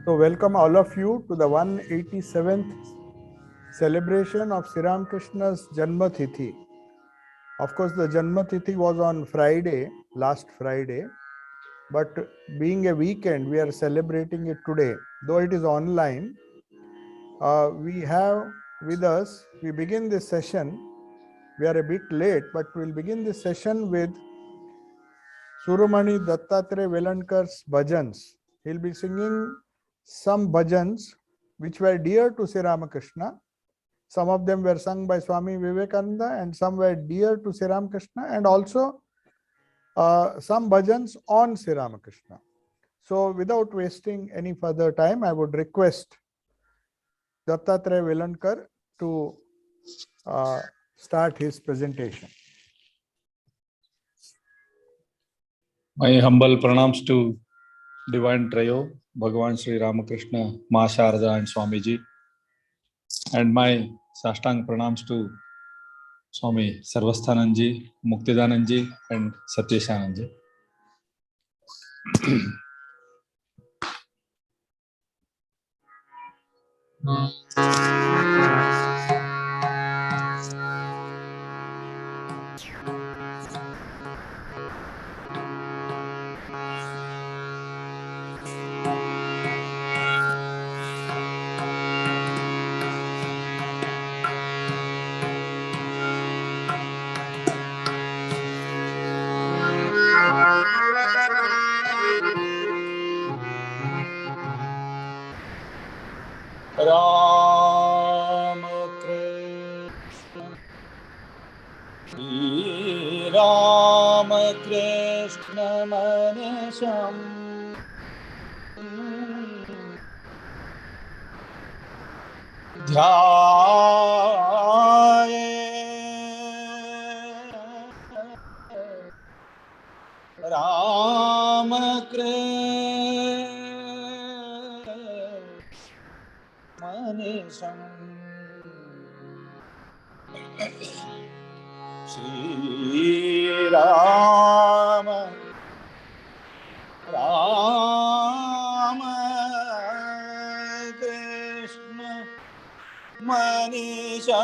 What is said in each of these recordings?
So welcome all of you to the 187th celebration of Sri Ramakrishna's Janmatithi. Of course, the Janmatithi was on Friday, last Friday, but being a weekend, we are celebrating it today. Though it is online, we have with us, we begin this session, we are a bit late, but we'll begin this session with Suramani Dattatreya Velankar's bhajans. He'll be singing some bhajans which were dear to Sri Ramakrishna. Some of them were sung by Swami Vivekananda and some were dear to Sri Ramakrishna, and also some bhajans on Sri Ramakrishna. So without wasting any further time, I would request Dattatreya Velankar to start his presentation. My humble pranams to Divine Trio, Bhagavan Sri Ramakrishna, Ma Sharada and Swamiji, and my Sashtang pranams to Swami Sarvasthananji, Muktidanandaji and Satyeshanandaji. Ramakrishna Manisham Dhyaye Ramakrishna Manisham Shri Rama Krishna Manisha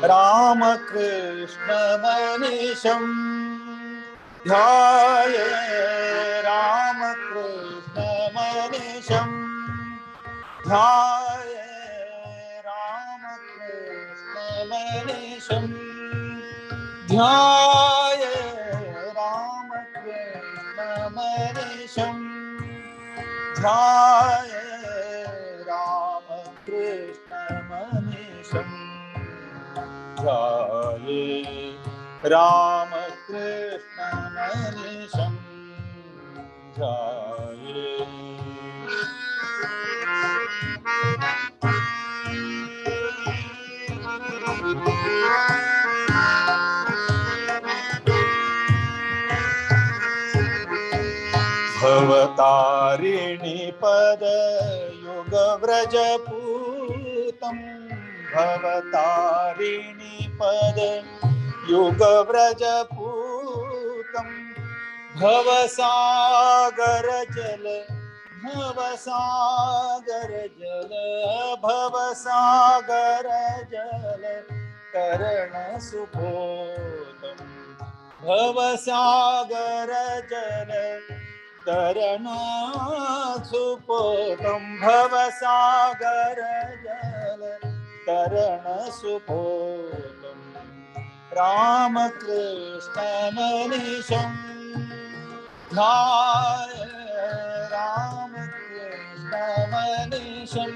Ramakrishna Manisham Dhyaye Ramakrishna Manisham Dhyaye Ramakrishna Manisham Dhyaye Ramakrishna Manisham Dhyaye Ramakrishna Manisham Dhyaye Ramakrishna Manisham Dhyaye Bhavatarini pada yoga vrajaputam Bhavatarini pada yoga vrajaputam Bhavasagara jala Bhavasagara jala Bhavasagara jala Karana subodham Bhavasagara jala Karana subodham Bhavasagara jala Karana subodham Ramakrishna Manisham Dhyaye Ramakrishna Manisham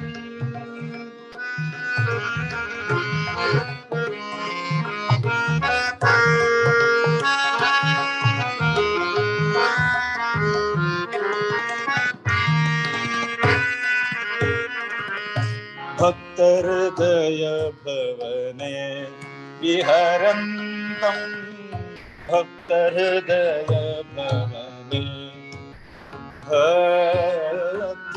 Bhakta Hridaya Bhavane Viharantam Bhakta Hridaya Bhavane Bhakta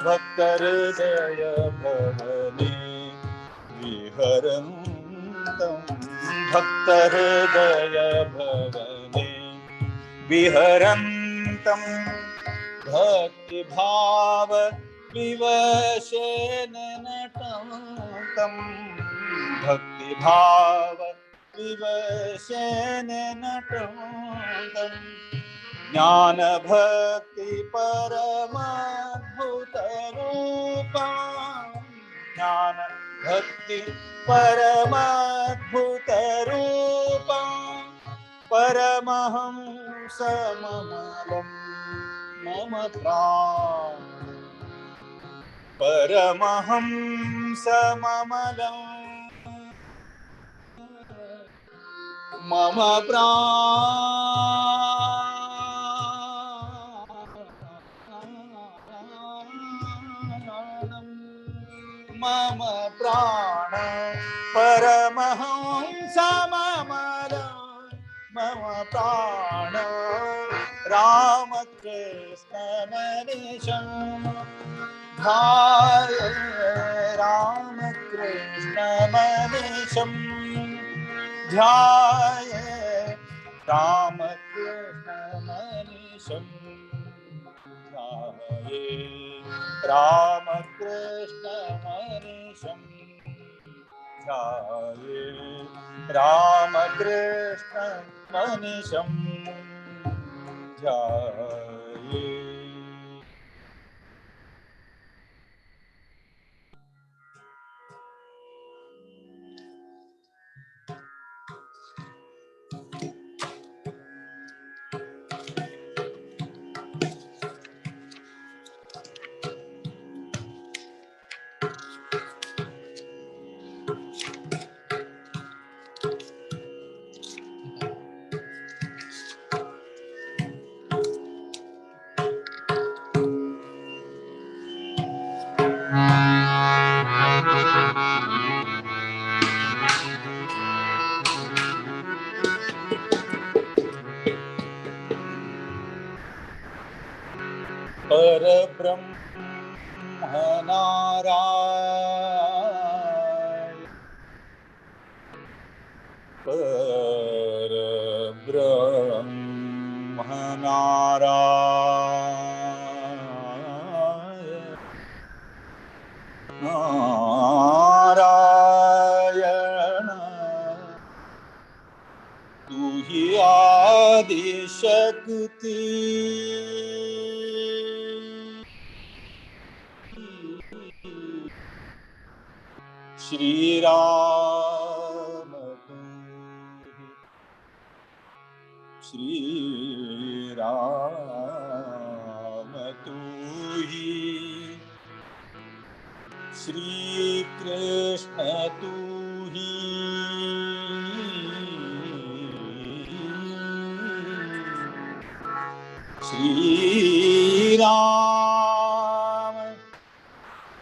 भक्तहृदय भवने विहरन्तं भक्तहृदय भवने विहरन्तं भक्तिभाव विवशेन नटन्तं भक्तिभाव विवशेन नटन्तं ज्ञान भक्ति परमाद्भुत रूपं ज्ञान भक्ति परमाद्भुत रूपं परमहंसममलं मम प्राण परमहंसममलं मम मम प्राण परमहंसममलं मम प्राण रामकृष्णमनिशं ध्याये रामकृष्णमनिशं ध्याये रामकृष्णमनिशं ध्याये रामकृष्णमनिशं ध्याये रामकृष्णमनिशं ध्याये। परब्रह्म नारायण परब्रह्म नारायण नारायण तू ही आदि शक्ति श्री राम श्री राम तू ही श्री कृष्ण तू ही श्री राम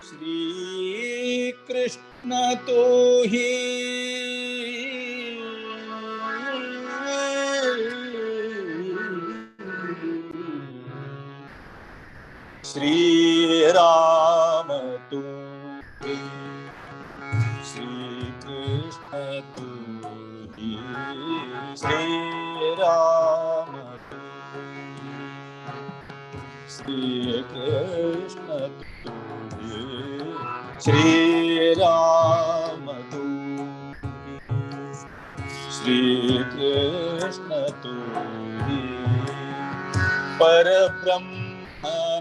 श्री कृष्ण तो ही श्री राम तू ही श्री कृष्ण तू ही श्री राम तू श्री कृष्ण तू ही श्री राम तू श्री कृष्ण तू ही परब्रह्म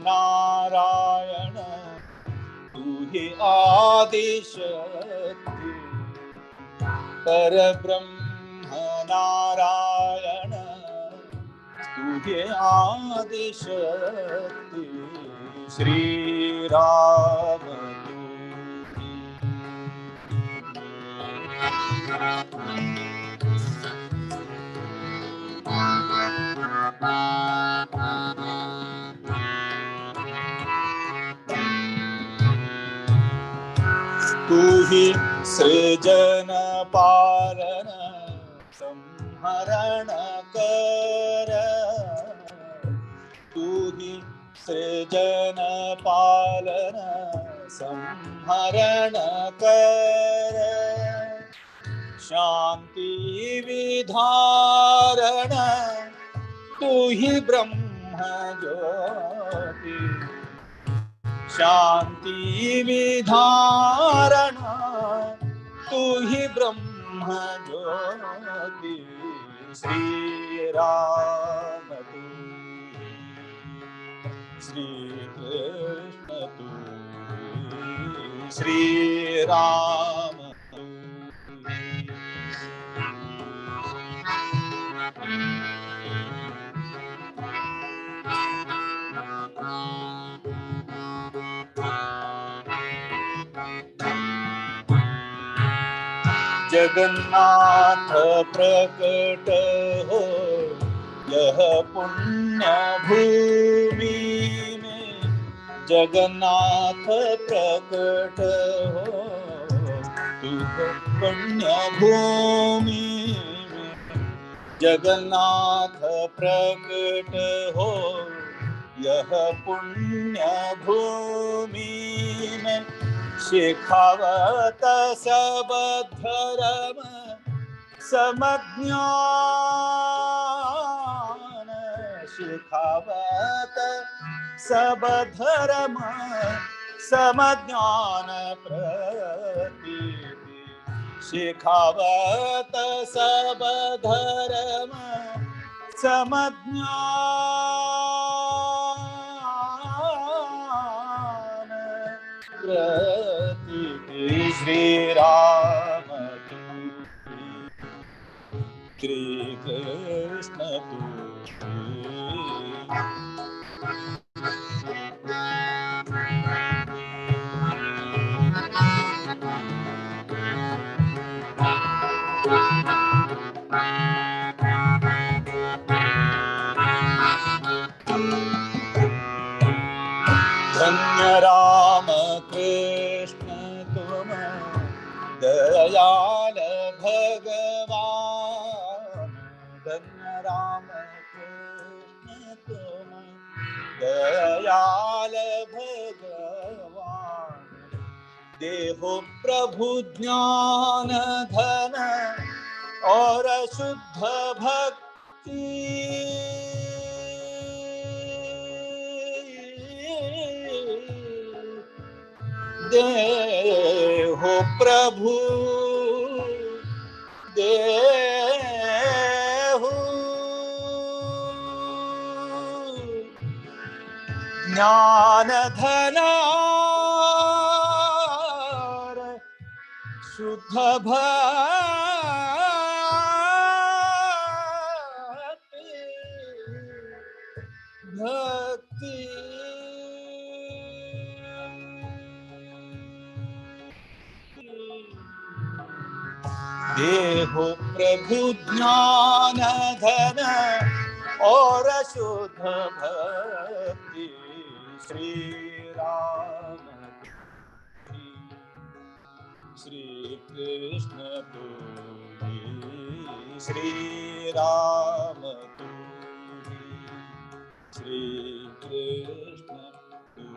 नारायण तू ही आदि शक्ति परब्रह्म नारायण तू ही आदि शक्ति श्री राम तू ही तू ही सृजन पालन संहरण कर तू ही सृजन पालन संहरण कर, शांति विधारण तू ही ब्रह्म ज्योति, शांति विधारण तू ही ब्रह्म ज्योति। श्री राम तू, श्री कृष्ण तू, श्री राम तू। जगन्नाथ प्रकट हो यह पुण्य भूमि में, जगन्नाथ प्रकट हो यह पुण्य भूमि में, जगन्नाथ प्रकट हो यह पुण्य भूमि में, शिखावत सब धर्म समज्ञान, शिखावत सब धर्म समज्ञान प्रतीति, शिखावत सब धर्म समज्ञान प्रतीति। श्री राम तू, श्री कृष्ण तू, धन्य राम कृष्ण तुम दयाल भगवान, धन्य राम कृष्ण तुम दयाल भगवान, देहो प्रभु ज्ञान धन और शुद्ध भक्ति, देहो प्रभु देहु ज्ञान धन शुद्ध भक्ति, देहो प्रभु ज्ञान धन और शुद्ध भक्ति। श्री राम श्री कृष्ण तू, श्री राम तू, श्री कृष्ण तू।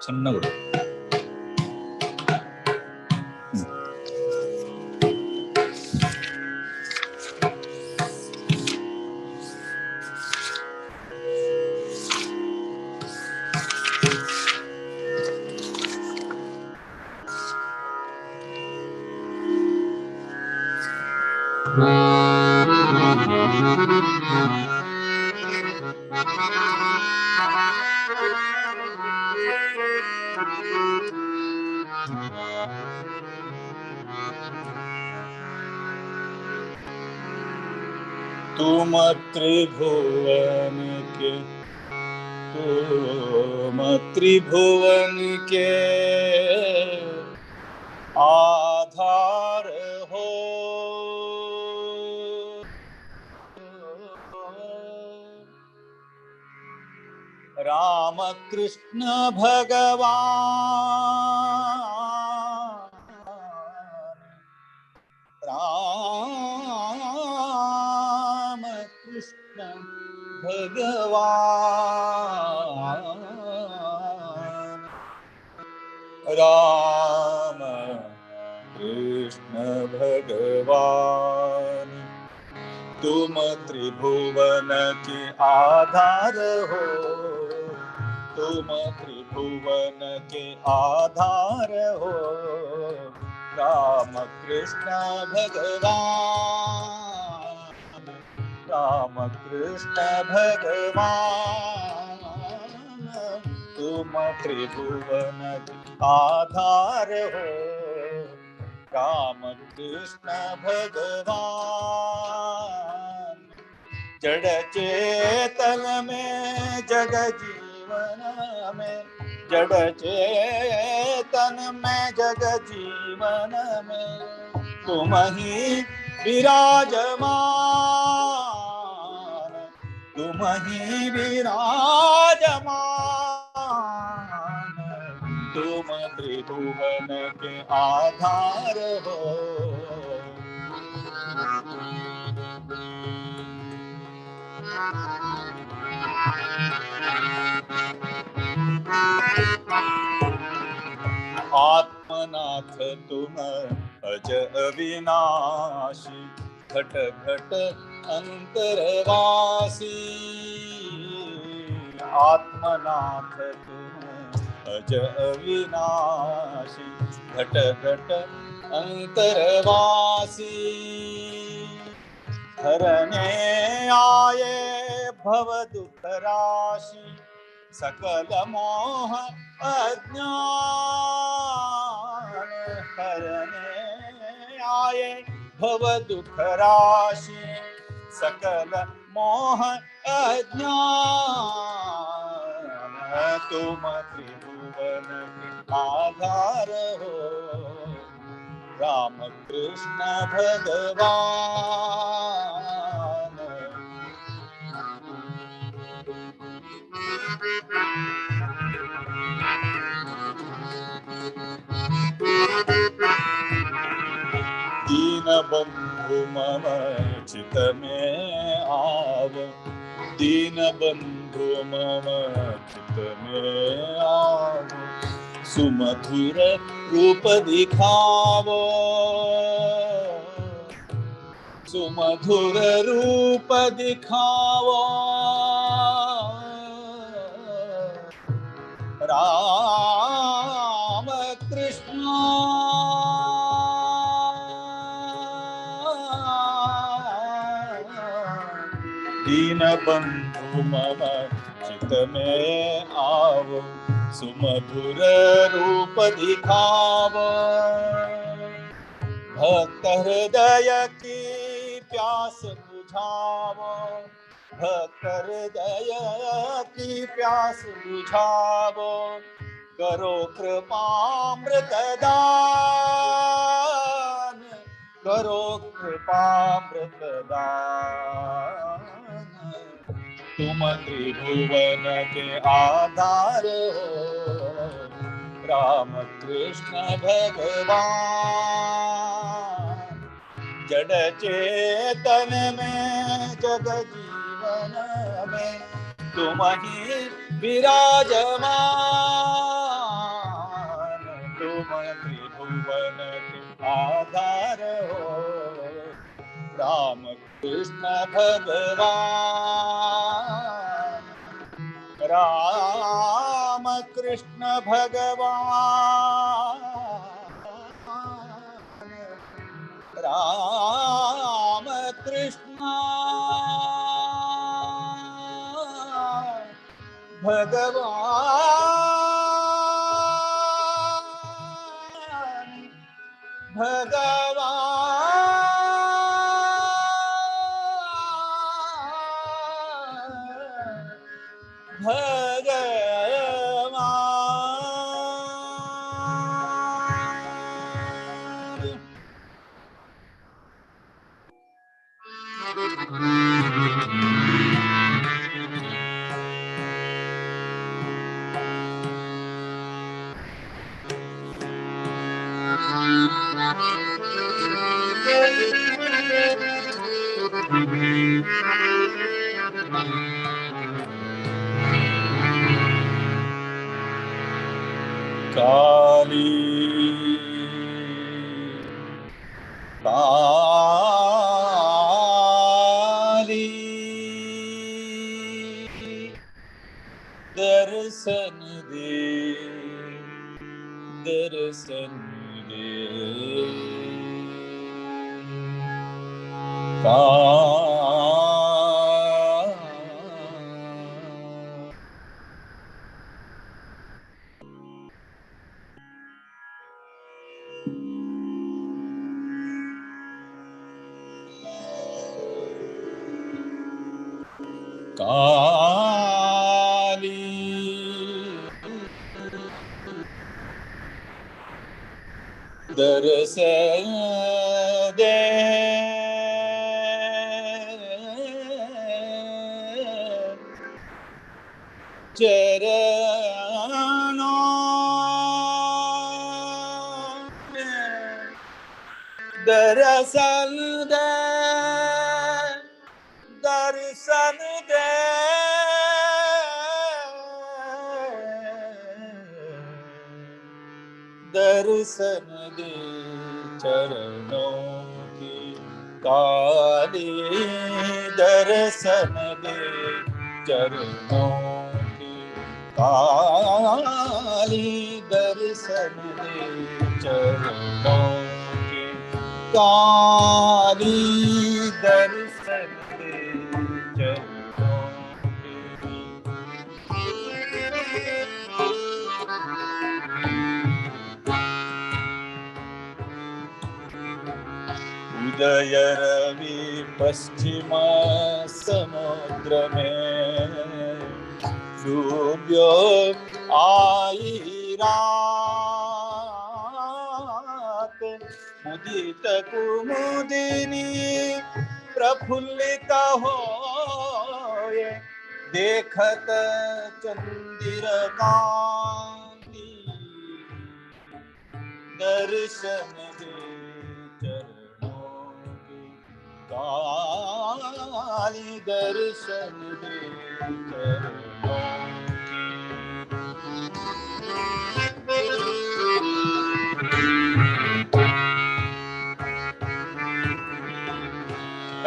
ಸಣ್ಣಗಳು तुम त्रिभुवन के, तुम त्रिभुवन के आधार हो। रामकृष्ण भगवान, रामकृष्ण भगवान, राम कृष्ण भगवान, तुम त्रिभुवन के आधार हो, तुम त्रिभुवन के आधार हो। राम कृष्ण भगवान, राम कृष्ण भगवान, तुम त्रिभुवन के आधार हो। राम कृष्ण भगवान, जड़ चेतन में जग जीवन में, जड़ चेतन में जग जीवन में, तुम ही विराजमान, तुम ही विराजमान, तुम त्रिभुवन के आधार हो। आत्मनाथ तुम अज अविनाशी, घट घट अंतरवासी। आत्मनाथ तुम अज अविनाशी, घट घट अंतरवासी। हरने आए भव दुख राशि, सकल मोह अज्ञान। हरने आए भव दुख राशि, सकल मोह अज्ञान। तुम त्रिभुवन के आधार हो। राम कृष्ण भगवान, दीन बंधु मम चित में आव, दीन बंधु मम चित में आव। सुमधुर रूप दिखावो, सुमधुर रूप दिखावो। राम कृष्ण दीन बंधु मम चित में आवो, सुमधुर रूप दिखावो। भक्त हृदय की प्यास बुझावो, भक्त हृदय की प्यास बुझावो। करो कृपामृत दान, करो कृपामृत दान। तुम त्रिभुवन के आधार हो। राम कृष्ण भगवान, जड़ चेतन में जग जीवन में, तुम ही विराजमान। तुम त्रिभुवन के आधार हो। राम कृष्ण भगवान, राम कृष्ण भगवान, राम कृष्ण भगवान, भगवान, भगवान। Kali Darshan de Darshan de Kali Darshan de Charano Darshan de Darshan de Darshan de Charanon ki Kali Darshan de Charanon ki Kali Darshan de Charanon ki Kali Darshan de Charanon ki उदय रवि पश्चिम समुद्र में डूब्यो आई रात मुदित कुमुदिनी प्रफुल्लित होए देखत चंदिर कांति दर्शन दे चरणों की काली दर्शन दे चरणों की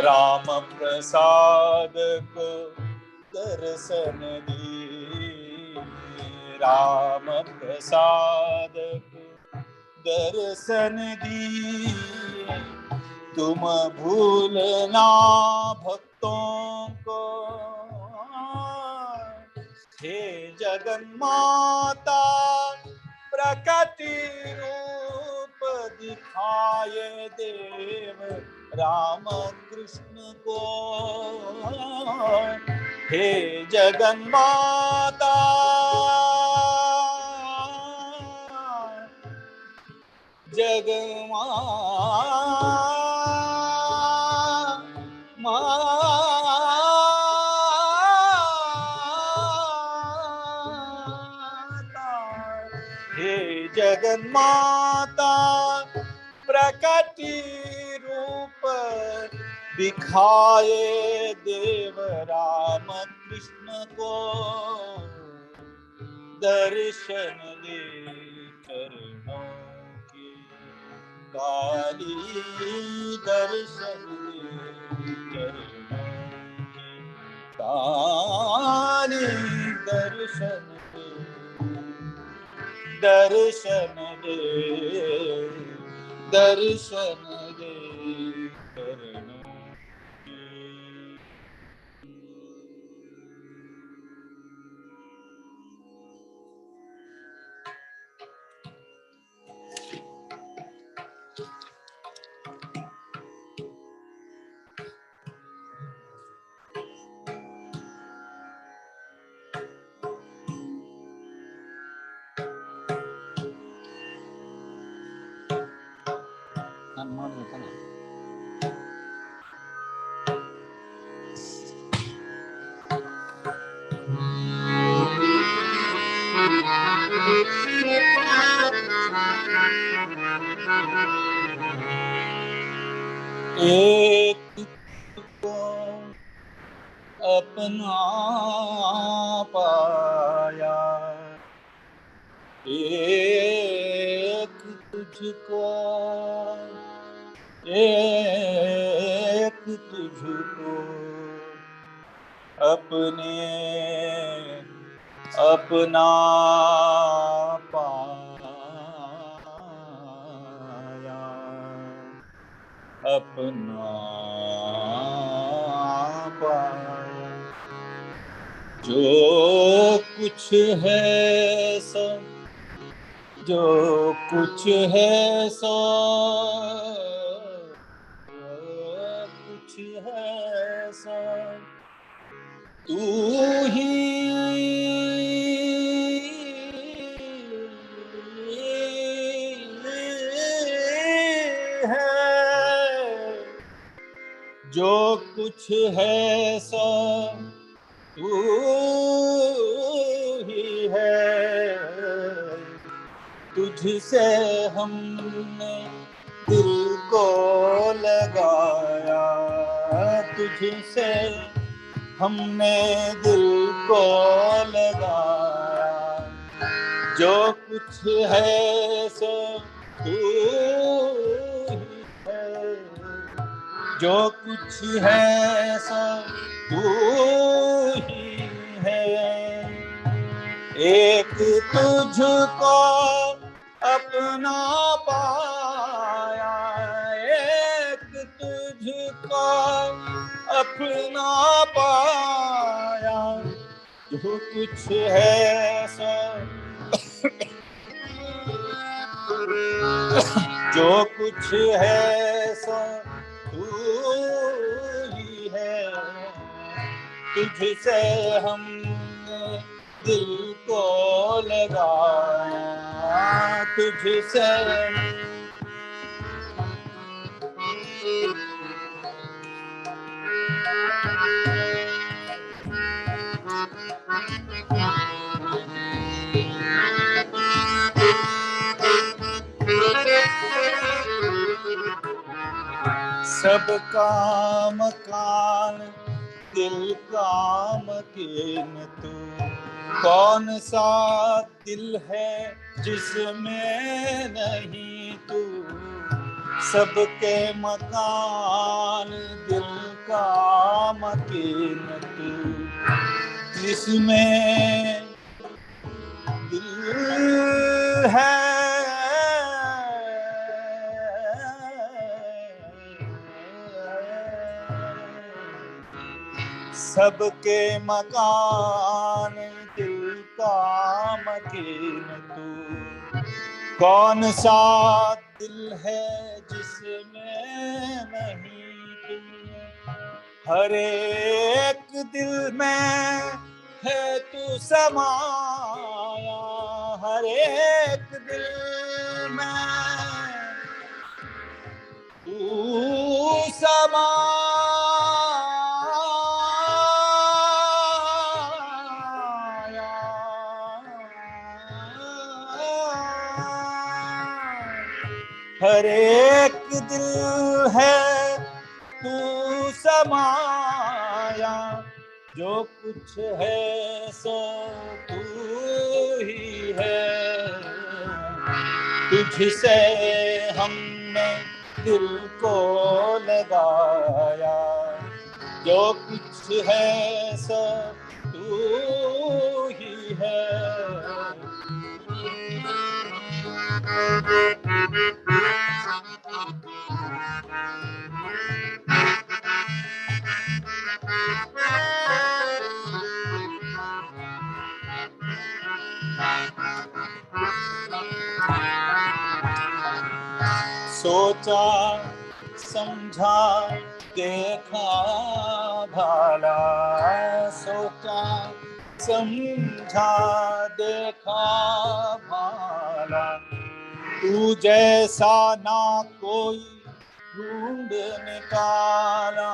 राम प्रसाद को दर्शन दी राम प्रसाद को दर्शन दी तुम भूलना भक्तों को हे जगन माता प्रकृति रूप दिखाए देव राम कृष्ण को हे जगन माता हे जगन माता प्रकृति रूप दिखाए देव राम कृष्ण को दर्शन दे चरणों की काली दर्शन दे चरणों की काली दर्शन दे दर्शन दे दर्शन दे चरणों की ನಾನು ಮಾಡ್ಬೇಕಾನೆ एक को अपना पाया, एक तुझको, एक तुझको अपने अपना पाया, अपना पाया। जो कुछ है सो, जो कुछ है सो, कुछ है सो तू ही है। जो कुछ है सो तू ही है। तुझसे हमने दिल को लगाया, तुझसे हमने दिल को लगाया। जो कुछ है सो तू ही है। जो कुछ है सो तू ही है। एक तुझको अपना पाया, एक तुझको अपना पाया। जो कुछ है सो, जो कुछ है सो तू ही है। तुझसे हमने दिल को लगाया, तुझसे सबका मकान दिल का मकीन तू। कौन सा दिल है जिसमें नहीं तू। सबके मकान दिल का मकीन तू। जिसमें दिल है सबके मकान दिल का मकीन तू। कौन सा दिल है जिसमें नहीं तू। हर एक दिल में है तू समाया, हर एक दिल में तू समाया। हर एक दिल है तू समाया। जो कुछ है सो तू ही है। तुझसे हमने दिल को लगाया। जो कुछ है सो तू ही है। सोचा समझा देखा भाला। सोचा समझा देखा भाला। तू जैसा ना कोई ढूंढ निकाला।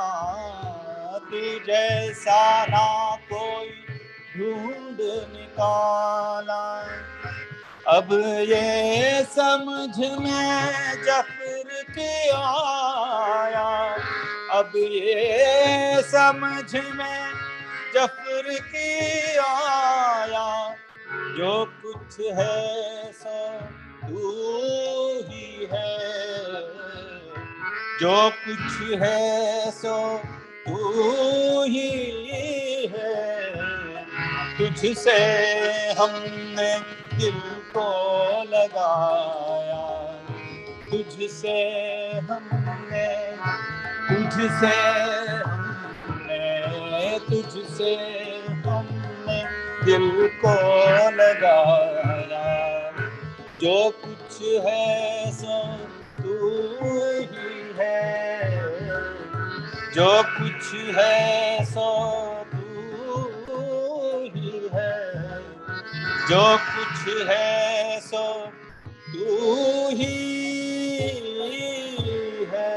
तू जैसा ना कोई ढूंढ निकाला। अब ये समझ में जफर के आया, अब ये समझ में जफर की आया, जो कुछ है सो तू ही है, जो कुछ है सो तू ही है, तुझसे हमने दिल को लगाया, तुझसे हमने, तुझसे हमने, तुझसे हमने दिल को लगाया, जो कुछ है सो तू ही है, जो कुछ है सो तू ही है, जो कुछ है सो तू ही है।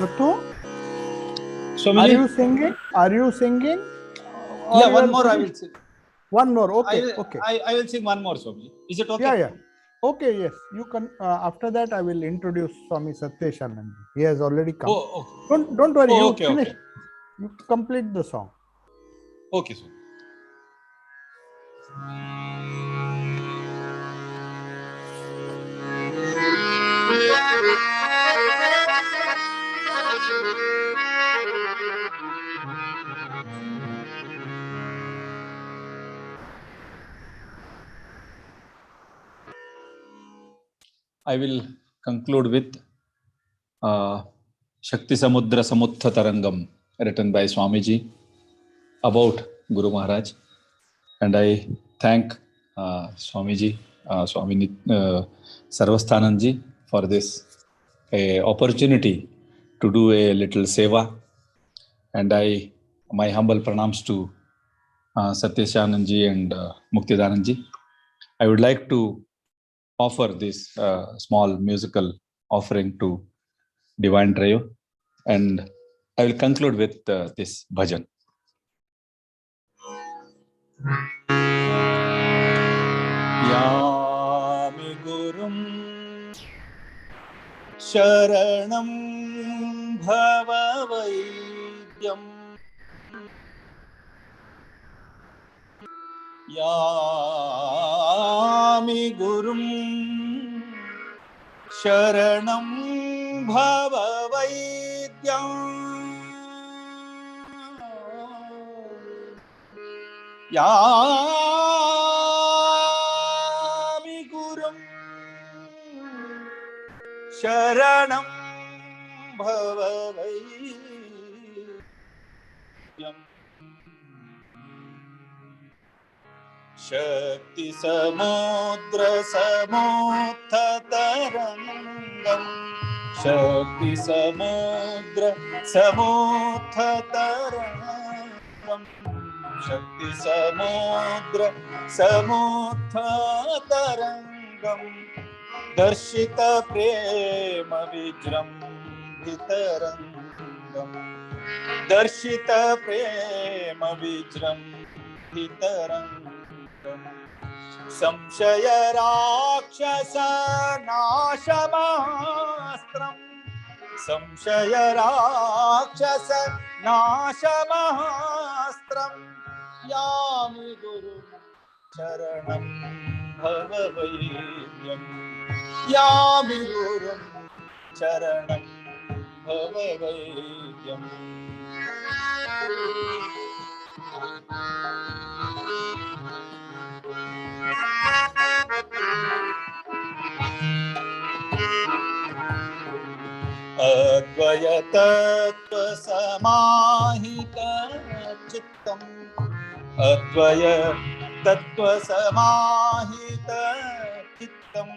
Dattu, Swami, are you singing? Are you singing? Yeah, one more I will sing. One more, okay, okay. I will sing one more, Swami. Is it okay? Yeah, yeah. Okay, yes. You can. After that, I will introduce Swami Satyeshanandaji. He has already come. Oh, okay. Don't worry. Oh, You okay, finish. okay. You complete the song. Okay, Swami. I will conclude with Shakti Samudra Samutha Tarangam, written by Swamiji about Guru Maharaj. And I thank Swamiji, Swami Sarvasthananji for this opportunity to do a little seva. And my humble pranams to Satyeshanandaji and Muktidanandaji. I would like to offer this small musical offering to Divine Trio, and I will conclude with this bhajan. Yami Gurum Sharanam Bhava Vaidyam, Yami Gurum Sharanam Bhava Vaidyam, Yami Gurum Sharanam Bhava Vaidyam, Shakti Samudra Samutha Tarangam, Shakti Samudra Samutha Tarangam, Shakti Samudra Samutha Tarangam, Darshita Prema Vijram Vitarangam, Darshita Prema Vijram Vitarangam, Samshaya Rakshasa Nashamastram, Samshaya Rakshasa Nashamastram, Yami Guru Sharanam Bhava Vaidyam, Yami Guru Sharanam Bhava Vaidyam. Advaya Tattva Samahita Chittam Advaya Tattva Samahita Chittam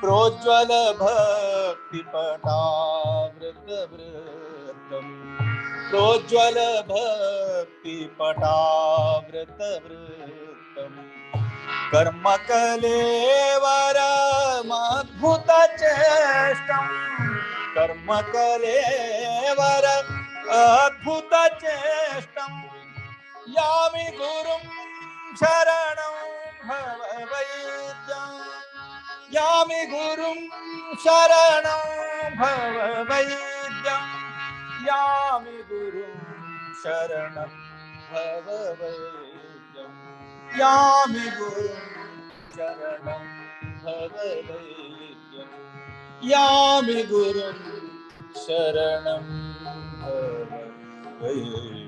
Projvala Bhakti Patavrita Vritam Projvala Bhakti Patavrita Vritam Karma Kalevaram Adbhuta Cheshtam Karma Kalevaram Adbhuta Cheshtam Yami Gurum Sharanam Bhavavaidam Yami Gurum Sharanam Bhavavaidam Yami Gurum Sharanam Bhavavaidam Yami Gurum Sharanam Bhavavaidam Yami Gurum Sharanam Bhavavaidam.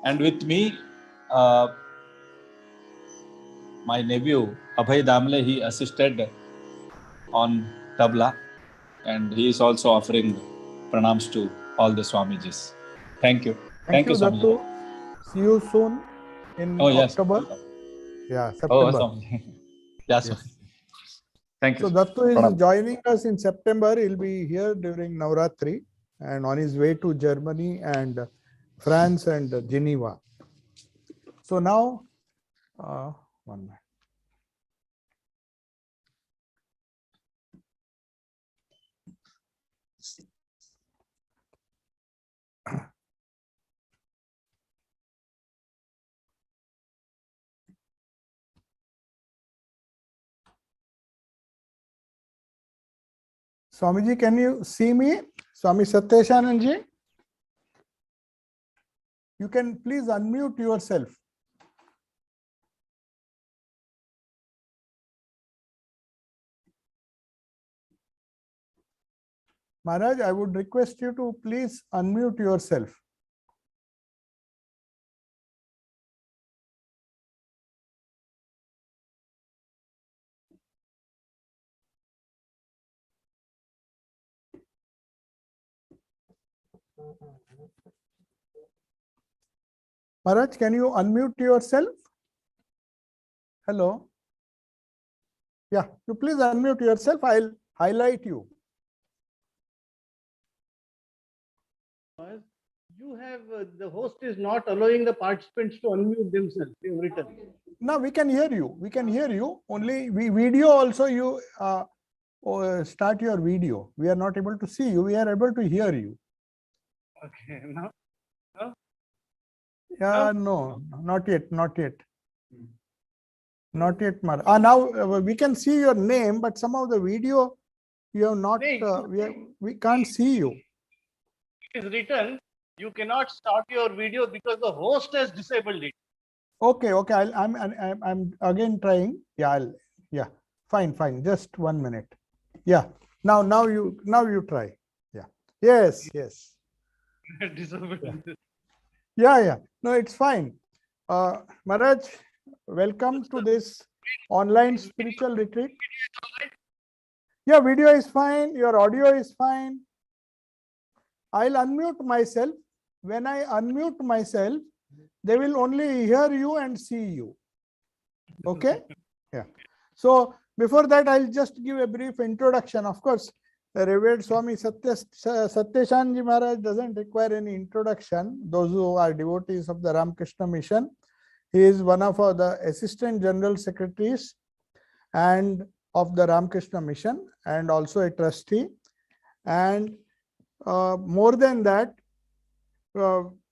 And with me, my nephew Abhay Damle, he assisted on tabla, and he is also offering pranams to all the Swamijis. Thank you. Thank you, Swamiji. Dattu. See you soon in October. Yeah, September. Yes. Thank you. So Dattu is joining us in September. He'll be here during Navratri and on his way to Germany and France and Geneva. So now, 1 minute. Swamiji, can you see me? Swami Satyeshanandaji? You can please unmute yourself. Maharaj, I would request you to please unmute yourself. Maharaj, can you unmute yourself? Hello. Yeah, you please unmute yourself. I'll highlight you. You have the host is not allowing the participants to unmute themselves. They have written. No, we can hear you. We can hear you. Only video also you start your video. We are not able to see you. We are able to hear you. Okay. No. No. Yeah, no, not yet. Not yet. Not yet, Maharaj. Now we can see your name, but somehow the video you have not. We can't see you. It is written. You cannot start your video because the host has disabled it. Okay. I'm again trying. Yeah. Fine. Just 1 minute. Yeah. Now you try. Yeah. Yes. Disabled. Yeah. No, it's fine. Maharaj, welcome to this online spiritual retreat. Yeah, video is fine. Your audio is fine. I'll unmute myself. When I unmute myself, they will only hear you and see you. Okay? Yeah. So before that, I'll just give a brief introduction. Of course, the revered Swami Satyeshanandaji Maharaj doesn't require any introduction. Those who are devotees of the Ramakrishna mission, he is one of the assistant general secretaries and of the Ramakrishna mission, and also a trustee. And more than that,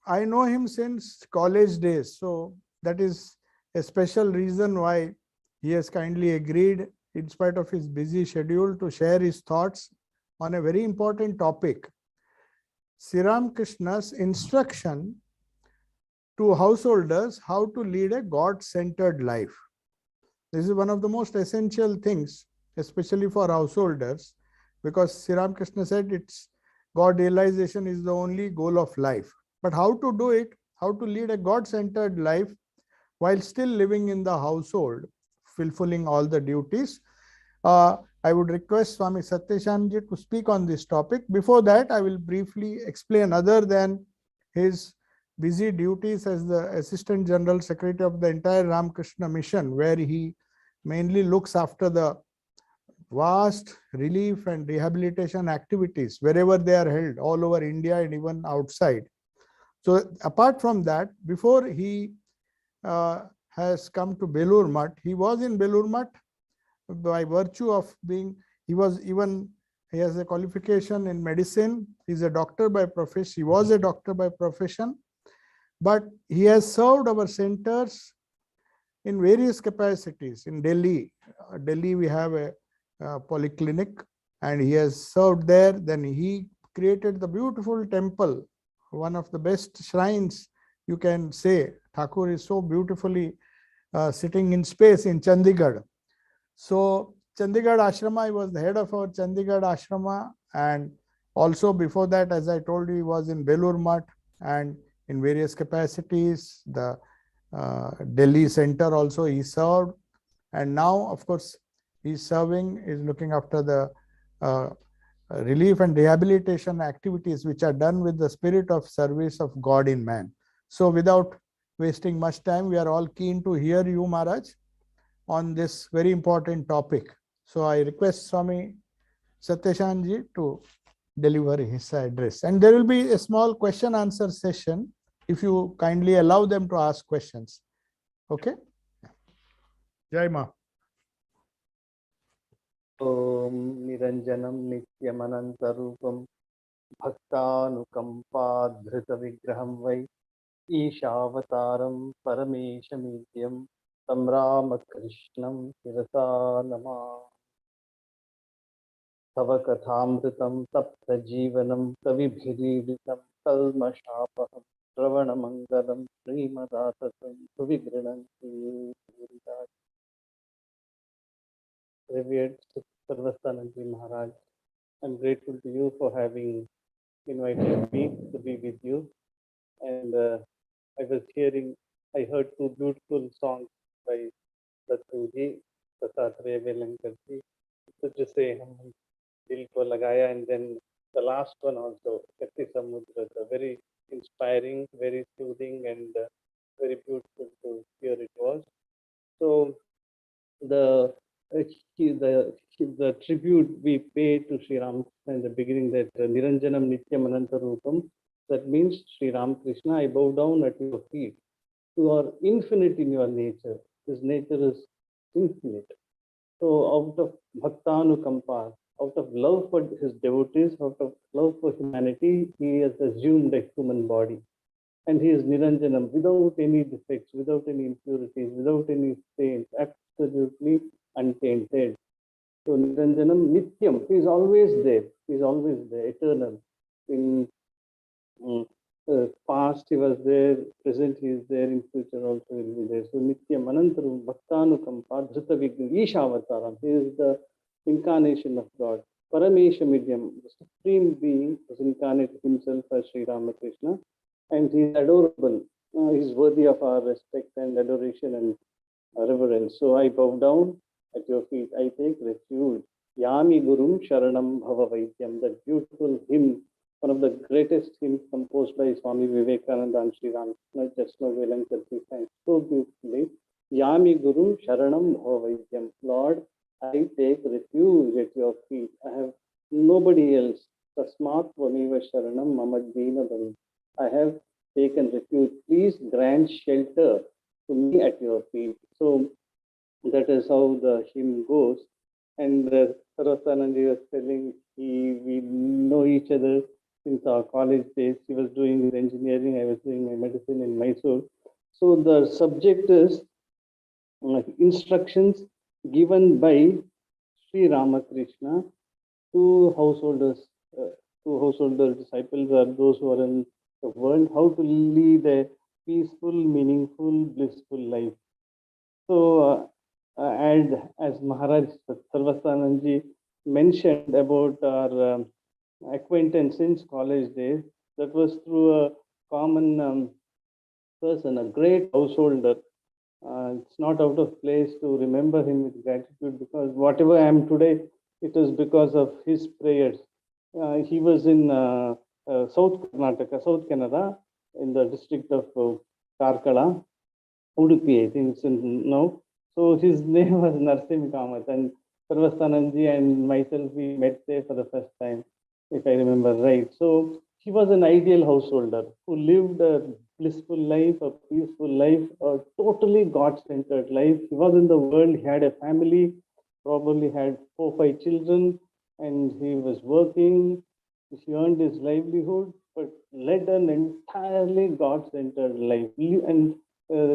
I know him since college days. So that is a special reason why he has kindly agreed, in spite of his busy schedule, to share his thoughts on a very important topic: Sri Ramakrishna's instruction to householders how to lead a God-centered life. This is one of the most essential things, especially for householders, because Sri Ramakrishna said it's God realization is the only goal of life. But how to do it, how to lead a God-centered life while still living in the household, fulfilling all the duties. I would request Swami Satyeshanandaji to speak on this topic. Before that, I will briefly explain, other than his busy duties as the Assistant General Secretary of the entire Ramakrishna Mission, where he mainly looks after the vast relief and rehabilitation activities wherever they are held, all over India and even outside. So apart from that, before he has come to Belur Mutt, he was in Belur Mutt by virtue of being, he has a qualification in medicine. He's a doctor by profession. He was a doctor by profession, but he has served our centers in various capacities. In Delhi, we have a polyclinic, and he has served there. Then he created the beautiful temple, one of the best shrines, you can say. Thakur is so beautifully sitting in space in Chandigarh. So Chandigarh Ashrama, he was the head of our Chandigarh Ashrama, and also before that, as I told you, he was in Belur Mutt and in various capacities. The Delhi center also he served, and now of course he's serving, is looking after the relief and rehabilitation activities which are done with the spirit of service of God in man. So without wasting much time, we are all keen to hear you, Maharaj, on this very important topic. So I request Swami Satyeshanandaji to deliver his address. And there will be a small question answer session if you kindly allow them to ask questions. Okay? Jai Ma. Om Niranjanam Nityamanantarupam Bhaktanukampadhrita Vigraham Vai Ishavataram Parameshamidhyam Tam Ramakrishnam Shirasa Nama Tava Kathamritam Tapta Jivanam Kavibhiriditam Kalmashapaham Ravanamangalam Srimadatasam Suvigrananti Revered Sarvastananji Maharaj, I'm grateful to you for having invited me to be with you. And I heard two beautiful songs by Dattuji, Dattatreya Velankar ji. So to say, Dil Ko Lagaya, and then the last one also, Katti Samudra, very inspiring, very soothing, and very beautiful to hear it was. So the tribute we pay to Sri Ramakrishna in the beginning, that Niranjanam Nityam Anantarupam, that means Sri Ramakrishna, I bow down at your feet. You are infinite in your nature. His nature is infinite. So out of Bhaktanukampa, out of love for his devotees, out of love for humanity, he has assumed a human body. And he is Niranjanam, without any defects, without any impurities, without any stains, absolutely untainted. So Niranjanam Nityam, he is always there. He is always there, eternal. In past he was there, present he is there, in future also he will be there. So Nityam Anantaram Bhaktanukampa Dhrita Vigna Ishavataram. He is the incarnation of God. Parameshamidhyam, the supreme being, has incarnated himself as Sri Ramakrishna, and he is adorable. He is worthy of our respect and adoration and reverence. So I bow down at your feet. I take refuge. Yami Gurum Sharanam Bhava Vaidyam, that beautiful hymn, one of the greatest hymns composed by Swami Vivekananda and Sri Ramakrishna, just now Velankar sang so beautifully. Yami Gurum Sharanam Bhava Vaidyam. Lord, I take refuge at your feet. I have nobody else. Tasmat Vamiva Sharanam Mamadina Bhavi. I have taken refuge. Please grant shelter to me at your feet. So that is how the hymn goes. And Sarvastananji was telling, we know each other since our college days. He was doing his engineering, I was doing my medicine in Mysuru. So the subject is instructions given by Sri Ramakrishna to householders, householder disciples, or those who are in the world, how to lead a peaceful, meaningful, blissful life. So, and as Maharaj Sarvastananji mentioned about our acquaintance since college days, that was through a common person, a great householder, It's not out of place to remember him with gratitude, because whatever I am today, it is because of his prayers. He was in South Karnataka, South Canada, in the district of Karkala, Udupi, I think it's in now. So his name was Narsim Kamath, and Sarvastananji and myself, we met there for the first time, if I remember right. So he was an ideal householder who lived a blissful life, a peaceful life, a totally God-centered life. He was in the world, he had a family, probably had 4, 5 children, and he was working. He earned his livelihood, but led an entirely God-centered life. And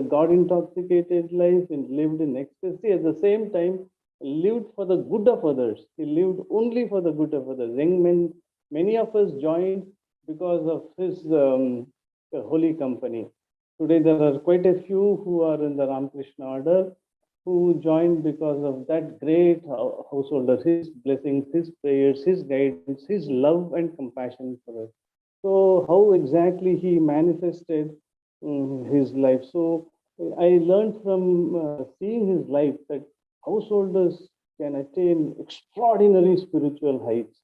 God intoxicated life and lived in ecstasy. At the same time, lived for the good of others. He lived only for the good of others. Young men, many of us joined because of his holy company. Today, there are quite a few who are in the Ramakrishna order who joined because of that great householder, his blessings, his prayers, his guidance, his love and compassion for us. So, how exactly he manifested his life? So, I learned from seeing his life that householders can attain extraordinary spiritual heights.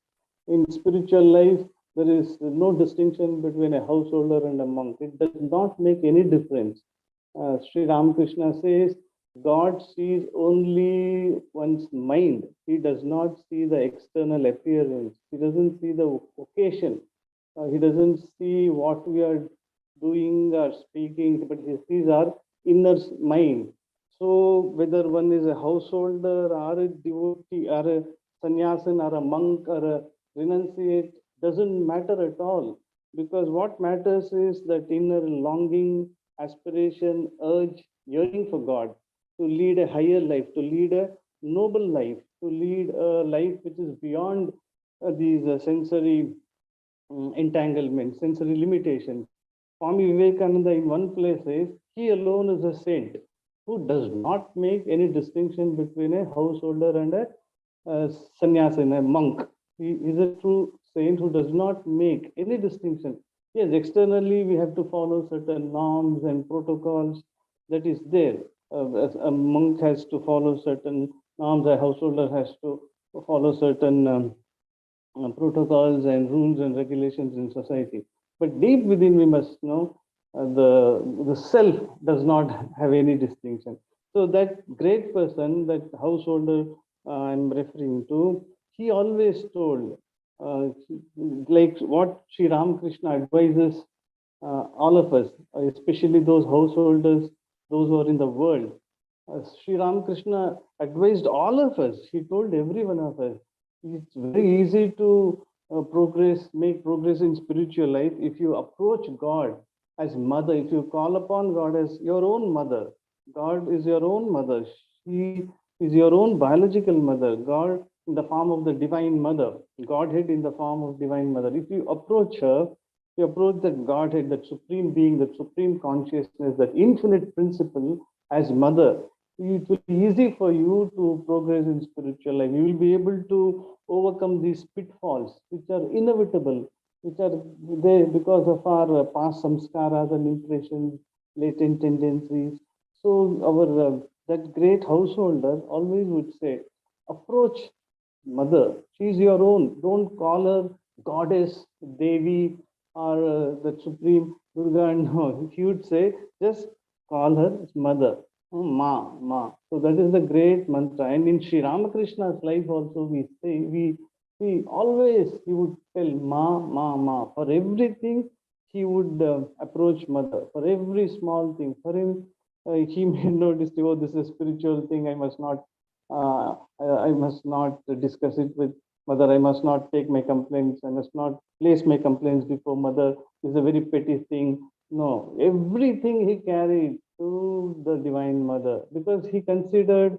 In spiritual life, there is no distinction between a householder and a monk. It does not make any difference. Sri Ramakrishna says, God sees only one's mind. He does not see the external appearance. He doesn't see the occasion. He doesn't see what we are doing or speaking, but he sees our inner mind. So whether one is a householder or a devotee or a sannyasin or a monk or a renunciate, doesn't matter at all, because what matters is that inner longing, aspiration, urge, yearning for God, to lead a higher life, to lead a noble life, to lead a life which is beyond these sensory entanglements, sensory limitations. Swami Vivekananda in one place says, he alone is a saint who does not make any distinction between a householder and a sannyasin, a monk. He is a true saint who does not make any distinction. Yes, externally we have to follow certain norms and protocols, that is there. A monk has to follow certain norms, a householder has to follow certain protocols and rules and regulations in society. But deep within, we must know the self does not have any distinction. So that great person, that householder I'm referring to, he always told, like what Sri Ramakrishna advises all of us, especially those householders, those who are in the world. Sri Ramakrishna advised all of us. He told every one of us, it's very easy to make progress in spiritual life if you approach God as mother, if you call upon God as your own mother. God is your own mother. She is your own biological mother. God in the form of the divine mother, Godhead in the form of divine mother. If you approach her, you approach that Godhead, that supreme being, that supreme consciousness, that infinite principle as mother, it will be easy for you to progress in spiritual life. You will be able to overcome these pitfalls, which are inevitable, which are there because of our past samskaras and impressions, latent tendencies. So our that great householder always would say, approach mother. She is your own. Don't call her goddess, Devi, or the supreme Durga. No, he would say, just call her mother. Ma, Ma. So that is the great mantra. And in Sri Ramakrishna's life also we always, he would tell Ma, Ma, Ma. For everything, he would approach mother. For every small thing. For him, he may notice, oh, this is a spiritual thing. I must not discuss it with mother. I must not take my complaints. I must not place my complaints before mother. This is a very petty thing. No, everything he carried to the Divine Mother, because he considered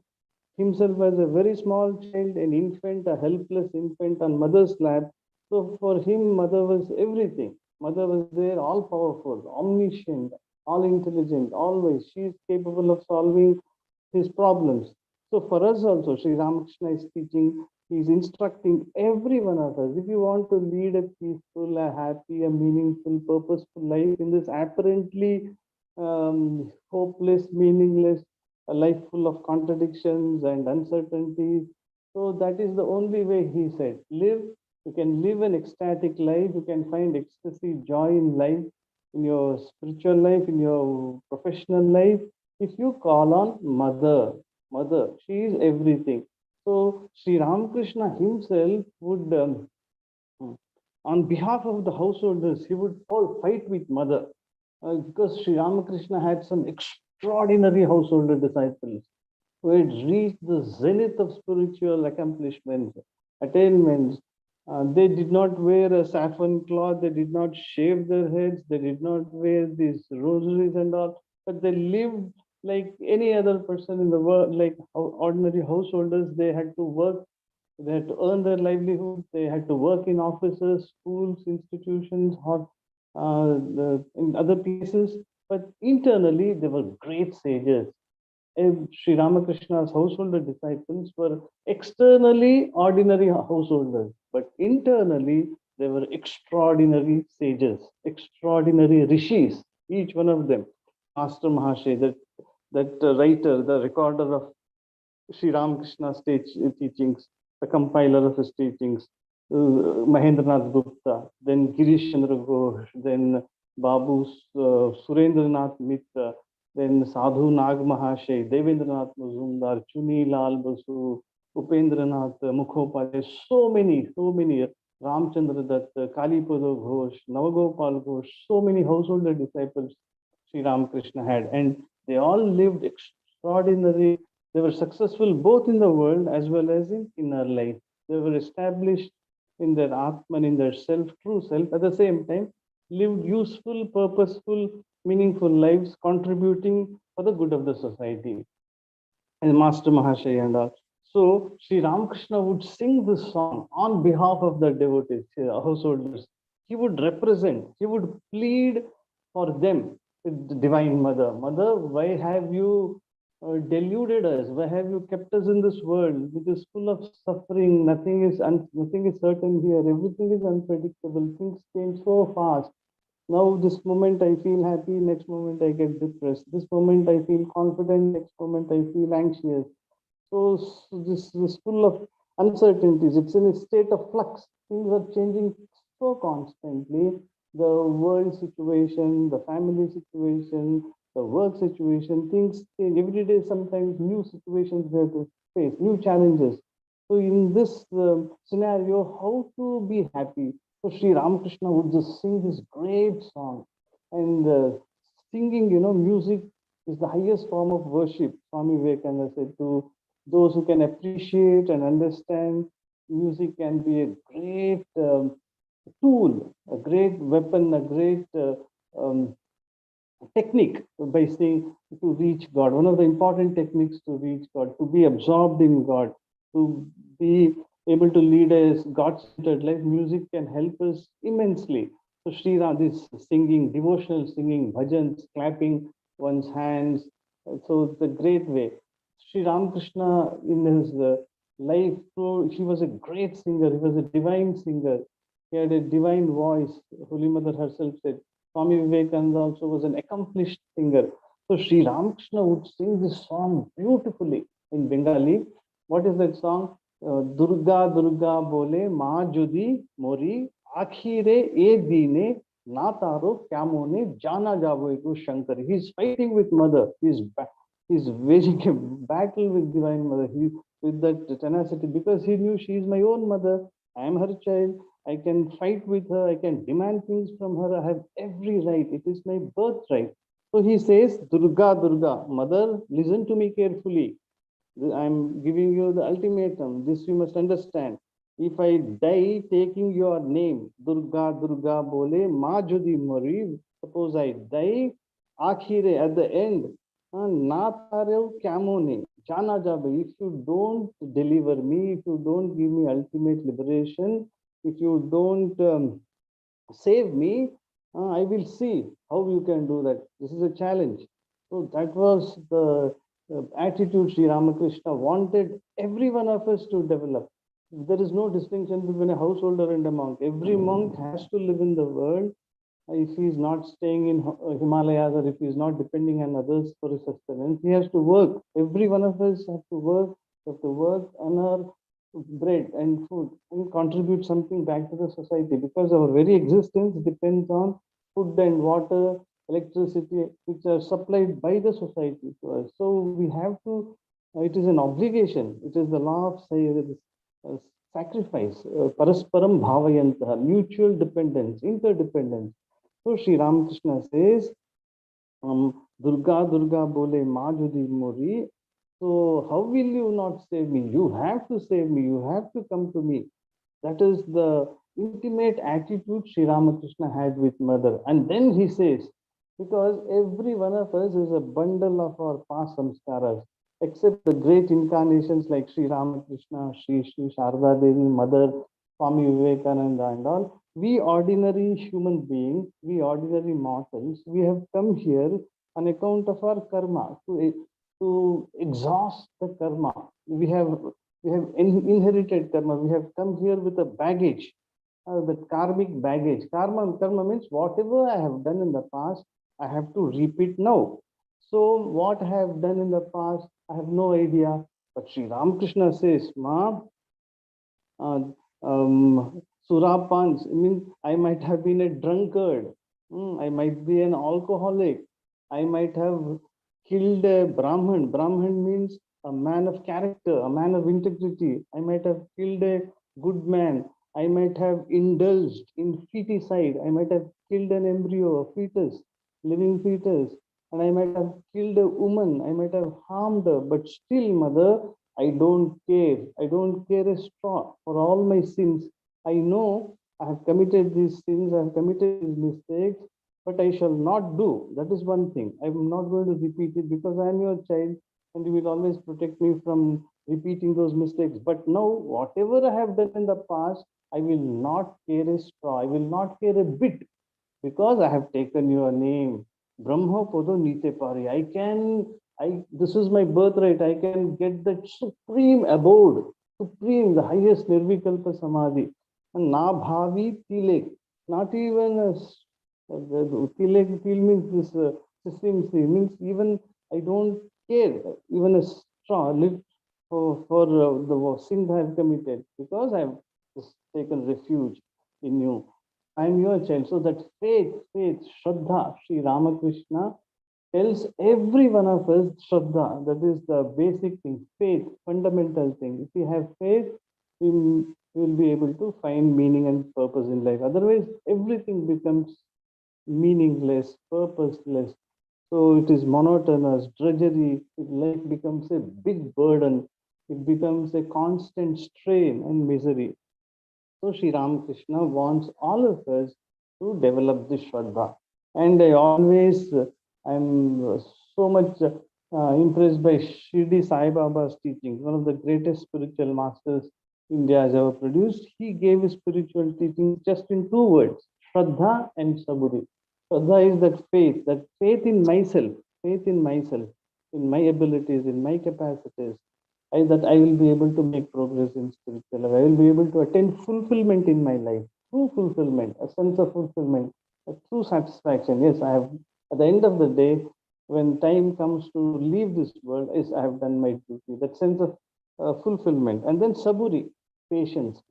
himself as a very small child, an infant, a helpless infant on mother's lap. So for him, mother was everything. Mother was there, all powerful, omniscient, all intelligent, always. She is capable of solving his problems. So for us also, Sri Ramakrishna is teaching, he is instructing every one of us. If you want to lead a peaceful, a happy, a meaningful, purposeful life in this apparently hopeless, meaningless, a life full of contradictions and uncertainties. So that is the only way, he said. Live, you can live an ecstatic life, you can find ecstasy, joy in life, in your spiritual life, in your professional life, if you call on Mother. Mother, she is everything. So Sri Ramakrishna himself would, on behalf of the householders, he would all fight with Mother, because Sri Ramakrishna had some extraordinary householder disciples who had reached the zenith of spiritual accomplishments, attainments. They did not wear a saffron cloth, they did not shave their heads, they did not wear these rosaries and all, but they lived like any other person in the world, like ordinary householders. They had to work, they had to earn their livelihood, they had to work in offices, schools, institutions, or in other places, but internally they were great sages. Sri Ramakrishna's householder disciples were externally ordinary householders, but internally they were extraordinary sages, extraordinary rishis, each one of them. Master Mahashay, that writer, the recorder of Sri Ramakrishna's teachings, the compiler of his teachings, Mahendranath Gupta, then Girish Chandra Ghosh, then Babu Surendranath Mitra, then Sadhu Nag Mahashay, Devendranath Mazumdar, Chuni Lal Basu, Upendranath Mukhopadhyay, so many, Ramchandra Dutt, Kalipada Ghosh, Navagopal Ghosh, so many householder disciples Sri Ramakrishna had, and they all lived extraordinary. They were successful both in the world as well as in inner life. They were established in their Atman, in their self, true self, at the same time, lived useful, purposeful, meaningful lives, contributing for the good of the society. And Master Mahashay and all. So Sri Ramakrishna would sing this song on behalf of the devotees, householders. He would represent, he would plead for them with the Divine Mother. Mother, why have you deluded us? Why have you kept us in this world which is full of suffering? Nothing is certain here. Everything is unpredictable. Things change so fast. Now, this moment I feel happy, next moment I get depressed. This moment I feel confident, next moment I feel anxious. So this is full of uncertainties. It's in a state of flux. Things are changing so constantly. The world situation, the family situation, the work situation, things change. Every day, sometimes new situations we have to face, new challenges. So in this scenario, how to be happy? So Sri Ramakrishna would just sing this great song. And singing, music is the highest form of worship. Swami Vivekananda said, to those who can appreciate and understand, music can be a great tool, a great weapon, a great technique by saying to reach God. One of the important techniques to reach God, to be absorbed in God, to be able to lead a God-centered life. Music can help us immensely. So Sri Ram, this singing, devotional singing, bhajans, clapping one's hands. So it's a great way. Sri Ramakrishna in his life, so he was a great singer. He was a divine singer. He had a divine voice. Holy Mother herself said. Swami Vivekananda also was an accomplished singer. So Sri Ramakrishna would sing this song beautifully in Bengali. What is that song? Durga Durga bole ma judi mori akhire e dine na taro kamone jana jabo ego Shankar. He's fighting with Mother. He's waging a battle with Divine Mother. With that tenacity, because he knew she is my own mother. I am her child. I can fight with her. I can demand things from her. I have every right. It is my birthright. So he says, Durga, Durga, Mother, listen to me carefully. I'm giving you the ultimatum. This you must understand. If I die taking your name, Durga, Durga, bole, ma jodi mori, suppose I die, akhire, at the end, na tarev kamone, jana jabe, if you don't deliver me, if you don't give me ultimate liberation, if you don't save me, I will see how you can do that. This is a challenge. So that was the attitude Sri Ramakrishna wanted every one of us to develop. There is no distinction between a householder and a monk. Every monk has to live in the world if he is not staying in Himalayas, or if he is not depending on others for his sustenance, he has to work. Every one of us have to work. Have to work on our bread and food and contribute something back to the society, because our very existence depends on food and water, electricity, which are supplied by the society to us. So we have to. It is an obligation. It is the law of sacrifice. Parasparam bhavayantaha, mutual dependence, interdependence. So Sri Ramakrishna says, Durga Durga bole majudi mori. So how will you not save me? You have to save me. You have to come to me. That is the intimate attitude Sri Ramakrishna had with mother. And then he says, because every one of us is a bundle of our past samskaras, except the great incarnations like Sri Ramakrishna, Sri Sharda Devi, Mother, Swami Vivekananda and all. We ordinary human beings, we ordinary mortals, we have come here on account of our karma, to exhaust the karma. We have inherited karma. We have come here with a baggage, the karmic baggage. Karma means whatever I have done in the past, I have to repeat now. So what I have done in the past, I have no idea. But Sri Ramakrishna says, Ma, surapans, means I might have been a drunkard. I might be an alcoholic. I might have killed a Brahman. Brahman means a man of character, a man of integrity. I might have killed a good man. I might have indulged in feticide. I might have killed an embryo, a fetus, living fetus. And I might have killed a woman. I might have harmed her. But still, mother, I don't care. I don't care a straw for all my sins. I know I have committed these sins, I have committed these mistakes, but I shall not do. That is one thing. I am not going to repeat it, because I am your child and you will always protect me from repeating those mistakes. But now, whatever I have done in the past, I will not care a straw. I will not care a bit, because I have taken your name. Brahma Podo Nite Pari. This is my birthright. I can get that supreme abode, supreme, the highest Nirvikalpa Samadhi. And Na Bhavi Tilek, not even a Tilek, Til means this system, means even I don't care, even a straw for the sins I have committed, because I have taken refuge in you. I am your child. So that faith, Shraddha, Sri Ramakrishna tells every one of us, Shraddha, that is the basic thing, faith, fundamental thing. If we have faith, we will be able to find meaning and purpose in life. Otherwise, everything becomes meaningless, purposeless. So it is monotonous, drudgery. Life becomes a big burden. It becomes a constant strain and misery. So Sri Ramakrishna wants all of us to develop this Shraddha. And I'm so much impressed by Shirdi Sai Baba's teaching, one of the greatest spiritual masters India has ever produced. He gave his spiritual teaching just in two words, Shraddha and Saburi. Shraddha is that faith in myself, in my abilities, in my capacities, that I will be able to make progress in spiritual life. I will be able to attain fulfillment in my life, true fulfillment, a sense of fulfillment, a true satisfaction. Yes, I have, at the end of the day, when time comes to leave this world, yes, I have done my duty, that sense of fulfillment. And then Saburi, patience.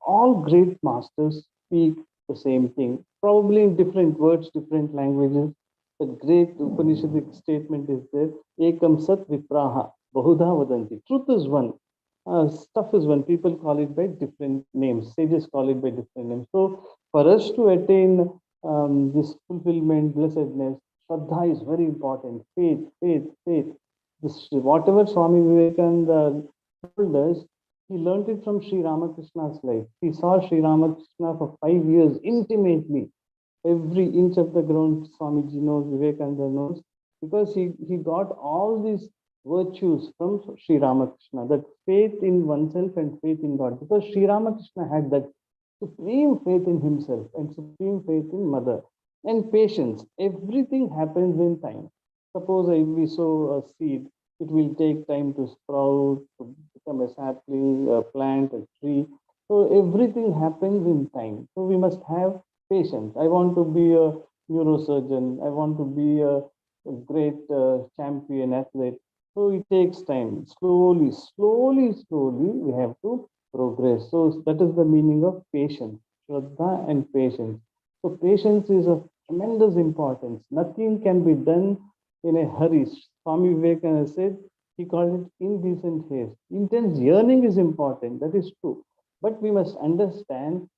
All great masters speak the same thing, probably in different words, different languages. The great Upanishadic statement is there, Ekam Sat Vipraha, Bahudha Vadanti. Truth is one. Stuff is one. People call it by different names. Sages call it by different names. So for us to attain this fulfillment, blessedness, Shraddha is very important. Faith. This, whatever Swami Vivekananda told us, he learned it from Sri Ramakrishna's life. He saw Sri Ramakrishna for 5 years intimately. Every inch of the ground Swamiji knows, Vivekananda knows, because he got all these virtues from Sri Ramakrishna, that faith in oneself and faith in God, because Sri Ramakrishna had that supreme faith in himself and supreme faith in mother. And patience, everything happens in time. Suppose if we sow a seed, it will take time to sprout, to become a sapling, a plant, a tree. So everything happens in time. So we must have Patience. I want to be a neurosurgeon. I want to be a great champion athlete. So it takes time. Slowly, slowly, slowly, we have to progress. So that is the meaning of patience, Shraddha and patience. So patience is of tremendous importance. Nothing can be done in a hurry. Swami Vivekananda said, he called it indecent haste. Intense yearning is important, that is true. But we must understand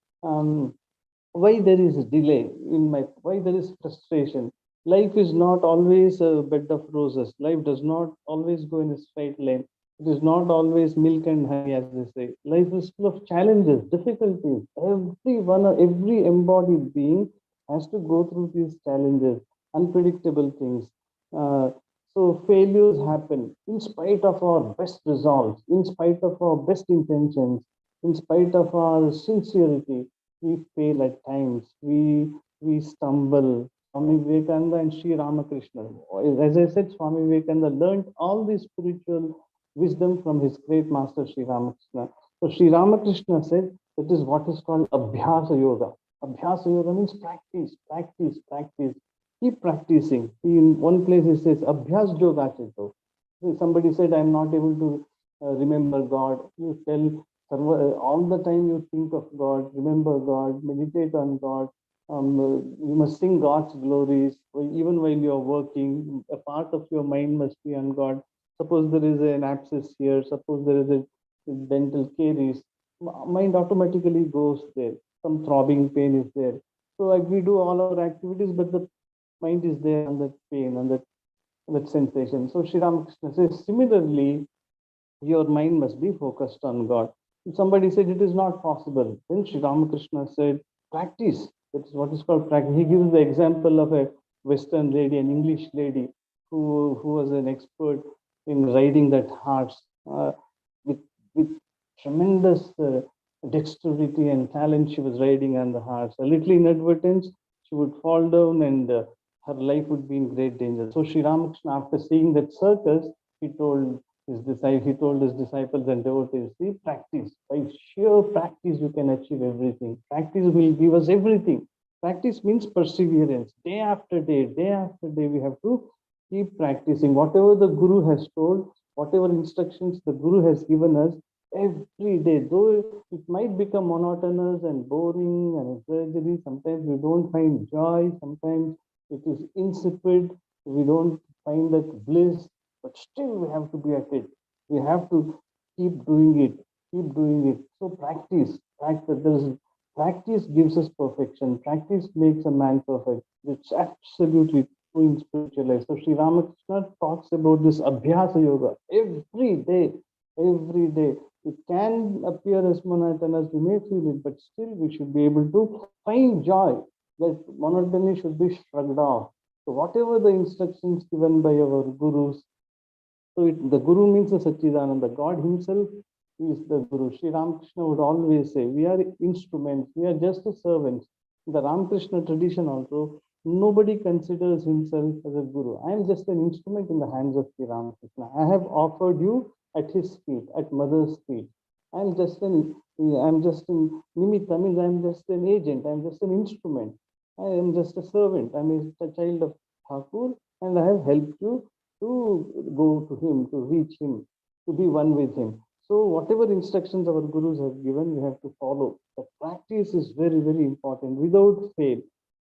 why there is a delay in my, why there is frustration. Life is not always a bed of roses. Life does not always go in a straight line. It is not always milk and honey, as they say. Life is full of challenges, difficulties. Every embodied being has to go through these challenges, unpredictable things. Uh, so failures happen in spite of our best resolve, in spite of our best intentions, in spite of our sincerity. We fail at times. We stumble. Swami Vivekananda and Sri Ramakrishna. As I said, Swami Vivekananda learned all this spiritual wisdom from his great master Sri Ramakrishna. So Sri Ramakrishna said that is what is called Abhyasa Yoga. Abhyasa Yoga means practice, practice, practice. Keep practicing. In one place it says Abhyas Yoga Chito. Somebody said, I'm not able to remember God. You tell all the time you think of God, remember God, meditate on God. You must sing God's glories. Even while you are working, a part of your mind must be on God. Suppose there is an abscess here, suppose there is a dental caries, mind automatically goes there. Some throbbing pain is there. So like we do all our activities, but the mind is there on that pain, on that sensation. So Sri Ramakrishna says, similarly, your mind must be focused on God. If somebody said it is not possible, then Sri Ramakrishna said, practice. That is what is called practice. He gives the example of a Western lady, an English lady, who was an expert in riding that horse with, with tremendous dexterity and talent. She was riding on the horse. A little inadvertence, she would fall down and her life would be in great danger. So Sri Ramakrishna, after seeing that circus, he told his disciples and devotees, see, practice. By sheer practice, you can achieve everything. Practice will give us everything. Practice means perseverance. Day after day, we have to keep practicing. Whatever the Guru has told, whatever instructions the Guru has given us, every day, though it might become monotonous and boring and exaggerated, sometimes we don't find joy, sometimes it is insipid, we don't find that bliss, but still we have to be at it. We have to keep doing it, keep doing it. So practice gives us perfection. Practice makes a man perfect. It's absolutely true in spiritual life. So Sri Ramakrishna talks about this Abhyasa Yoga every day, every day. It can appear as monotonous, we may feel it, but still we should be able to find joy. That monotony should be shrugged off. So whatever the instructions given by our gurus, so the Guru means the Satchidananda. God himself is the Guru. Sri Ramakrishna would always say, we are instruments, we are just servants. In the Ramakrishna tradition also, nobody considers himself as a Guru. I am just an instrument in the hands of Sri Ramakrishna. I have offered you at his feet, at mother's feet. I'm just in nimitta, means I'm just an agent, I'm just an instrument. I am just a servant. I'm a child of Thakur, and I have helped you to go to him, to reach him, to be one with him. So whatever instructions our gurus have given, we have to follow. The practice is very, very important, without fail.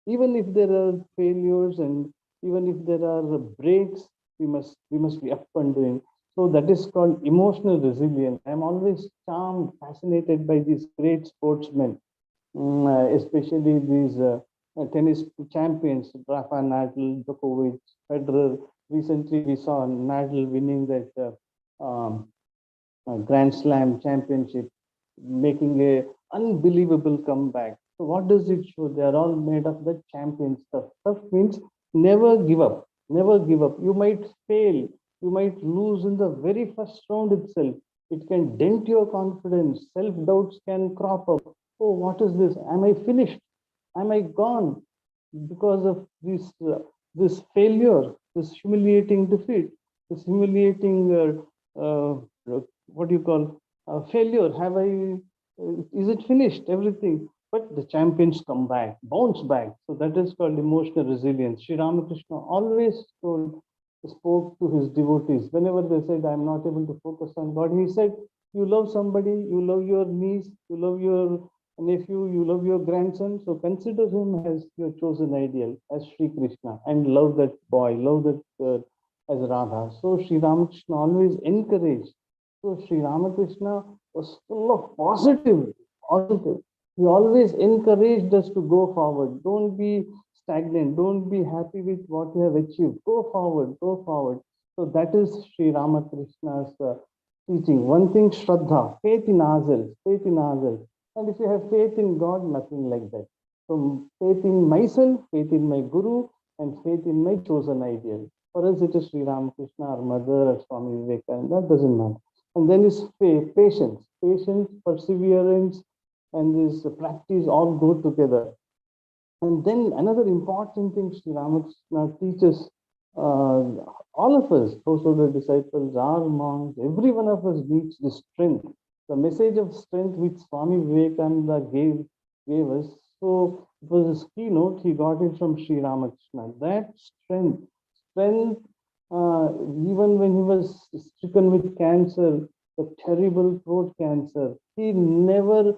Even if there are failures and even if there are breaks, we must be up and doing. So that is called emotional resilience. I'm always charmed, fascinated by these great sportsmen, especially these tennis champions, Rafa, Nadal, Djokovic, Federer. Recently, we saw Nadal winning that Grand Slam championship, making a unbelievable comeback. So what does it show? They are all made of the champion stuff. Stuff means never give up. Never give up. You might fail. You might lose in the very first round itself. It can dent your confidence. Self-doubts can crop up. Oh, what is this? Am I finished? Am I gone? Because of this failure, this humiliating defeat, this humiliating what do you call failure? Have I? Is it finished? Everything? but the champions come back, bounce back. So that is called emotional resilience. Sri Ramakrishna always spoke to his devotees. Whenever they said, I'm not able to focus on God, he said, you love somebody, you love your niece, you love your nephew, you love your grandson. So consider him as your chosen ideal, as Sri Krishna, and love that boy, love that girl as Radha. So Sri Ramakrishna always encouraged. So Sri Ramakrishna was full of positive. He always encouraged us to go forward. Don't be stagnant. Don't be happy with what you have achieved. Go forward, go forward. So that is Sri Ramakrishna's teaching. One thing, Shraddha, faith in ourselves, faith in ourselves. And if you have faith in God, nothing like that. So faith in myself, faith in my Guru, and faith in my chosen ideal. For us, it is Sri Ramakrishna, our mother, or Swami Vivekananda, that doesn't matter. And then is faith, patience, perseverance, and this practice all go together. And then another important thing Sri Ramakrishna teaches all of us, householder disciples, our monks, every one of us needs this strength. The message of strength which Swami Vivekananda gave us. So it was his keynote, he got it from Sri Ramakrishna. That strength, even when he was stricken with cancer, the terrible throat cancer, he never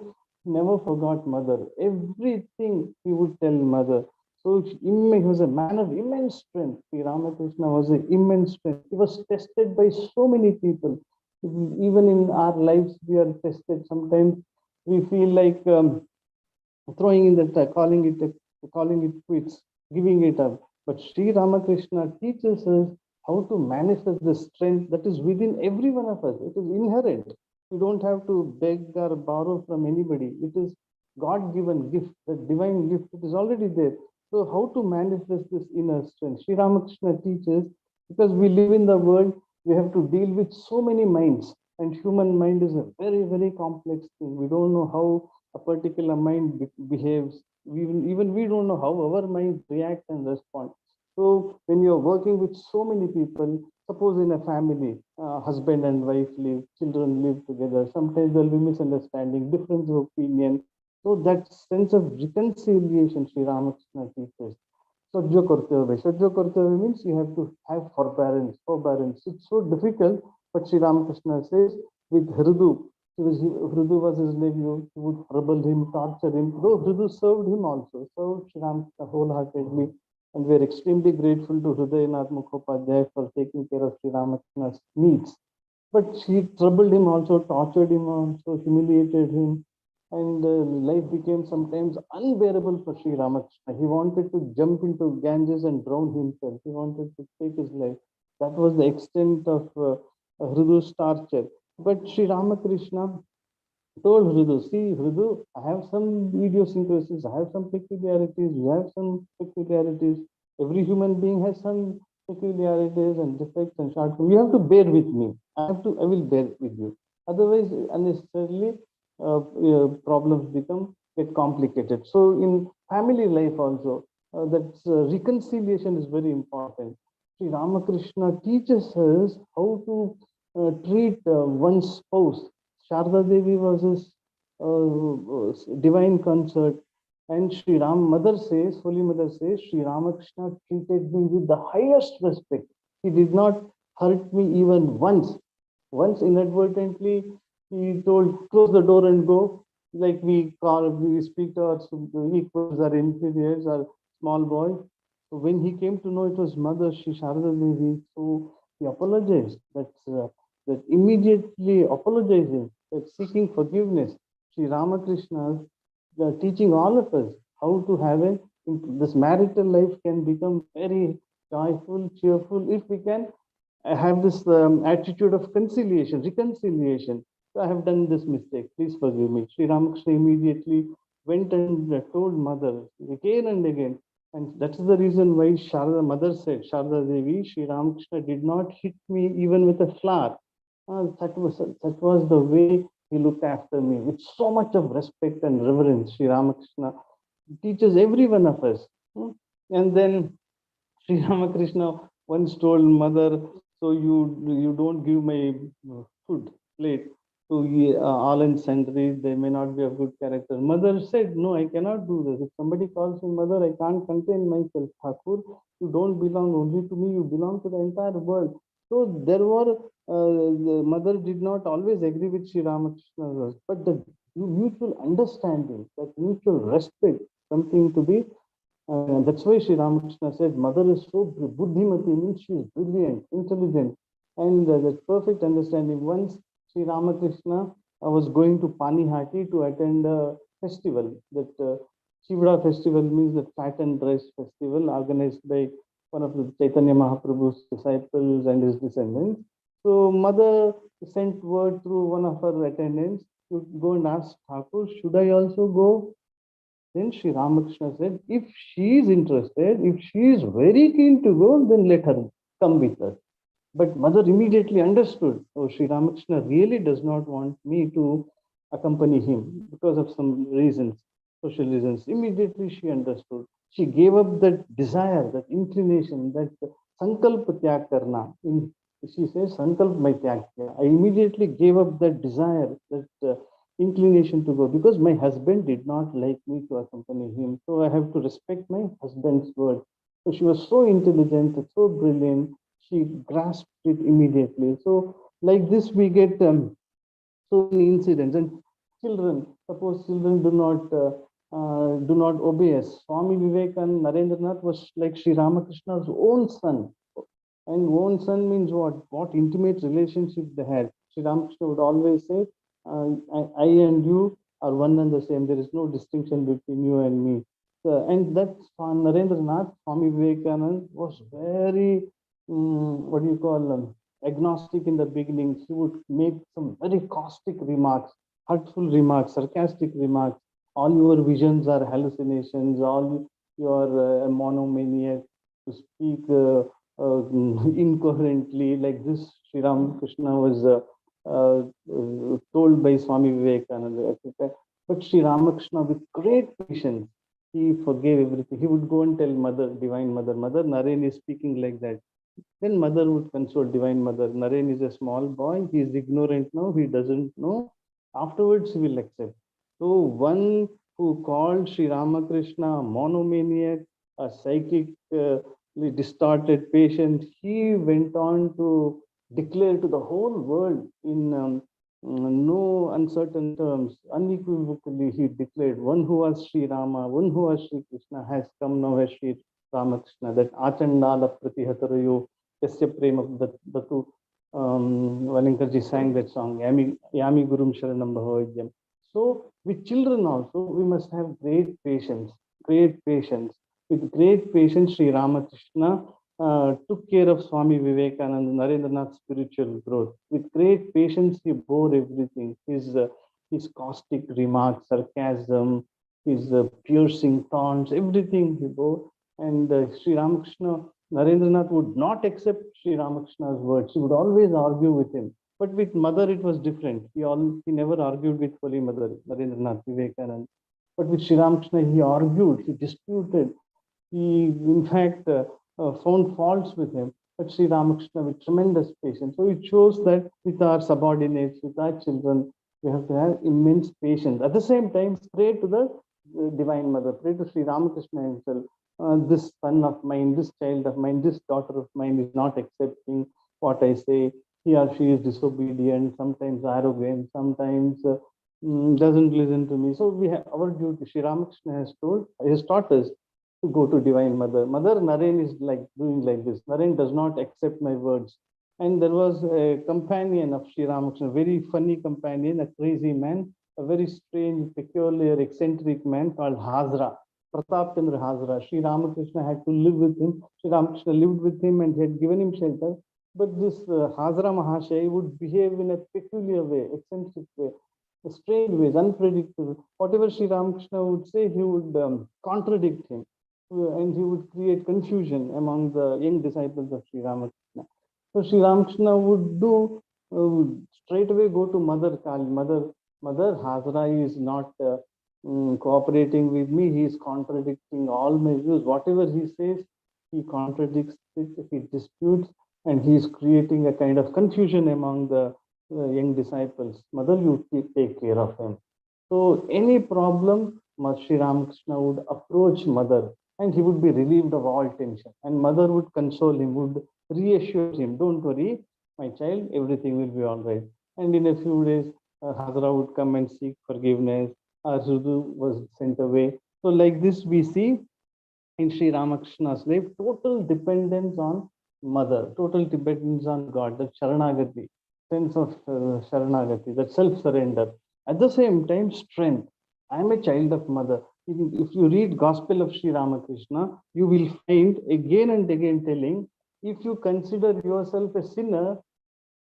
forgot mother. Everything he would tell mother. So he was a man of immense strength. Sri Ramakrishna was an immense strength. He was tested by so many people. Even in our lives, we are tested. Sometimes we feel like throwing in the calling it quits, giving it up. But Sri Ramakrishna teaches us how to manifest the strength that is within every one of us. It is inherent. You don't have to beg or borrow from anybody. It is God-given gift, the divine gift. It is already there. So how to manifest this inner strength? Sri Ramakrishna teaches, because we live in the world, we have to deal with so many minds, and human mind is a very, very complex thing. We don't know how a particular mind behaves. Even we don't know how our mind reacts and responds. So when you're working with so many people, suppose in a family, husband and wife live, children live together, sometimes there'll be misunderstanding, difference of opinion. So that sense of reconciliation, Sri Ramakrishna teaches. Sajjo Kartavya means you have to have forbearance. It's so difficult, but Sri Ramakrishna says with Hridu, Hridu was his nephew, he would trouble him, torture him, though Hridu served him also, served Sri Ramakrishna wholeheartedly. And we are extremely grateful to Hridayanath Mukhopadhyay for taking care of Sri Ramakrishna's needs. But she troubled him also, tortured him also, humiliated him. And life became sometimes unbearable for Sri Ramakrishna. He wanted to jump into Ganges and drown himself. He wanted to take his life. That was the extent of Hridu's torture. But Sri Ramakrishna told Hridu, see Hridu, I have some idiosyncrasies, I have some peculiarities, you have some peculiarities. Every human being has some peculiarities and defects and shortcomings. You have to bear with me. I will bear with you. Otherwise, unnecessarily, problems get complicated. So in family life also, reconciliation is very important. Sri Ramakrishna teaches us how to treat one's spouse. Sharda Devi was his divine consort, and Sri Ram Mother says, Holy Mother says, Sri Ramakrishna treated me with the highest respect. He did not hurt me even once. Once inadvertently, he told, close the door and go. Like we speak to our equals, our inferiors, our small boy. So when he came to know it was Mother, Sri Sharda Devi, so he apologized. That immediately apologizing, that seeking forgiveness. Sri Ramakrishna teaching all of us how to have this marital life can become very joyful, cheerful, if we can have this attitude of reconciliation. So I have done this mistake, please forgive me. Sri Ramakrishna immediately went and told Mother again and again. And that's the reason why Mother said, Sharda Devi, Sri Ramakrishna did not hit me even with a flower. That was the way he looked after me with so much of respect and reverence. Sri Ramakrishna teaches every one of us. And then Sri Ramakrishna once told Mother, so you don't give my food plate. all and sundry, they may not be of good character. Mother said, no, I cannot do this. If somebody calls me mother, I can't contain myself. Thakur, you don't belong only to me, you belong to the entire world. So there were, the mother did not always agree with Sri Ramakrishna, but the mutual understanding, that mutual respect, something to be, that's why Sri Ramakrishna said, mother is so buddhimati, means she is brilliant, intelligent, and that perfect understanding. Once Sri Ramakrishna was going to Panihati to attend a festival. That Shivra festival means the fat and rice festival organized by one of the Chaitanya Mahaprabhu's disciples and his descendants. So mother sent word through one of her attendants to go and ask Thakur, should I also go? Then Sri Ramakrishna said, if she is interested, if she is very keen to go, then let her come with us. But mother immediately understood, oh, Sri Ramakrishna really does not want me to accompany him because of some reasons, social reasons. Immediately she understood. She gave up that desire, that inclination, that sankalp tyag karna. She says, sankalp mai tyag kiya. I immediately gave up that desire, that inclination to go, because my husband did not like me to accompany him. So I have to respect my husband's word. So she was so intelligent, so brilliant. She grasped it immediately. So like this, we get so many incidents. And children, suppose children do not obey us. Swami Vivekananda, Narendranath was like Sri Ramakrishna's own son. And own son means what? What intimate relationship they had. Sri Ramakrishna would always say, I and you are one and the same. There is no distinction between you and me. And that Narendranath, Swami Vivekananda, was very, what do you call them, agnostic in the beginning. He would make some very caustic remarks, hurtful remarks, sarcastic remarks. All your visions are hallucinations. All you are a monomaniac to speak incoherently, like this. Sri Ramakrishna was told by Swami Vivekananda. But Sri Ramakrishna, with great patience, he forgave everything. He would go and tell Mother, Divine Mother, Mother, Naren is speaking like that. Then Mother would console Divine Mother. Naren is a small boy. He is ignorant now. He doesn't know. Afterwards, he will accept. So one who called Sri Ramakrishna monomaniac, a psychic, distorted patient, he went on to declare to the whole world in no uncertain terms, unequivocally, he declared, one who was Sri Rama, one who was Sri Krishna has come now as Sri Ramakrishna. That Achandala Pratihatarayo Yasya Prema Datu. Velankarji sang that song, Yami Gurum Sharanam Bhavadyam. So with children also, we must have great patience, great patience. With great patience, Sri Ramakrishna took care of Swami Vivekananda, Narendranath's spiritual growth. With great patience, he bore everything. His caustic remarks, sarcasm, his piercing taunts, everything he bore. And Sri Ramakrishna, Narendranath would not accept Sri Ramakrishna's words. He would always argue with him. But with Mother, it was different. He never argued with Holy Mother, Narendranath Vivekananda. But with Sri Ramakrishna, he argued, he disputed. He, in fact, found faults with him, but Sri Ramakrishna with tremendous patience. So it shows that with our subordinates, with our children, we have to have immense patience. At the same time, pray to the Divine Mother, pray to Sri Ramakrishna himself. This son of mine, this child of mine, this daughter of mine is not accepting what I say. He or she is disobedient, sometimes arrogant, sometimes doesn't listen to me. So we have our duty. Sri Ramakrishna has taught us to go to Divine Mother. Mother, Naren is like doing like this. Naren does not accept my words. And there was a companion of Sri Ramakrishna, a very funny companion, a crazy man, a very strange, peculiar, eccentric man called Hazra, Pratap Chandra Hazra. Sri Ramakrishna had to live with him. Sri Ramakrishna lived with him and he had given him shelter. But this Hazra Mahashay would behave in a peculiar way, eccentric way, strange ways, unpredictable. Whatever Sri Ramakrishna would say, he would contradict him. And he would create confusion among the young disciples of Sri Ramakrishna. So Sri Ramakrishna would straight away go to Mother Kali. Mother, Hazra is not cooperating with me. He is contradicting all my views. Whatever he says, he contradicts it, he disputes, and he is creating a kind of confusion among the young disciples, Mother, you take care of him. So any problem, Sri Ramakrishna would approach Mother and he would be relieved of all tension. And Mother would console him, would reassure him, don't worry, my child, everything will be all right. And in a few days, Hazra would come and seek forgiveness. Arjudu was sent away. So like this, we see in Sri Ramakrishna's life, total dependence on Mother, total dependence on God, the Sharanagati, sense of Sharanagati, that self-surrender. At the same time, strength. I am a child of Mother. If you read Gospel of Sri Ramakrishna, you will find again and again telling, if you consider yourself a sinner,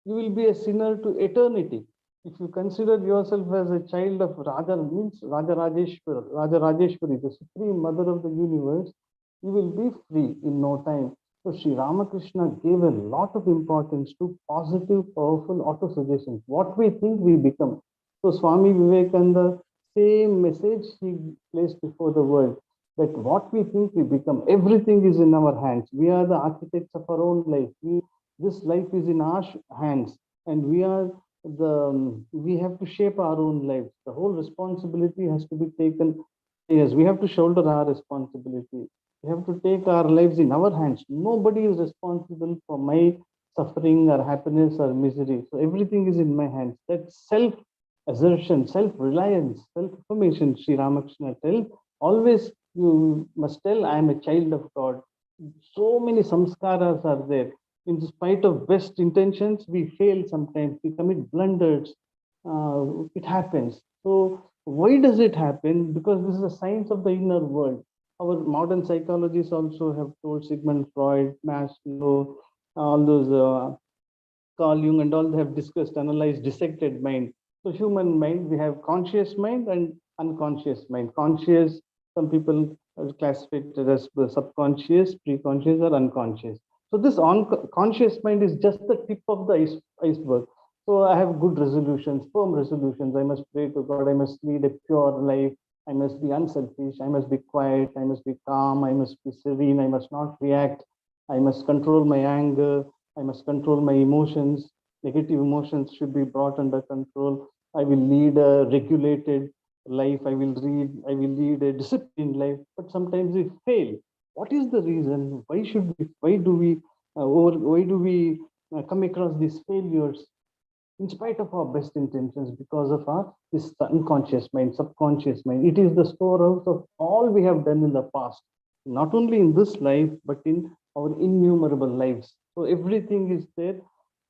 you will be a sinner to eternity. If you consider yourself as a child of Raja, means Raja Rajeshwari, the supreme mother of the universe, you will be free in no time. So Sri Ramakrishna gave a lot of importance to positive, powerful auto-suggestions. What we think, we become. So Swami Vivekananda, same message he placed before the world, that what we think, we become. Everything is in our hands. We are the architects of our own life. This life is in our hands, and we have to shape our own lives. The whole responsibility has to be taken. Yes, we have to shoulder our responsibility. We have to take our lives in our hands. Nobody is responsible for my suffering or happiness or misery. So everything is in my hands. That self-assertion, self-reliance, self-affirmation, Sri Ramakrishna tells, always you must tell, I am a child of God. So many samskaras are there. In spite of best intentions, we fail sometimes, we commit blunders. It happens. So why does it happen? Because this is a science of the inner world. Our modern psychologists also have told, Sigmund Freud, Maslow, all those Carl Jung and all, have discussed, analyzed, dissected mind. So human mind, we have conscious mind and unconscious mind. Conscious, some people classify it as subconscious, preconscious, or unconscious. So this conscious mind is just the tip of the iceberg. So I have good resolutions, firm resolutions. I must pray to God. I must lead a pure life. I must be unselfish. I must be quiet. I must be calm. I must be serene. I must not react. I must control my anger. I must control my emotions. Negative emotions should be brought under control. I will lead a regulated life. I will lead a disciplined life. But sometimes we fail. What is the reason? Why do we come across these failures in spite of our best intentions? Because of this unconscious mind, subconscious mind. It is the storehouse of all we have done in the past, not only in this life, but in our innumerable lives. So everything is there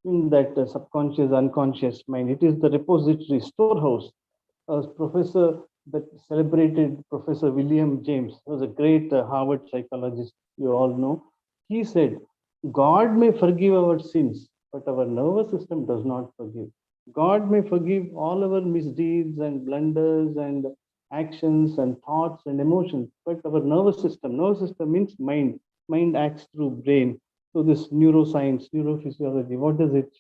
in that subconscious, unconscious mind. It is the repository, storehouse. Professor, that celebrated Professor William James was a great Harvard psychologist, you all know. He said, God may forgive our sins, but our nervous system does not forgive. God may forgive all our misdeeds and blunders and actions and thoughts and emotions, but our nervous system means mind. Mind acts through brain. So this neuroscience, neurophysiology, what does it?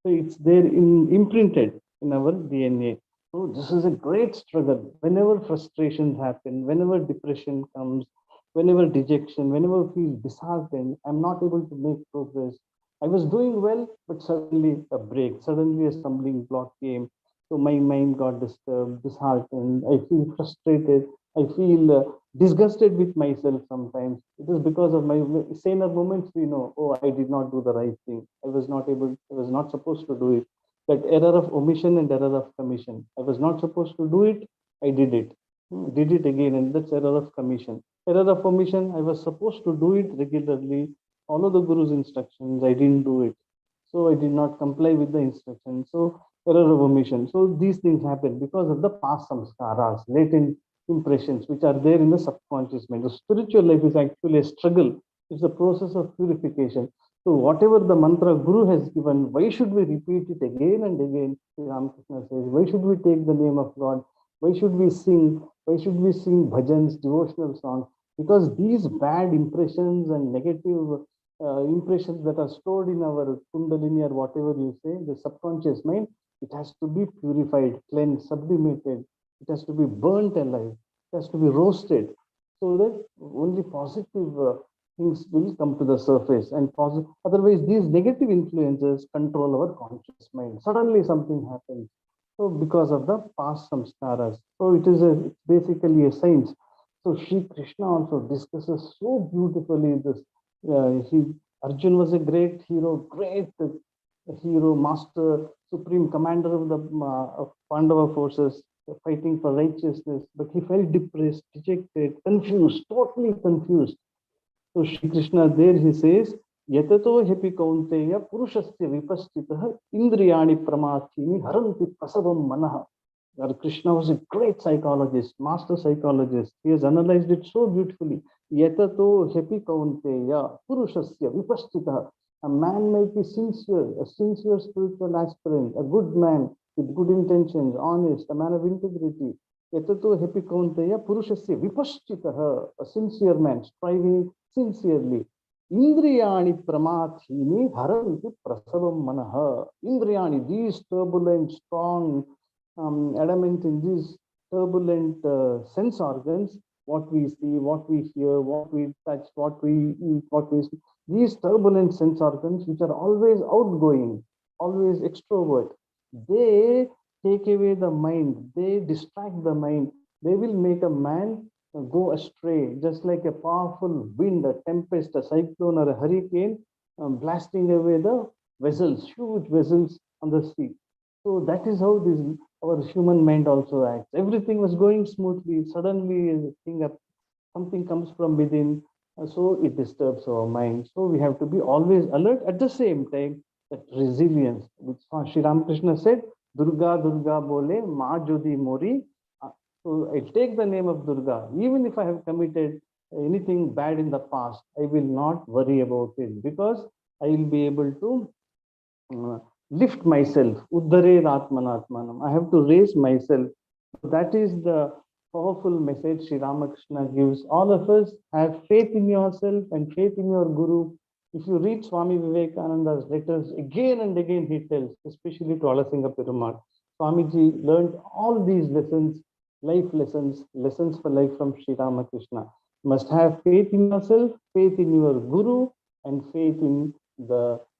It's there imprinted in our DNA. So this is a great struggle. Whenever frustrations happen, whenever depression comes, whenever dejection, whenever I feel disheartened, I'm not able to make progress. I was doing well, but suddenly a break, suddenly a stumbling block came. So my mind got disturbed, disheartened. I feel frustrated. I feel disgusted with myself sometimes. It is because of my saner moments. We know, oh, I did not do the right thing. I was not supposed to do it. That error of omission and error of commission. I was not supposed to do it. I did it. Did it again, and that's error of commission. Error of omission, I was supposed to do it regularly, follow the Guru's instructions. I didn't do it. So I did not comply with the instructions. So error of omission. So these things happen because of the past samskaras, latent impressions, which are there in the subconscious mind. The spiritual life is actually a struggle. It's a process of purification. So whatever the mantra Guru has given, why should we repeat it again and again? Sri Ramakrishna says, why should we take the name of God? Why should we sing? Why should we sing bhajans, devotional songs? Because these bad impressions and negative impressions that are stored in our kundalini or whatever you say, the subconscious mind, it has to be purified, cleansed, sublimated. It has to be burnt alive. It has to be roasted, so that only positive things will come to the surface and positive. Otherwise, these negative influences control our conscious mind. Suddenly something happens. So because of the past samskaras. So it's basically a science. So Sri Krishna also discusses so beautifully this. Arjun was a great hero, master, supreme commander of the of Pandava forces, fighting for righteousness. But he felt depressed, dejected, confused, totally confused. So Shri Krishna there he says, Yatato hepi kaunteya purushasya vipastitah indriyani pramathini haranti prasavam manaha. Krishna was a great psychologist, master psychologist. He has analyzed it so beautifully. Yatato hepi kaunteya purushasya vipastitah. A man might be sincere, a sincere spiritual aspirant, a good man with good intentions, honest, a man of integrity. Yatato hepi kaunteya purushasya vipastitah. A sincere man, striving sincerely. Indriyani pramathini haranti prasavam manaha. Indriyani, these turbulent, strong, adamant in these turbulent sense organs, what we see, what we hear, what we touch, what we eat, what we see, these turbulent sense organs, which are always outgoing, always extrovert, they take away the mind, they distract the mind, they will make a man go astray, just like a powerful wind, a tempest, a cyclone, or a hurricane blasting away the vessels, huge vessels on the sea. So that is how our human mind also acts. Everything was going smoothly. Suddenly, something comes from within, so it disturbs our mind. So we have to be always alert. At the same time, that resilience, which Sri Ramakrishna said, Durga, Durga bole, Ma Jodi Mori. So I take the name of Durga. Even if I have committed anything bad in the past, I will not worry about it because I will be able to lift myself. Uddare Atmanatmanam. I have to raise myself. That is the powerful message Sri Ramakrishna gives all of us. Have faith in yourself and faith in your Guru. If you read Swami Vivekananda's letters again and again, he tells, especially to Alasinga Perumal, Swamiji learned all these lessons, life lessons, lessons for life from Sri Ramakrishna. You must have faith in yourself, faith in your Guru, and faith in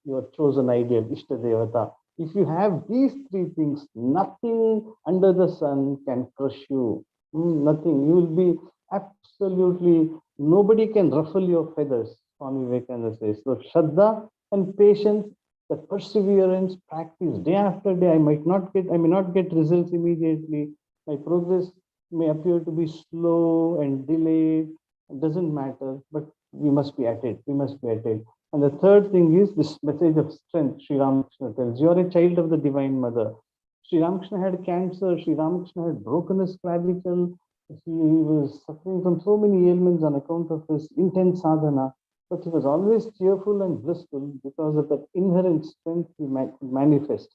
your chosen ideal, Ishta Devata. If you have these three things, nothing under the sun can crush you. Nothing. You will be absolutely, nobody can ruffle your feathers, Swami Vivekananda says. So Shraddha and patience, the perseverance, practice day after day. I may not get results immediately. My progress may appear to be slow and delayed. It doesn't matter, but we must be at it. We must be at it. And the third thing is this message of strength. Sri Ramakrishna tells, you are a child of the Divine Mother. Sri Ramakrishna had cancer. Sri Ramakrishna had broken his clavicle. He was suffering from so many ailments on account of his intense sadhana. But he was always cheerful and blissful because of that inherent strength he manifest.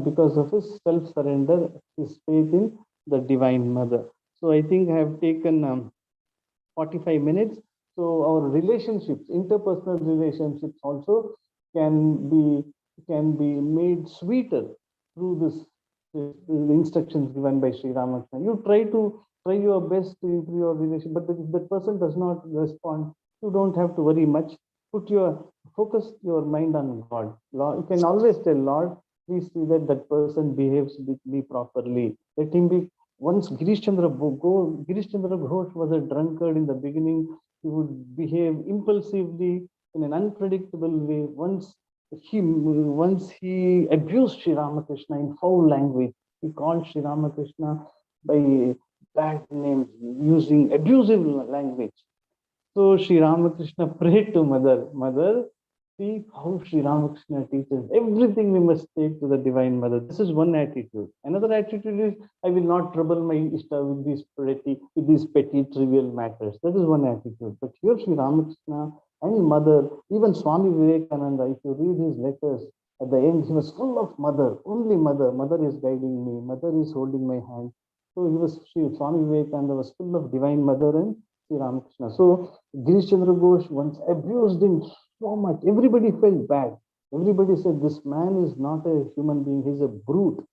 Because of his self-surrender, his faith in the Divine Mother. So I think I have taken 45 minutes. So our relationships, interpersonal relationships also can be made sweeter through the instructions given by Sri Ramakrishna. You try your best to improve your relationship, but if that person does not respond, you don't have to worry much. Focus your mind on God. Lord, you can always tell, Lord, please see that person behaves with me properly. Let him be. Once Girish Chandra Ghosh was a drunkard in the beginning. He would behave impulsively in an unpredictable way. Once he abused Sri Ramakrishna in foul language. He called Sri Ramakrishna by bad names, using abusive language. So Sri Ramakrishna prayed to Mother, see how Sri Ramakrishna teaches. Everything we must take to the Divine Mother. This is one attitude. Another attitude is, I will not trouble my Ishta with these petty, trivial matters. That is one attitude. But here Sri Ramakrishna and Mother, even Swami Vivekananda, if you read his letters, at the end, he was full of Mother, only Mother. Mother is guiding me. Mother is holding my hand. So Swami Vivekananda was full of Divine Mother and Sri Ramakrishna. So Girish Chandra Ghosh once abused him so much. Everybody felt bad. Everybody said, this man is not a human being, he's a brute.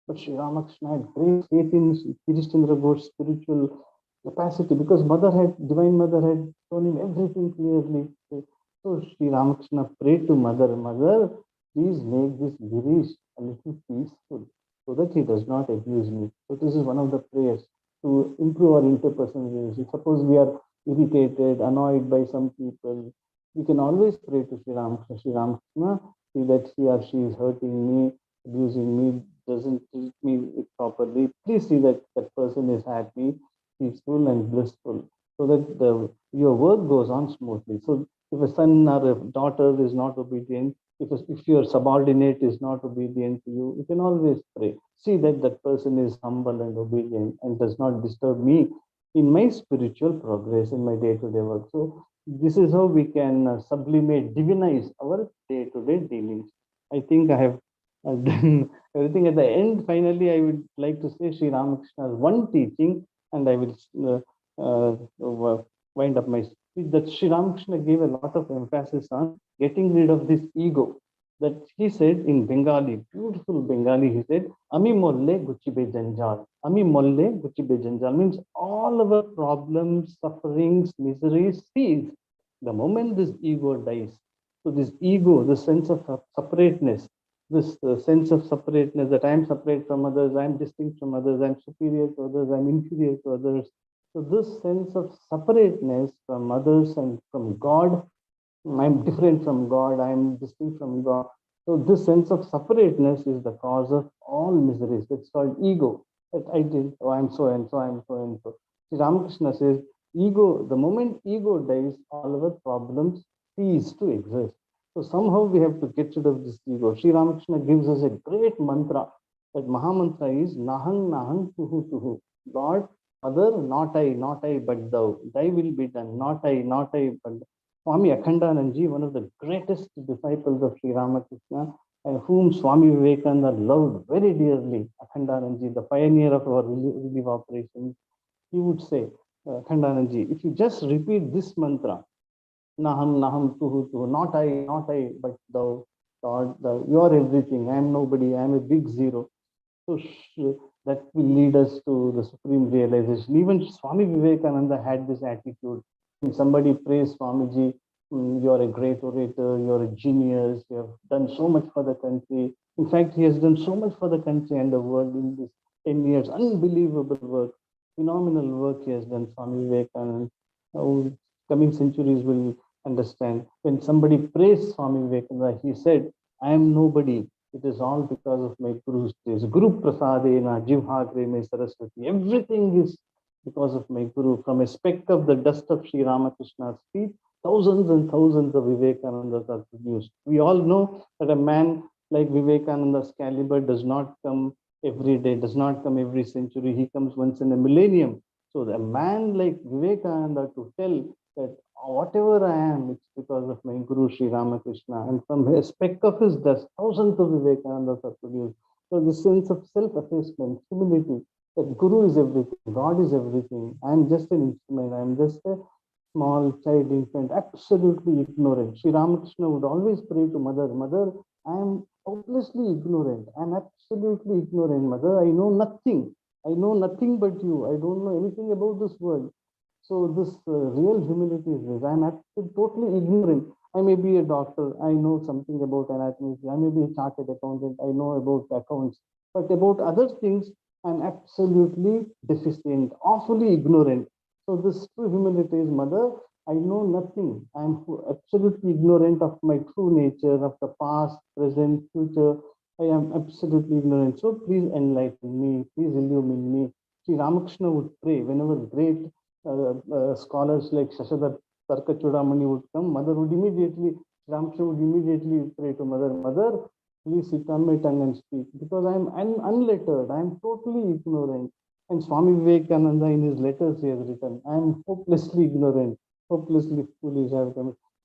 But Sri Ramakrishna had great faith in Girish Chandra Ghosh's spiritual capacity, because Divine Mother had shown him everything clearly. So Sri Ramakrishna prayed to Mother, Mother, please make this Girish a little peaceful so that he does not abuse me. So this is one of the prayers to improve our interpersonal relationship. Suppose we are irritated, annoyed by some people, we can always pray to Sri Ramakrishna. Sri Ramakrishna, see that he or she is hurting me, abusing me, doesn't treat me properly. Please see that that person is happy, peaceful, and blissful, so that your work goes on smoothly. So if a son or a daughter is not obedient, if your subordinate is not obedient to you, you can always pray. See that that person is humble and obedient and does not disturb me in my spiritual progress, in my day-to-day work. So this is how we can sublimate, divinize our day-to-day dealings. I think I have done everything. At the end, finally, I would like to say Sri Ramakrishna's one teaching, and I will wind up my speech, that Sri Ramakrishna gave a lot of emphasis on getting rid of this ego. That he said in Bengali, beautiful Bengali, he said, Ami molle guchibe janjal. Ami molle guchibe janjal means all our problems, sufferings, miseries cease the moment this ego dies. So this ego, the sense of separateness, this sense of separateness, that I am separate from others, I am distinct from others, I am superior to others, I am inferior to others. So this sense of separateness from others and from God, I'm different from God, I'm distinct from God. So this sense of separateness is the cause of all miseries. It's called ego. That I did, oh, I'm so and so, I'm so and so. Sri Ramakrishna says, ego, the moment ego dies, all our problems cease to exist. So somehow we have to get rid of this ego. Sri Ramakrishna gives us a great mantra. That Mahamantra is Nahang Nahang Tuhu Tuhu. God, Mother, not I, but thou. Thy will be done. Not I, but thou. Swami Akhandanandaji, one of the greatest disciples of Sri Ramakrishna, and whom Swami Vivekananda loved very dearly, Akhandanandaji, the pioneer of our relief operations, he would say, Akhandanandaji, if you just repeat this mantra, Naham Naham Tuhu Tuhu, not I, but thou, God, you are everything, I am nobody, I am a big zero. So that will lead us to the supreme realization. Even Swami Vivekananda had this attitude. When somebody prays Swamiji, you are a great orator, you are a genius, you have done so much for the country. In fact, he has done so much for the country and the world in this 10 years. Unbelievable work, phenomenal work he has done, Swami Vivekananda. Coming centuries will understand. When somebody prays Swami Vivekananda, he said, I am nobody. It is all because of my Guru's grace. Guru Prasadena Jivhagre Me Saraswati. Everything is because of my Guru. From a speck of the dust of Sri Ramakrishna's feet, thousands and thousands of Vivekanandas are produced. We all know that a man like Vivekananda's caliber does not come every day, does not come every century. He comes once in a millennium. So a man like Vivekananda to tell that whatever I am, it's because of my Guru Sri Ramakrishna. And from a speck of his dust, thousands of Vivekanandas are produced. So the sense of self-effacement, humility, that Guru is everything, God is everything. I am just an instrument, I am just a small child, infant, absolutely ignorant. Sri Ramakrishna would always pray to Mother, Mother, I am hopelessly ignorant. I am absolutely ignorant, Mother. I know nothing. I know nothing but you. I don't know anything about this world. So this real humility is this. I am totally ignorant. I may be a doctor. I know something about anatomy. I may be a chartered accountant. I know about accounts. But about other things, I'm absolutely deficient, awfully ignorant. So this true humility is, Mother, I know nothing. I'm absolutely ignorant of my true nature, of the past, present, future. I am absolutely ignorant. So please enlighten me. Please illumine me. Sri Ramakrishna would pray whenever great scholars like Shashadhar Tarkachudamani would come. Mother would immediately, Ramakrishna would immediately pray to Mother, Mother, please sit on my tongue and speak, because I'm unlettered, I'm totally ignorant. And Swami Vivekananda in his letters he has written, I'm hopelessly ignorant, hopelessly foolish.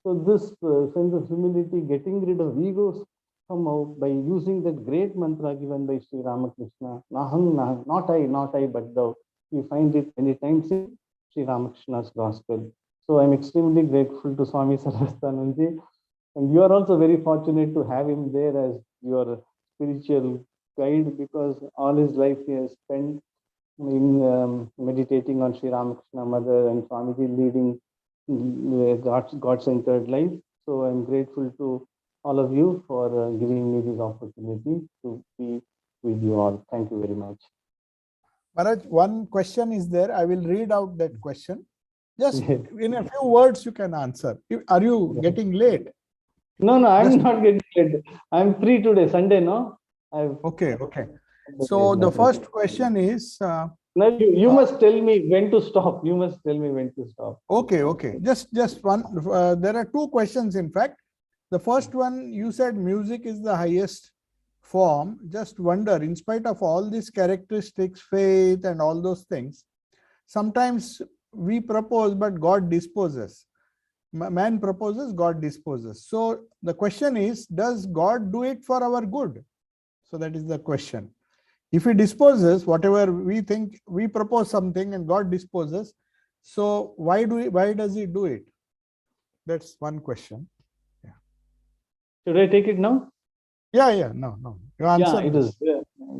So this sense of humility, getting rid of egos somehow by using that great mantra given by Sri Ramakrishna, Nahang Nahang, not I, but thou. We find it many times in Sri Ramakrishna's Gospel. So I'm extremely grateful to Swami Saraswathanandaji. And you are also very fortunate to have him there as your spiritual guide, because all his life he has spent in meditating on Sri Ramakrishna Mother and Swamiji leading God-centered life. So I'm grateful to all of you for giving me this opportunity to be with you all. Thank you very much. Maharaj, one question is there. I will read out that question. Just in a few words, you can answer. Are you getting late? No, I'm not getting late. I'm free today, Sunday, no? Okay. So the first question is... now you must tell me when to stop. You must tell me when to stop. Okay. Just one. There are two questions, in fact. The first one, you said music is the highest form. Just wonder, in spite of all these characteristics, faith and all those things, sometimes we propose, but God disposes. Man proposes, God disposes. So the question is, does God do it for our good? So that is the question. If he disposes, whatever we think, we propose something and God disposes. So why does he do it? That's one question. Yeah. Should I take it now? Yeah. No. You answer. Yeah, it is.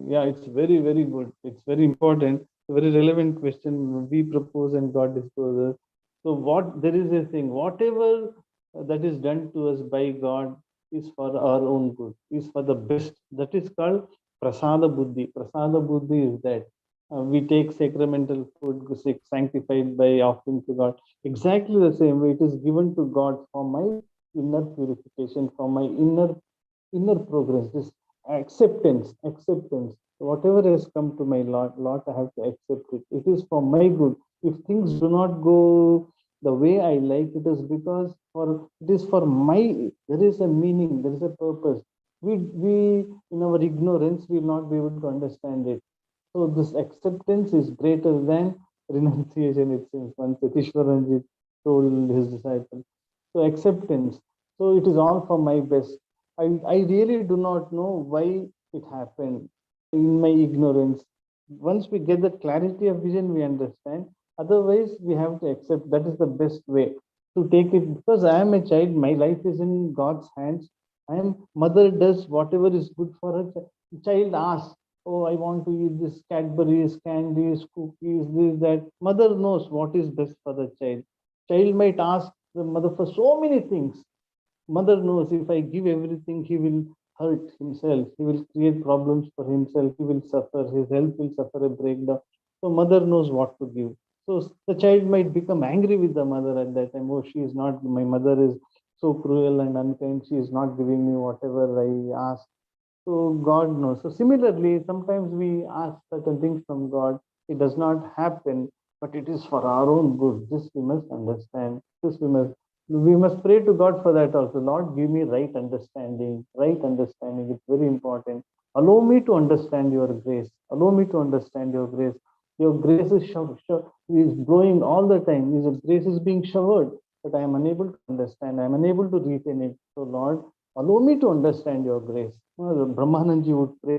Yeah, it's very, very good. It's very important. A very relevant question. We propose and God disposes. So there is a thing, whatever that is done to us by God is for our own good, is for the best. That is called prasada buddhi. Prasada buddhi is that we take sacramental food sanctified by offering to God. Exactly the same way it is given to God for my inner purification, for my inner progress, this acceptance. Whatever has come to my lot, I have to accept it. It is for my good. If things do not go the way I like, it is because it is for my, there is a meaning, there is a purpose. We in our ignorance will not be able to understand it. So this acceptance is greater than renunciation, it seems. Once Satyeshanandaji told his disciples. So acceptance. So it is all for my best. I really do not know why it happened in my ignorance. Once we get that clarity of vision, we understand. Otherwise, we have to accept that is the best way to take it. Because I am a child, my life is in God's hands. Mother does whatever is good for her. Child asks, oh, I want to eat this Cadbury's, candies, cookies, this, that. Mother knows what is best for the child. Child might ask the mother for so many things. Mother knows if I give everything, he will hurt himself. He will create problems for himself. He will suffer. His health will suffer a breakdown. So mother knows what to give. So the child might become angry with the mother at that time. Oh, she is not, my mother is so cruel and unkind. She is not giving me whatever I ask. So God knows. So similarly, sometimes we ask certain things from God. It does not happen, but it is for our own good. This we must understand. We must pray to God for that also. Lord, give me right understanding. Right understanding. It's very important. Allow me to understand your grace. Allow me to understand your grace. Your grace is blowing all the time. Your grace is being showered, but I am unable to understand. I am unable to retain it. So Lord, allow me to understand your grace. Brahmananji would pray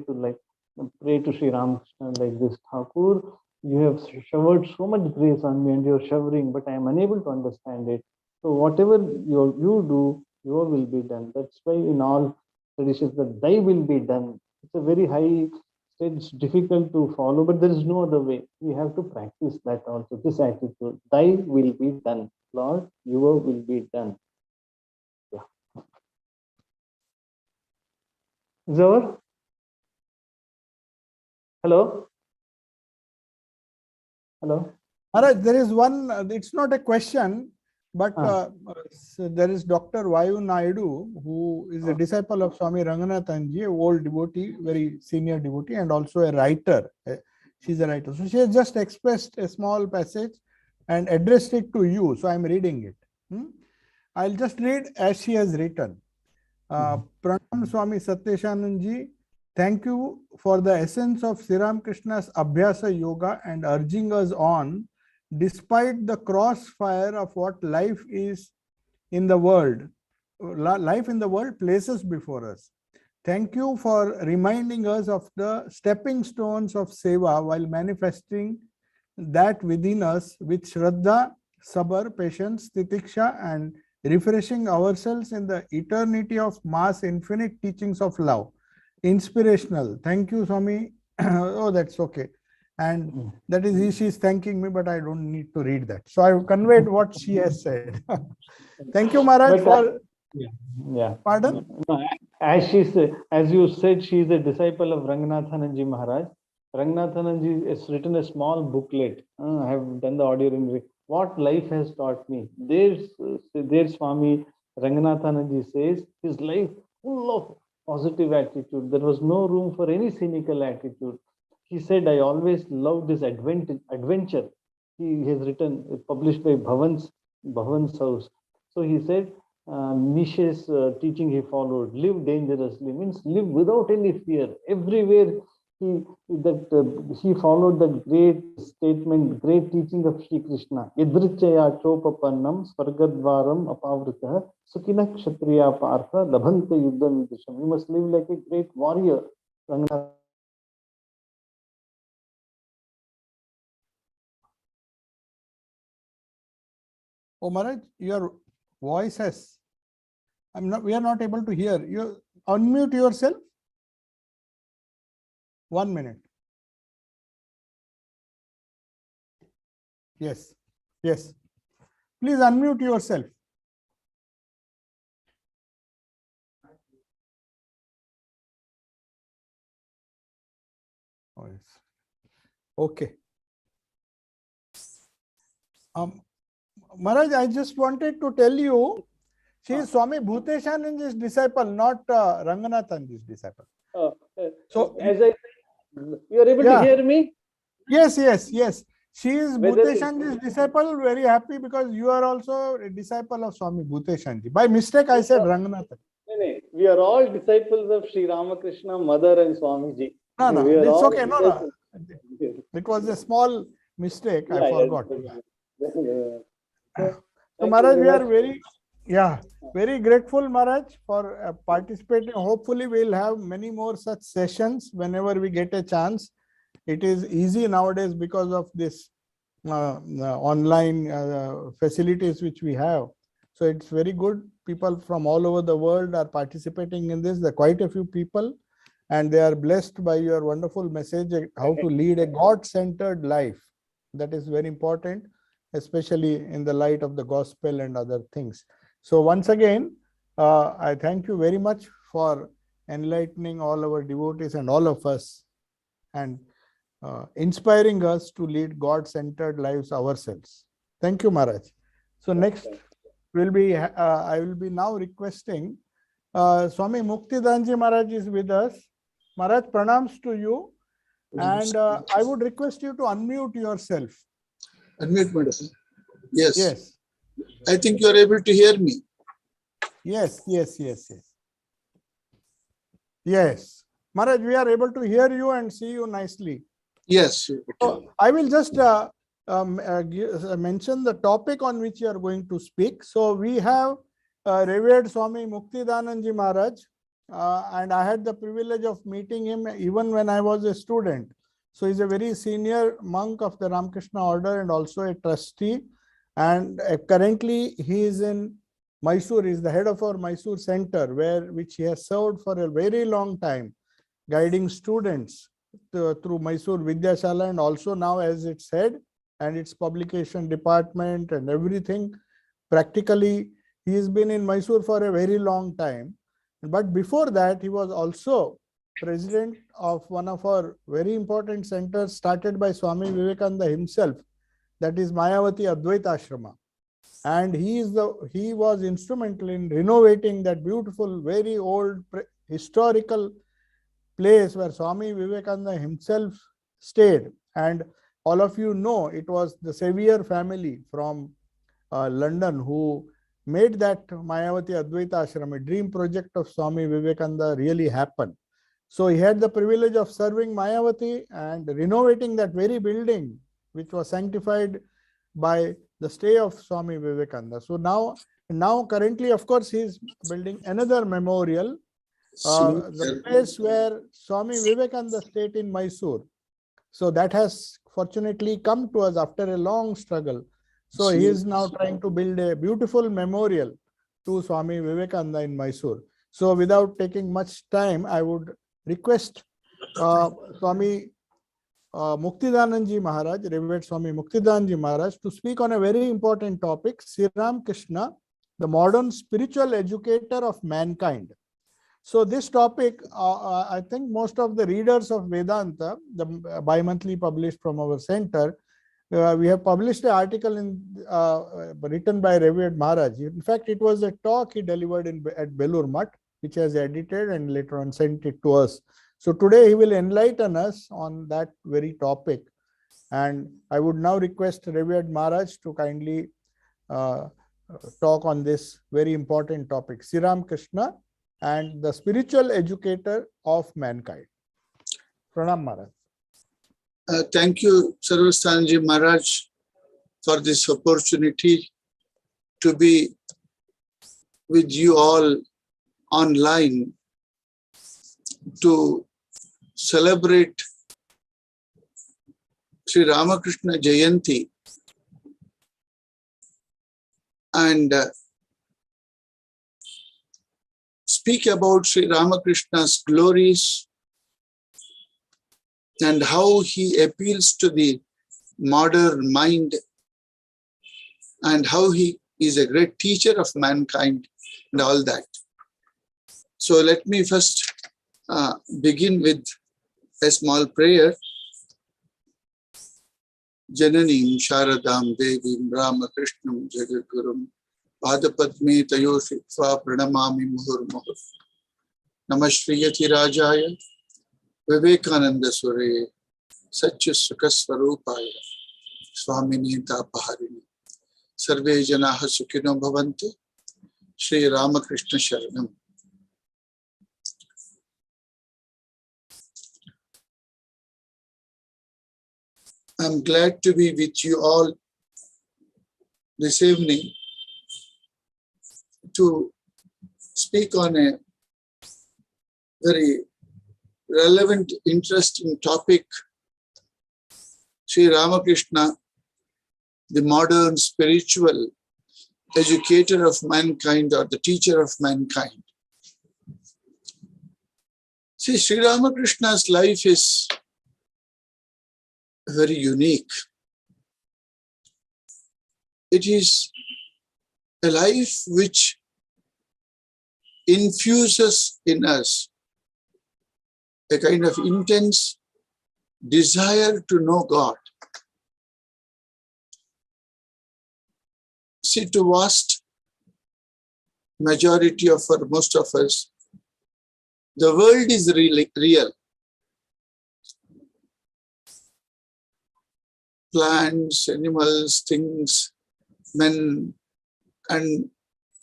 to Sri Ramakrishna like this: Thakur, you have showered so much grace on me and you're showering, but I am unable to understand it. So whatever you do, your will be done. That's why in all traditions, that thy will be done. It's a very high stage, it's difficult to follow, but there is no other way. We have to practice that also, this attitude. Thy will be done. Lord, your will be done. Yeah. Is over? Hello? Hello? Maharaj, there is one, it's not a question, but so there is Dr. Vayu Naidu, who is a disciple of Swami Ranganathanji, a old devotee, very senior devotee, and also a writer. She's a writer. So she has just expressed a small passage and addressed it to you. So I'm reading it. I'll just read as she has written. Pranam Swami Satyeshanandaji, thank you for the essence of Sri Ramakrishna's Abhyasa Yoga and urging us on despite the crossfire of what life is in the world. Life in the world places before us. Thank you for reminding us of the stepping stones of Seva while manifesting that within us with Shraddha, Sabr, patience, Titiksha, and refreshing ourselves in the eternity of mass infinite teachings of love. Inspirational. Thank you, Swami. Oh, that's okay. And that is, she is thanking me, but I don't need to read that. So I have conveyed what she has said. Thank you, Maharaj, for... Yeah. Pardon? No, as she said, as you said, she is a disciple of Ranganathananji Maharaj. Ranganathananji has written a small booklet. I have done the audio in what life has taught me. Their Swami Ranganathananji says his life full of positive attitude. There was no room for any cynical attitude. He said, I always loved this adventure. He has written, published by Bhavan's house. So he said, Nietzsche's teaching he followed, live dangerously, means live without any fear. Everywhere he followed the great statement, great teaching of Sri Krishna. Idrichaya chopapannam svargadvaram apavritah sukina kshatriya partha labhante yuddham vidisham. You must live like a great warrior. Oh, Maharaj, your voice has... we are not able to hear. You unmute yourself. 1 minute. Yes. Yes. Please unmute yourself. Oh, yes. Okay. Maharaj, I just wanted to tell you, she is Swami Bhuteshananji's disciple, not Ranganathanji's disciple. So, as I said, you are able to hear me? Yes, yes, yes. She is Bhuteshanji's disciple. Very happy because you are also a disciple of Swami Bhuteshanji. By mistake, I said Ranganathan. No. We are all disciples of Sri Ramakrishna, Mother and Swamiji. No, it's okay. No. It was a small mistake. I forgot. So, Maharaj, we are very grateful, Maharaj, for participating. Hopefully, we'll have many more such sessions whenever we get a chance. It is easy nowadays because of this online facilities which we have. So it's very good. People from all over the world are participating in this. There are quite a few people, and they are blessed by your wonderful message, how to lead a God-centered life. That is very important, especially in the light of the gospel and other things. So once again, I thank you very much for enlightening all our devotees and all of us, and inspiring us to lead God-centered lives ourselves. Thank you, Maharaj. So next will be, I will be now requesting Swami Muktidanandaji Maharaj is with us. Maharaj, pranams to you, and I would request you to unmute yourself. Unmute, madam. Yes. Yes. I think you are able to hear me. Yes. Yes. Maharaj, we are able to hear you and see you nicely. Yes. So I will just mention the topic on which you are going to speak. So we have revered Swami Muktidanandaji Maharaj, and I had the privilege of meeting him even when I was a student. So he's a very senior monk of the Ramakrishna order and also a trustee. And currently he is in Mysuru. He is the head of our Mysuru center, which he has served for a very long time, guiding students through Mysuru Vidyashala, and also now as its head and its publication department and everything. Practically, he has been in Mysuru for a very long time. But before that, he was also president of one of our very important centers started by Swami Vivekananda himself, that is Mayavati Advaita Ashrama. And he was instrumental in renovating that beautiful, very old historical place where Swami Vivekananda himself stayed. And all of you know, it was the Secy family from London who made that Mayavati Advaita Ashrama, a dream project of Swami Vivekananda, really happen. So he had the privilege of serving Mayavati and renovating that very building, which was sanctified by the stay of Swami Vivekananda. So now currently, of course, he is building another memorial, the place where Swami Vivekananda stayed in Mysuru. So that has fortunately come to us after a long struggle. So he is now trying to build a beautiful memorial to Swami Vivekananda in Mysuru. So without taking much time, I would request Swami Muktidanandaji Maharaj, Revered Swami Muktidanandaji Maharaj, to speak on a very important topic, Sri Ramakrishna, the modern spiritual educator of mankind. So this topic, I think most of the readers of Vedanta, the bi-monthly published from our center, we have published an article written by Revered Maharaj. In fact, it was a talk he delivered at Belur, which has edited and later on sent it to us. So today he will enlighten us on that very topic. And I would now request Revered Maharaj to kindly talk on this very important topic, Sri Ramakrishna and the spiritual educator of mankind. Pranam Maharaj. Thank you, Sarvasthanji Maharaj, for this opportunity to be with you all online to celebrate Sri Ramakrishna Jayanti and speak about Sri Ramakrishna's glories and how he appeals to the modern mind and how he is a great teacher of mankind and all that. So let me first begin with a small prayer. Jananim Sharadam Devim Ramakrishnam Jagadgurum Padapadme Tayoshitva Pranamami Muhur Muhur Namashriyati Rajaya Vivekananda Sure Satya Sukasvarupaya Swami Tapaharini Sarve Janaha Sukhino Bhavantu Sri Ramakrishna Sharanam. I'm glad to be with you all this evening to speak on a very relevant, interesting topic, Sri Ramakrishna, the modern spiritual educator of mankind or the teacher of mankind. See, Sri Ramakrishna's life is very unique. It is a life which infuses in us a kind of intense desire to know God. See, to vast majority of most of us, the world is real. Plants, animals, things, men, and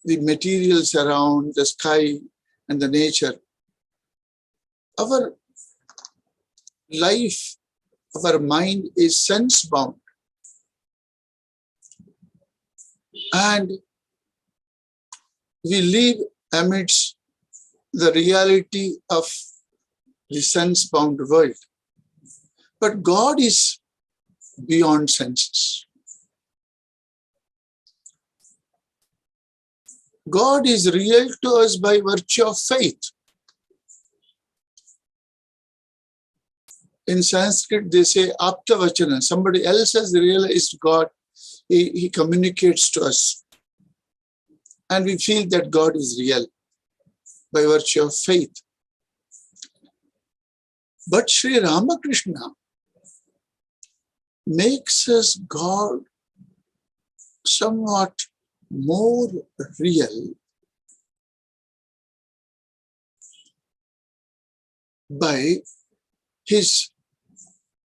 the materials around, the sky and the nature. Our life, our mind is sense-bound. And we live amidst the reality of the sense-bound world. But God is beyond senses. God is real to us by virtue of faith. In Sanskrit, they say apta vachana. Somebody else has realized God. He communicates to us. And we feel that God is real by virtue of faith. But Sri Ramakrishna makes us God somewhat more real by his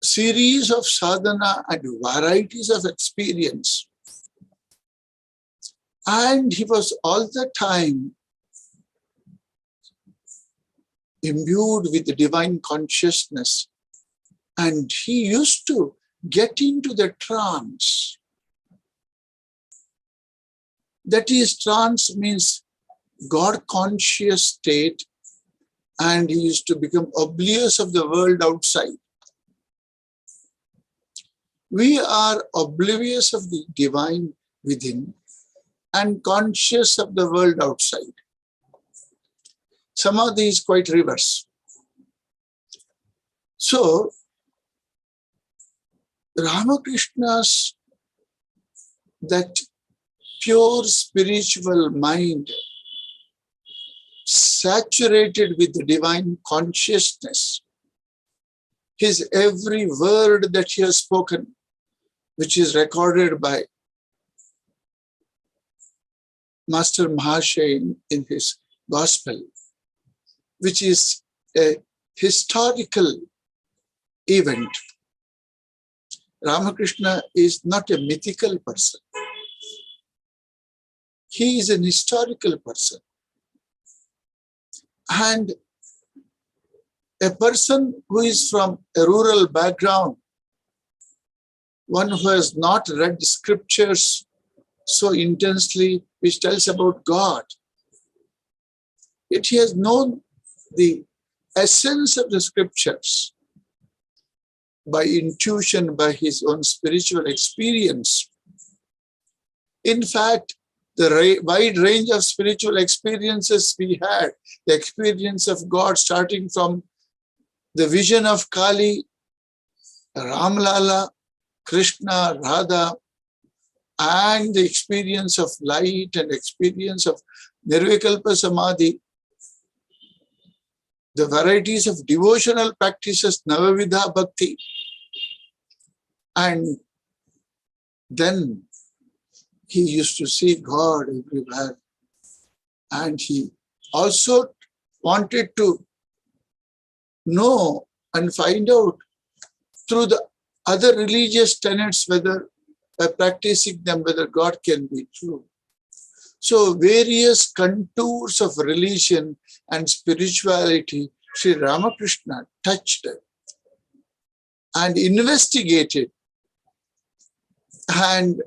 series of sadhana and varieties of experience. And he was all the time imbued with the divine consciousness. And he used to get into the trance. That is, trance means God conscious state, and he used to become oblivious of the world outside. We are oblivious of the divine within and conscious of the world outside. Samadhi is quite reverse. So, Ramakrishna's that pure spiritual mind, saturated with the divine consciousness, his every word that he has spoken, which is recorded by Master Mahashay in his gospel, which is a historical event. Ramakrishna is not a mythical person. He is an historical person. And a person who is from a rural background, one who has not read scriptures so intensely, which tells about God, yet he has known the essence of the scriptures by intuition, by his own spiritual experience. In fact, the wide range of spiritual experiences we had, the experience of God starting from the vision of Kali, Ramlala, Krishna, Radha, and the experience of light and experience of Nirvikalpa Samadhi, the varieties of devotional practices, Navavidha Bhakti, and then he used to see God everywhere. And he also wanted to know and find out through the other religious tenets, whether by practicing them, whether God can be true. So various contours of religion and spirituality, Sri Ramakrishna touched and investigated and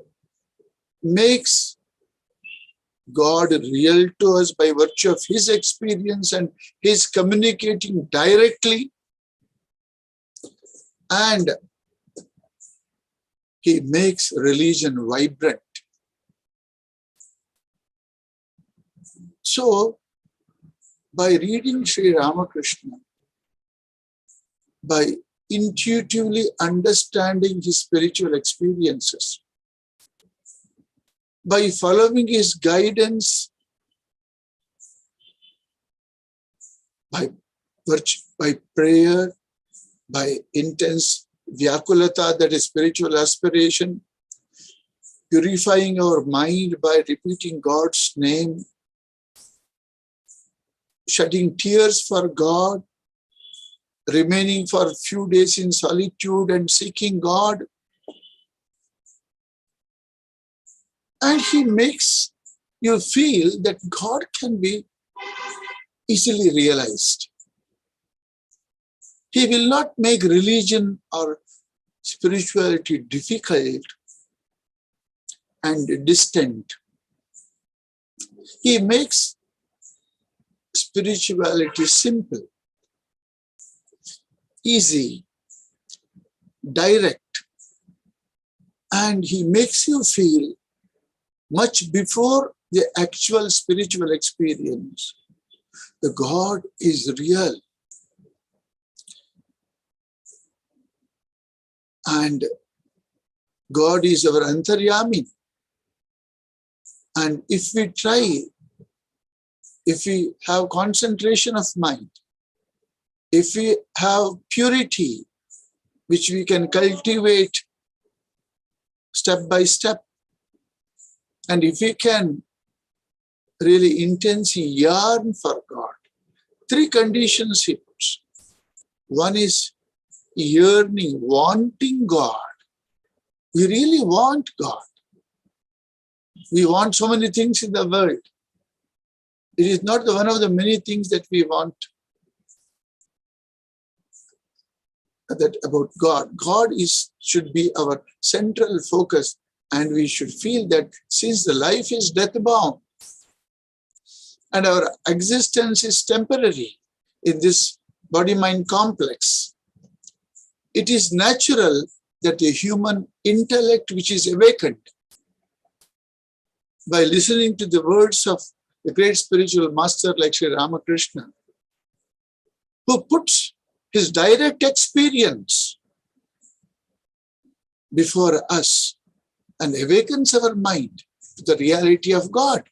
makes God real to us by virtue of his experience and his communicating directly, and he makes religion vibrant. So, by reading Sri Ramakrishna, by intuitively understanding his spiritual experiences, by following his guidance, by prayer, by intense vyakulata, that is spiritual aspiration, purifying our mind by repeating God's name, shedding tears for God, remaining for a few days in solitude and seeking God. And he makes you feel that God can be easily realized. He will not make religion or spirituality difficult and distant. He makes spirituality simple, easy, direct, and he makes you feel much before the actual spiritual experience, the God is real. And God is our Antaryami. And if we try, if we have concentration of mind, if we have purity, which we can cultivate step by step, and if we can really intensely yearn for God, three conditions he puts. One is yearning, wanting God. We really want God. We want so many things in the world. It is not one of the many things that we want that about God. God should be our central focus, and we should feel that since the life is death-bound and our existence is temporary in this body-mind complex, it is natural that a human intellect which is awakened by listening to the words of the great spiritual master like Sri Ramakrishna, who puts his direct experience before us and awakens our mind to the reality of God.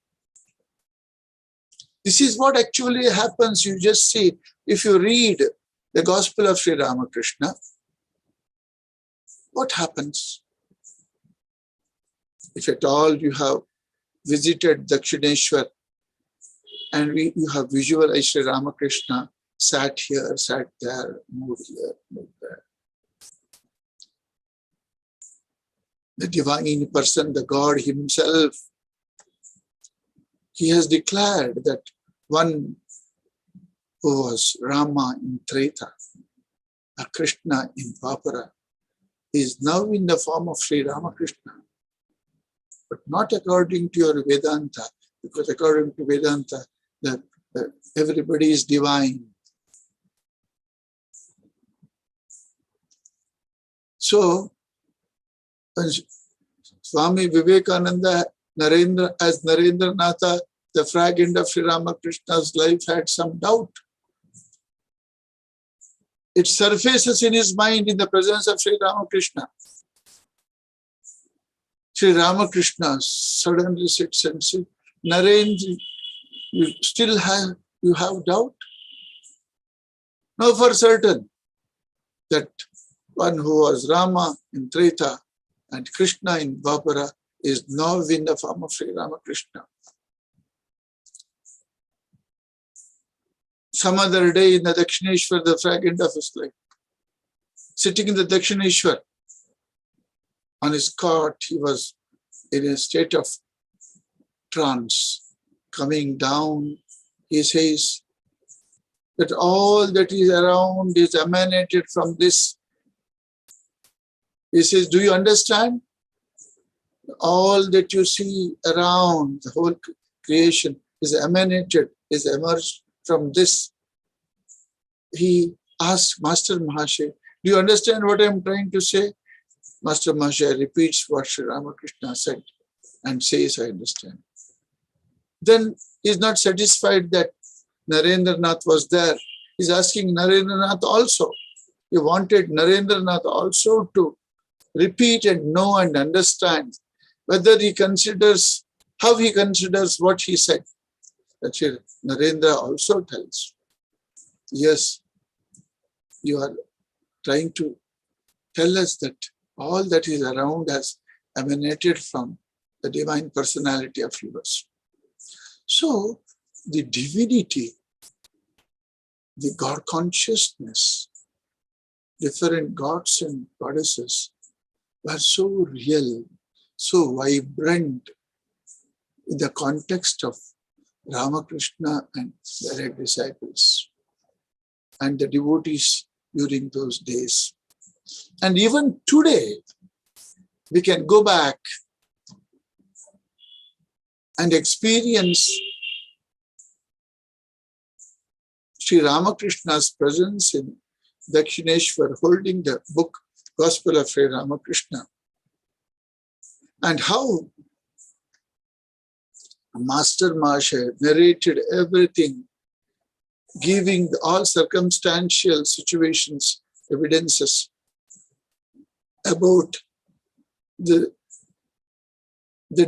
This is what actually happens. You just see, if you read the Gospel of Sri Ramakrishna, what happens? If at all you have visited Dakshineshwar and you have visualized Sri Ramakrishna, sat here, sat there, moved here, moved there. The divine person, the God himself, he has declared that one who was Rama in Treta, a Krishna in Dwapara, is now in the form of Sri Ramakrishna, but not according to your Vedanta, because according to Vedanta, that everybody is divine. So, Swami Vivekananda, as Narendra Natha, the fragment of Sri Ramakrishna's life, had some doubt. It surfaces in his mind in the presence of Sri Ramakrishna. Sri Ramakrishna suddenly sits and says, Narendra, you have doubt? Know for certain that one who was Rama in Treta and Krishna in Dwapara is now in the form of Sri Ramakrishna. Some other day in the Dakshineshwar, the fragment of his life, sitting in the Dakshineshwar, on his cot, he was in a state of trance. Coming down, he says that all that is around is emanated from this. He says, do you understand? All that you see around, the whole creation is emanated, is emerged from this. He asked Master Mahasaya, do you understand what I am trying to say? Master Mahasaya repeats what Sri Ramakrishna said and says, I understand. Then he is not satisfied that Narendra Nath was there. He is asking Narendra Nath also. He wanted Narendra Nath also to repeat and know and understand whether he considers, how he considers what he said. That Narendra also tells, yes, you are trying to tell us that all that is around us emanated from the divine personality of yours. So, the divinity, the God consciousness, different gods and goddesses were so real, so vibrant in the context of Ramakrishna and their disciples and the devotees during those days. And even today, we can go back and experience Sri Ramakrishna's presence in Dakshineshwar, holding the book Gospel of Sri Ramakrishna, and how Master Mahasaya narrated everything, giving all circumstantial situations, evidences about the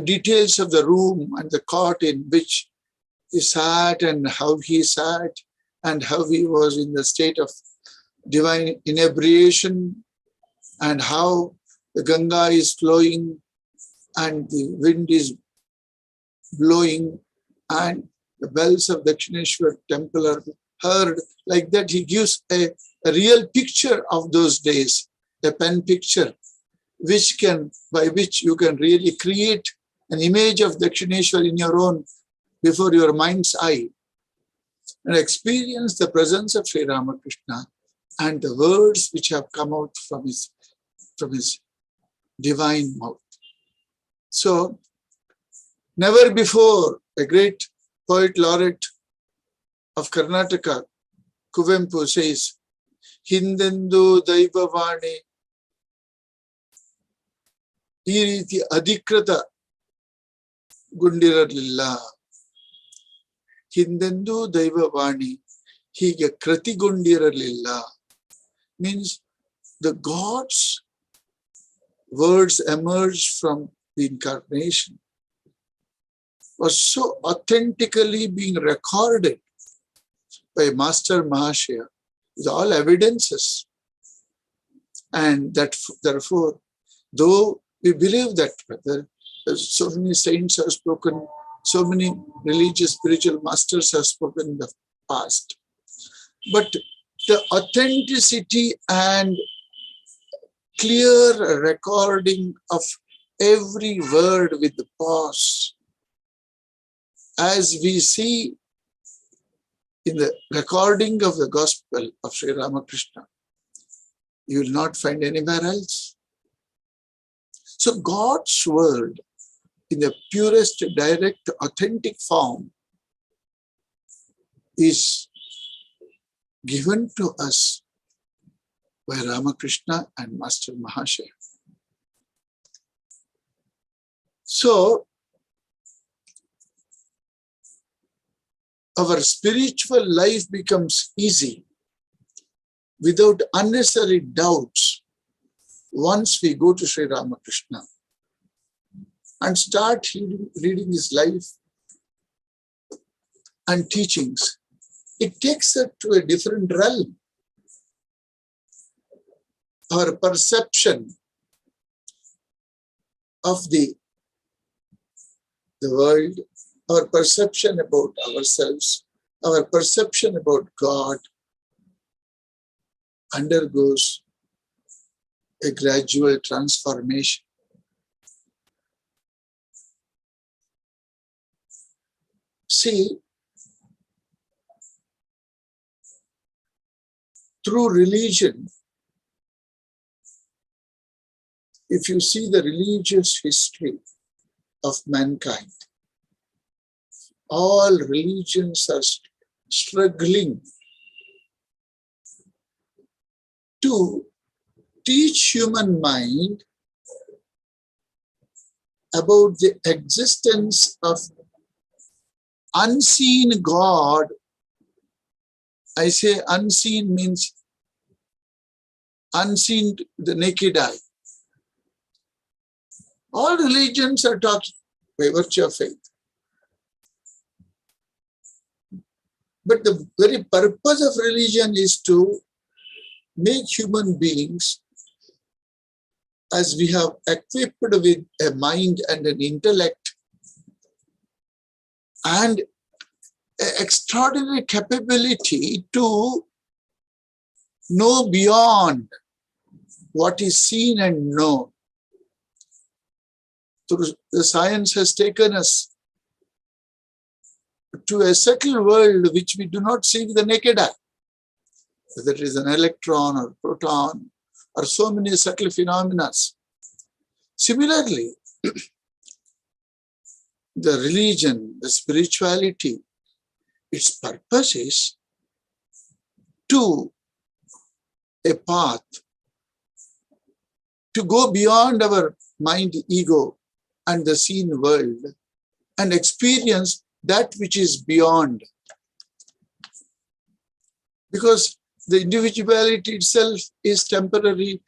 details of the room and the cot in which he sat and how he sat and how he was in the state of divine inebriation and how the Ganga is flowing and the wind is blowing and the bells of Dakshineshwar temple are heard. Like that, he gives a real picture of those days, a pen picture, by which you can really create an image of Dakshineshwar in your own, before your mind's eye, and experience the presence of Sri Ramakrishna and the words which have come out from his divine mouth. So, never before, a great poet laureate of Karnataka, Kuvempu, says, Hindendu Daivavani ಈ ರೀತಿ ಅಧಿಕೃತಗೊಂಡಿರಲಿಲ್ಲ. ಹಿಂದೆಂದೂ ದೈವವಾಣಿ ಹೀಗೆ ಕೃತಿಗೊಂಡಿರಲಿಲ್ಲ. Means the gods words emerged from the incarnation was so authentically being recorded by Master Mahashaya with all evidences. And that therefore, though we believe that so many saints have spoken, so many religious spiritual masters have spoken in the past, but the authenticity and clear recording of every word with the pause, as we see in the recording of the Gospel of Sri Ramakrishna, you will not find anywhere else. So God's word in the purest, direct, authentic form is given to us by Ramakrishna and Master Mahashaya. So our spiritual life becomes easy without unnecessary doubts once we go to Sri Ramakrishna and start reading his life and teachings. It takes us to a different realm. Our perception of the world, our perception about ourselves, our perception about God undergoes a gradual transformation. See, through religion, if you see the religious history of mankind, all religions are struggling to teach human mind about the existence of unseen God. I say unseen means unseen to the naked eye. All religions are talking by virtue of faith. But the very purpose of religion is to make human beings, as we have equipped with a mind and an intellect and an extraordinary capability to know beyond what is seen and known. The science has taken us to a subtle world which we do not see with the naked eye, whether it is an electron or proton or so many subtle phenomena. Similarly, the religion, the spirituality, its purpose is to a path to go beyond our mind, ego, and the seen world and experience that which is beyond. Because the individuality itself is temporary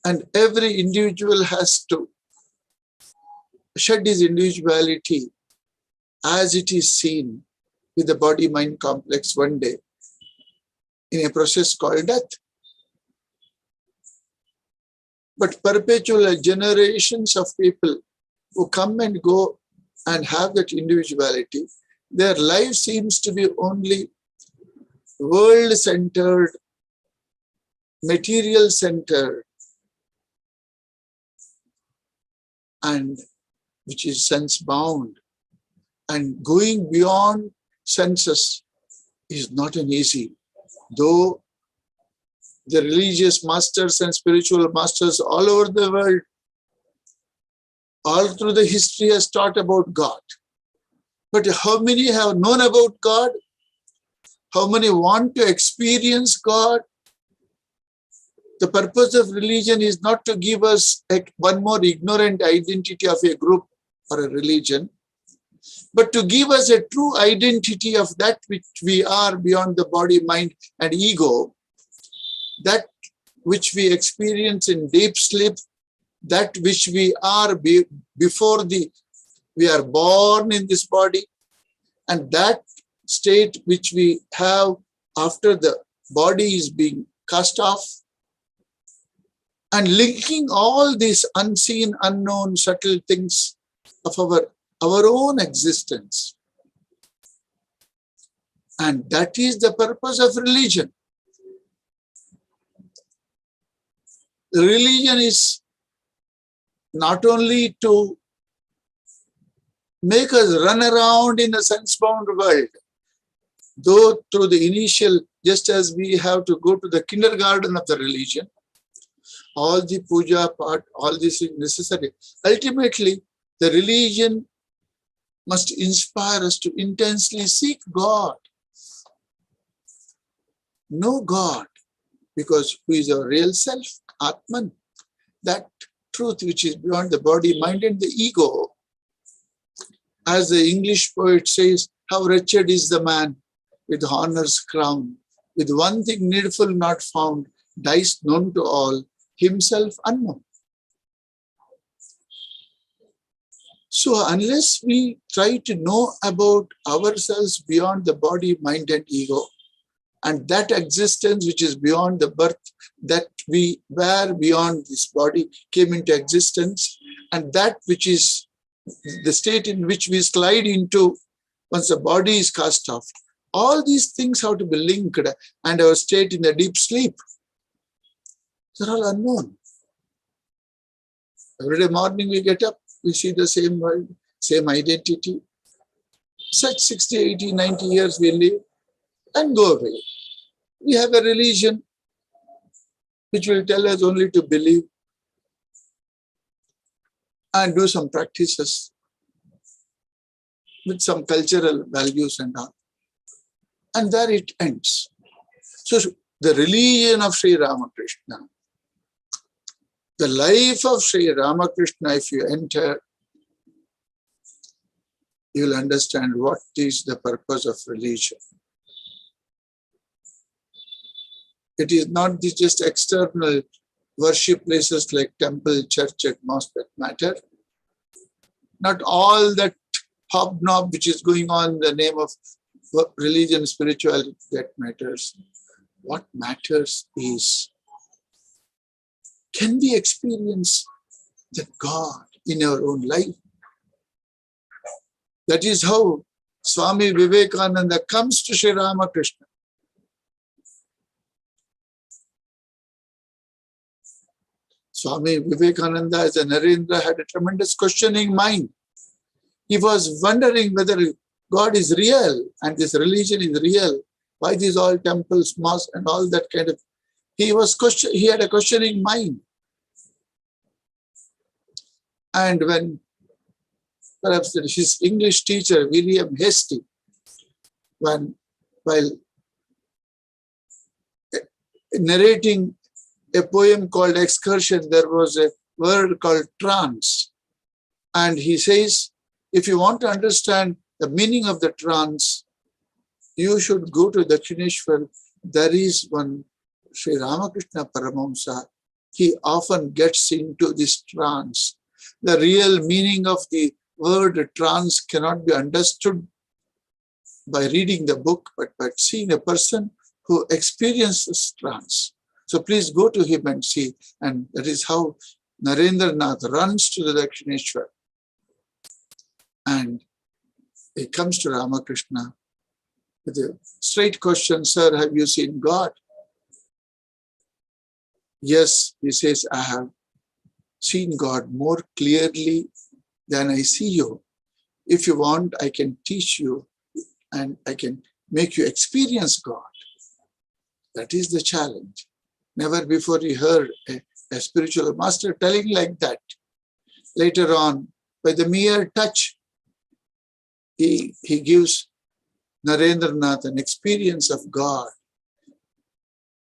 and every individual has to shed his individuality as it is seen with the body-mind complex one day in a process called death. But perpetual generations of people who come and go and have that individuality, their life seems to be only world-centered, material-centered, and which is sense-bound. And going beyond senses is not an easy. Though the religious masters and spiritual masters all over the world, all through the history has taught about God. But how many have known about God? How many want to experience God? The purpose of religion is not to give us one more ignorant identity of a group or a religion, but to give us a true identity of that which we are beyond the body, mind, and ego, that which we experience in deep sleep that which we are before we are born in this body, and that state which we have after the body is being cast off, and linking all these unseen, unknown, subtle things of our own existence. And that is the purpose of religion. Religion is not only to make us run around in a sense-bound world, though through the initial, just as we have to go to the kindergarten of the religion, all the puja part, all this is necessary. Ultimately, the religion must inspire us to intensely seek God. Know God, because who is our real self, Atman, that truth which is beyond the body, mind and the ego. As the English poet says, how wretched is the man with honor's crown, with one thing needful not found, dice known to all, himself unknown. So unless we try to know about ourselves beyond the body, mind and ego, and that existence which is beyond the birth, that we were beyond this body came into existence, and that which is the state in which we slide into once the body is cast off, all these things have to be linked, and our state in the deep sleep, they're all unknown. Every day morning we get up, we see the same world, same identity. Such 60, 80, 90 years we live and go away. We have a religion which will tell us only to believe and do some practices with some cultural values and all. And there it ends. So the religion of Sri Ramakrishna, the life of Sri Ramakrishna, if you enter, you will understand what is the purpose of religion. It is not just external worship places like temple, church, and mosque that matter. Not all that hobnob which is going on in the name of religion, spirituality that matters. What matters is, can we experience the God in our own life? That is how Swami Vivekananda comes to Sri Ramakrishna. Swami Vivekananda as a Narendra had a tremendous questioning mind. He was wondering whether God is real and this religion is real. Why these all temples, mosques and all that kind of. He had a questioning mind. And when perhaps his English teacher, William Hastie, while narrating a poem called Excursion, there was a word called trance. And he says, if you want to understand the meaning of the trance, you should go to Dakshineshwar. There is one Sri Ramakrishna Paramahamsa. He often gets into this trance. The real meaning of the word trance cannot be understood by reading the book, but by seeing a person who experiences trance. So please go to him and see. And that is how Narendranath runs to the Dakshineshwar. And he comes to Ramakrishna with a straight question, sir, have you seen God? Yes, he says, I have seen God more clearly than I see you. If you want, I can teach you and I can make you experience God. That is the challenge. Never before he heard a spiritual master telling like that. Later on, by the mere touch, he gives Narendranath an experience of God.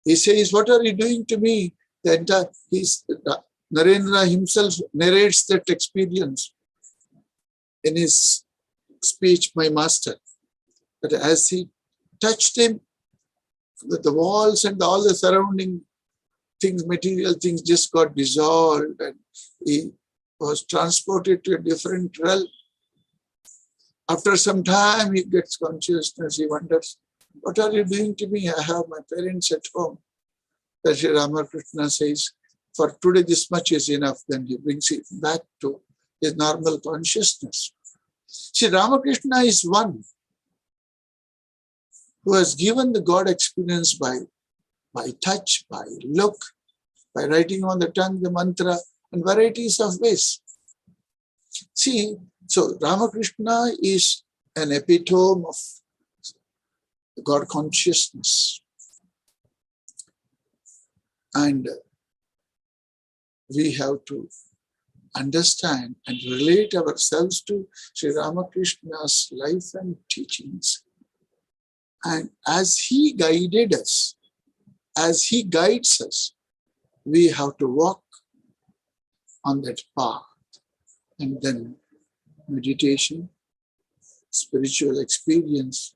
He says, what are you doing to me? Narendra himself narrates that experience in his speech, My Master. But as he touched him, the walls and all the surrounding things, material things just got dissolved and he was transported to a different realm. After some time, he gets consciousness. He wonders, what are you doing to me? I have my parents at home. That Sri Ramakrishna says, for today this much is enough. Then he brings it back to his normal consciousness. Sri Ramakrishna is one who has given the God experience by touch, by look, by writing on the tongue the mantra, and varieties of ways. See, so Ramakrishna is an epitome of God consciousness. And we have to understand and relate ourselves to Sri Ramakrishna's life and teachings. And as he guided us, as he guides us, we have to walk on that path. And then meditation, spiritual experience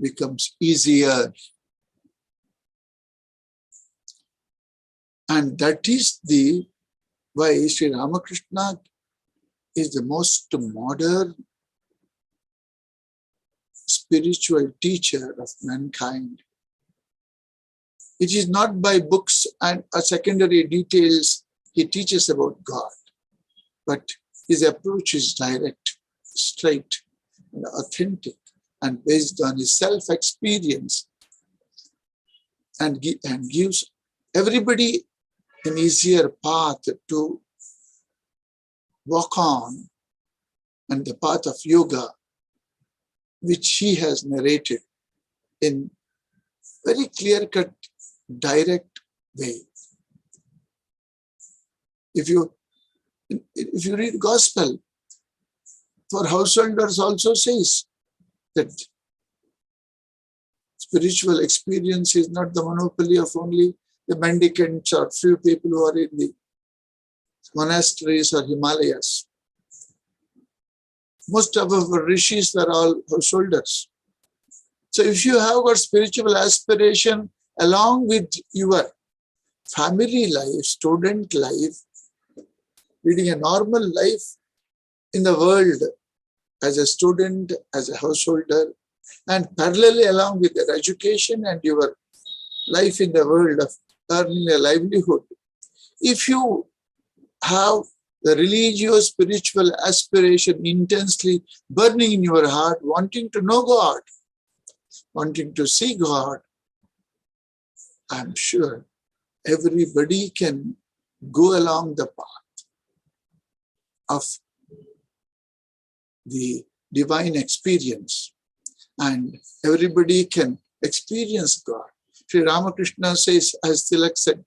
becomes easier. And that is the why Sri Ramakrishna is the most modern spiritual teacher of mankind. It is not by books and secondary details he teaches about God, but his approach is direct, straight, and authentic, and based on his self-experience, and gives everybody an easier path to walk on, and the path of yoga, which he has narrated in very clear-cut, direct way. If you read Gospel, for householders also says that spiritual experience is not the monopoly of only the mendicants or few people who are in the monasteries or Himalayas. Most of our rishis are all householders. So if you have got spiritual aspiration along with your family life, student life, leading a normal life in the world as a student, as a householder, and parallelly along with your education and your life in the world of earning a livelihood, if you have the religious spiritual aspiration intensely burning in your heart, wanting to know God, wanting to see God, I'm sure everybody can go along the path of the divine experience, and everybody can experience God. Sri Ramakrishna says, as Tilak said,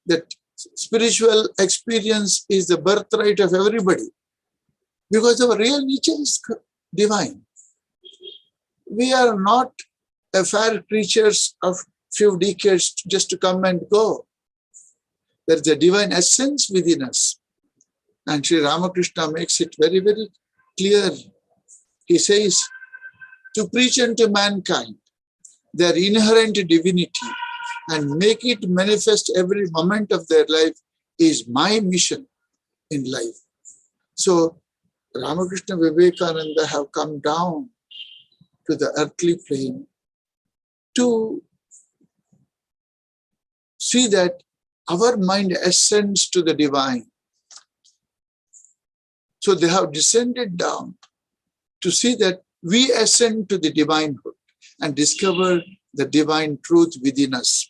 that spiritual experience is the birthright of everybody because our real nature is divine. We are not fair creatures of few decades just to come and go. There is a divine essence within us. And Sri Ramakrishna makes it very, very clear. He says, to preach unto mankind their inherent divinity and make it manifest every moment of their life is my mission in life. So Ramakrishna Vivekananda have come down to the earthly plane to see that our mind ascends to the divine. So they have descended down to see that we ascend to the divinehood and discover the divine truth within us.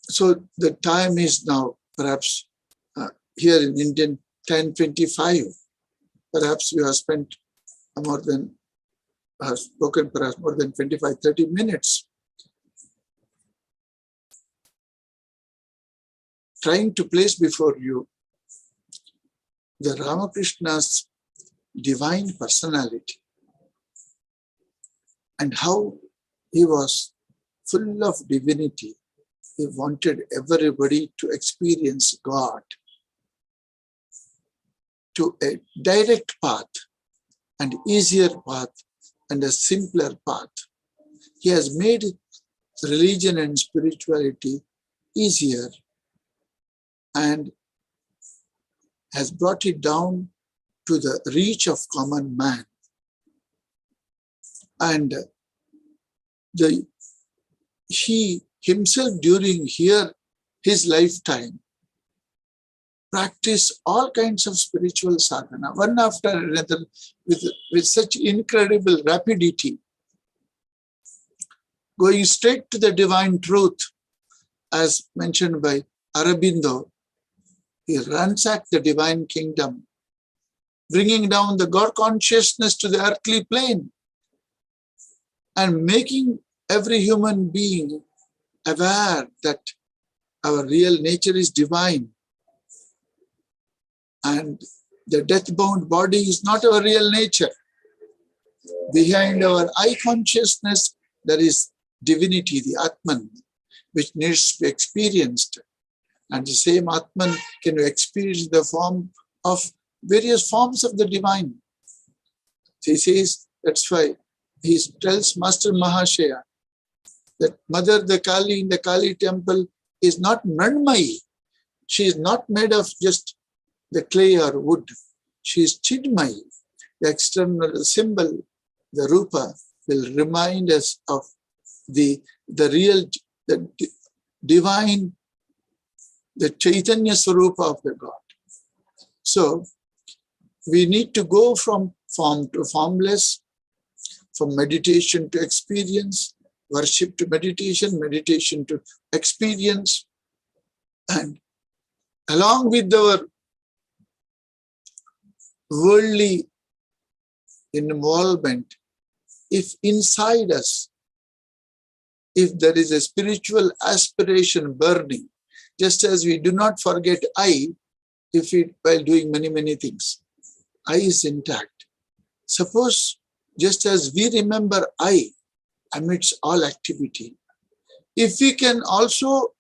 So the time is now perhaps here in Indian 10:25. Perhaps we have spent spoken perhaps more than 25-30 minutes trying to place before you the Ramakrishna's divine personality and how he was full of divinity. He wanted everybody to experience God to a direct path, an easier path, and a simpler path. He has made religion and spirituality easier and has brought it down to the reach of common man. And he himself during his lifetime practiced all kinds of spiritual sadhana, one after another, with such incredible rapidity, going straight to the divine truth, as mentioned by Aurobindo. He ransacked the divine kingdom, bringing down the God consciousness to the earthly plane and making every human being aware that our real nature is divine and the death-bound body is not our real nature. Behind our eye consciousness, there is divinity, the Atman, which needs to be experienced. And the same Atman can be experienced in the form of various forms of the divine. So he says, that's why he tells Master Mahashaya that Mother the Kali in the Kali temple is not Mranmayi. She is not made of just the clay or wood. She is Chidmayi. The external symbol, the Rupa, will remind us of the real, the divine, the Chaitanya Swarupa of the God. So we need to go from form to formless, from meditation to experience, worship to meditation, meditation to experience, and along with our worldly involvement, if inside us, if there is a spiritual aspiration burning, just as we do not forget I, while doing many things, I is intact. Suppose, just as we remember I amidst all activity, if we can also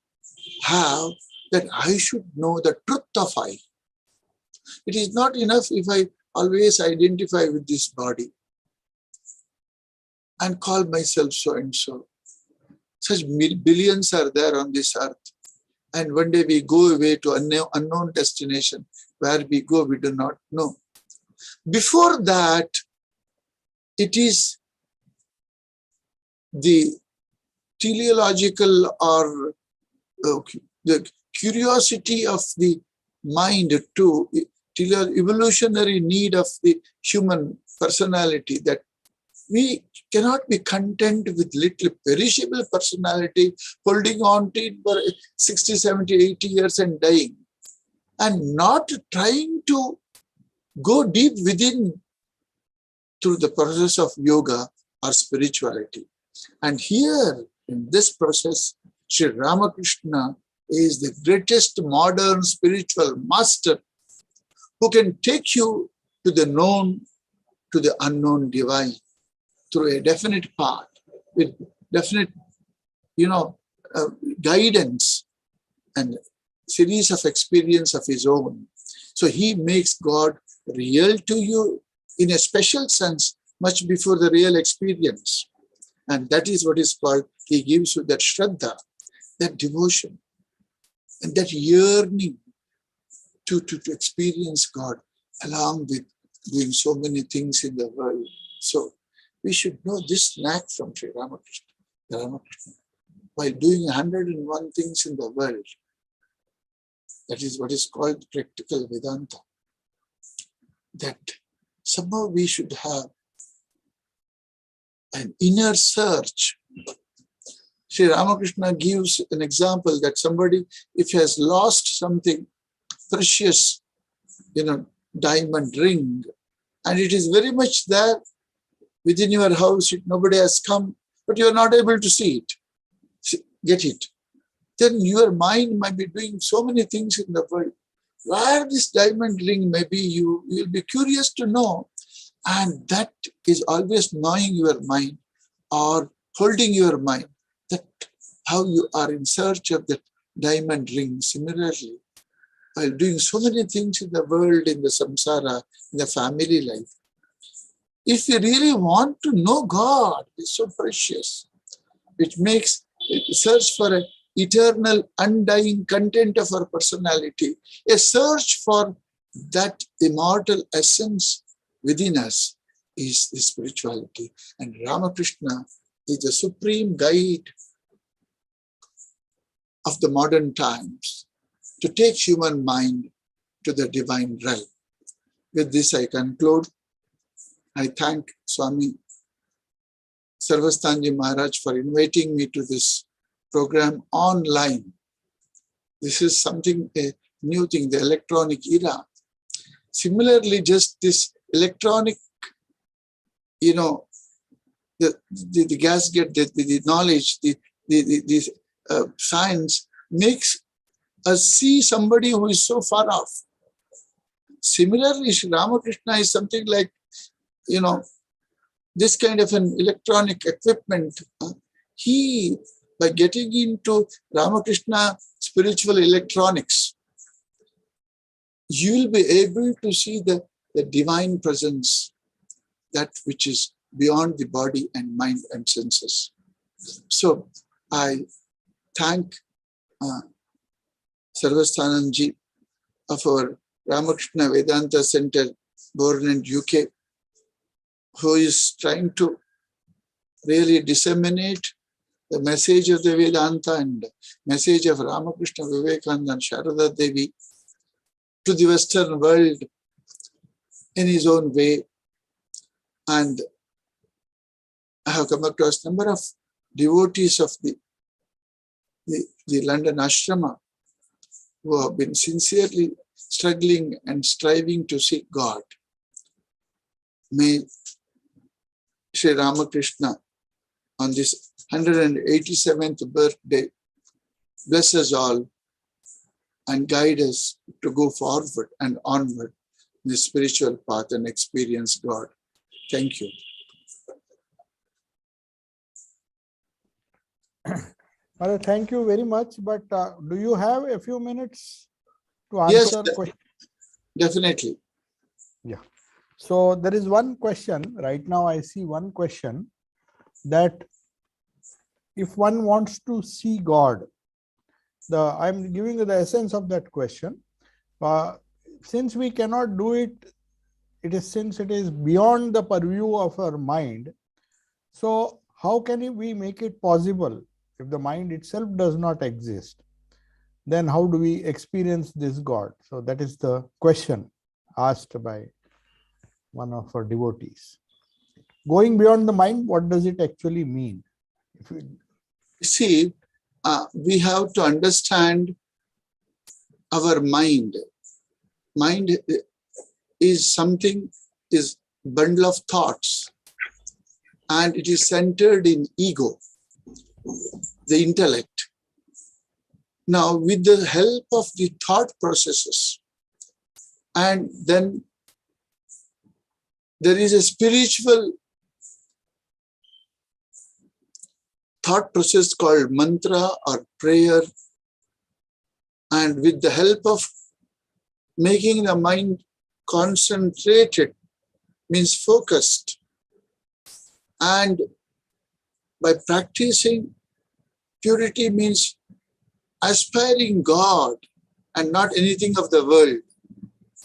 have that I should know the truth of I. It is not enough if I always identify with this body and call myself so and so. Such billions are there on this earth. And one day we go away to an unknown destination. Where we go, we do not know. Before that, it is the teleological or the curiosity of the mind to evolutionary need of the human personality that we cannot be content with little perishable personality, holding on to it for 60, 70, 80 years and dying, and not trying to go deep within through the process of yoga or spirituality. And here, in this process, Sri Ramakrishna is the greatest modern spiritual master who can take you to the known, to the unknown divine through a definite path with definite, guidance and series of experience of his own. So he makes God real to you in a special sense, much before the real experience. And that is what is called, he gives you that Shraddha, that devotion, and that yearning to experience God along with doing so many things in the world. So we should know this knack from Sri Ramakrishna. While doing 101 things in the world, that is what is called practical Vedanta. That somehow we should have an inner search. Sri Ramakrishna gives an example that somebody, if he has lost something precious, diamond ring, and it is very much there within your house, nobody has come, but you are not able to see it, get it. Then your mind might be doing so many things in the world. Where this diamond ring may be, you will be curious to know. And that is always gnawing your mind or holding your mind, that how you are in search of that diamond ring. Similarly, while doing so many things in the world, in the samsara, in the family life, if you really want to know God, it's so precious, which makes a search for an eternal, undying content of our personality, a search for that immortal essence within us is the spirituality. And Ramakrishna is the supreme guide of the modern times to take human mind to the divine realm. With this, I conclude. I thank Swami Sarvastanji Maharaj for inviting me to this program online. This is something, a new thing, the electronic era. Similarly, just this electronic, the gasket, the knowledge, the science makes us see somebody who is so far off. Similarly, Sri Ramakrishna is something like, this kind of an electronic equipment. He, by getting into Ramakrishna spiritual electronics, you will be able to see the divine presence, that which is beyond the body and mind and senses. So I thank Sarvastanandaji of our Ramakrishna Vedanta Centre, Bourne End, UK, who is trying to really disseminate the message of the Vedanta and message of Ramakrishna Vivekananda and Sharada Devi to the Western world in his own way. And I have come across a number of devotees of the London Ashrama who have been sincerely struggling and striving to seek God. May Sri Ramakrishna on this 187th birthday bless us all and guide us to go forward and onward in the spiritual path and experience God. Thank you. Well, thank you very much. But do you have a few minutes to answer questions? Definitely. Yeah. So there is one question. Right now I see one question, that if one wants to see God, I'm giving you the essence of that question. Since we cannot do it, since it is beyond the purview of our mind, so how can we make it possible? If the mind itself does not exist, then how do we experience this God? So that is the question asked by one of our devotees. Going beyond the mind, what does it actually mean? See, we have to understand our mind. Mind is bundle of thoughts, and it is centered in ego, the intellect. Now, with the help of the thought processes, and then there is a spiritual thought process called mantra or prayer, and with the help of making the mind concentrated, means focused, and by practicing purity, means aspiring God and not anything of the world.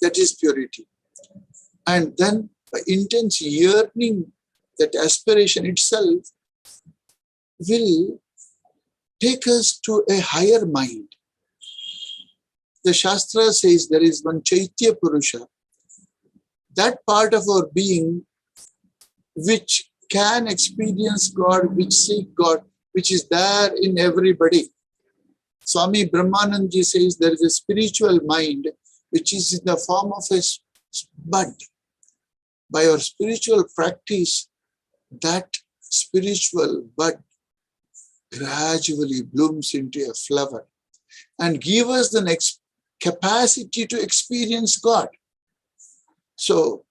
That is purity. And then by intense yearning, that aspiration itself will take us to a higher mind. The Shastra says there is one Chaitya Purusha, that part of our being which can experience God, which seek God, which is there in everybody. Swami Brahmanandaji says there is a spiritual mind which is in the form of a bud. By our spiritual practice, that spiritual bud gradually blooms into a flower and gives us the next capacity to experience God. So,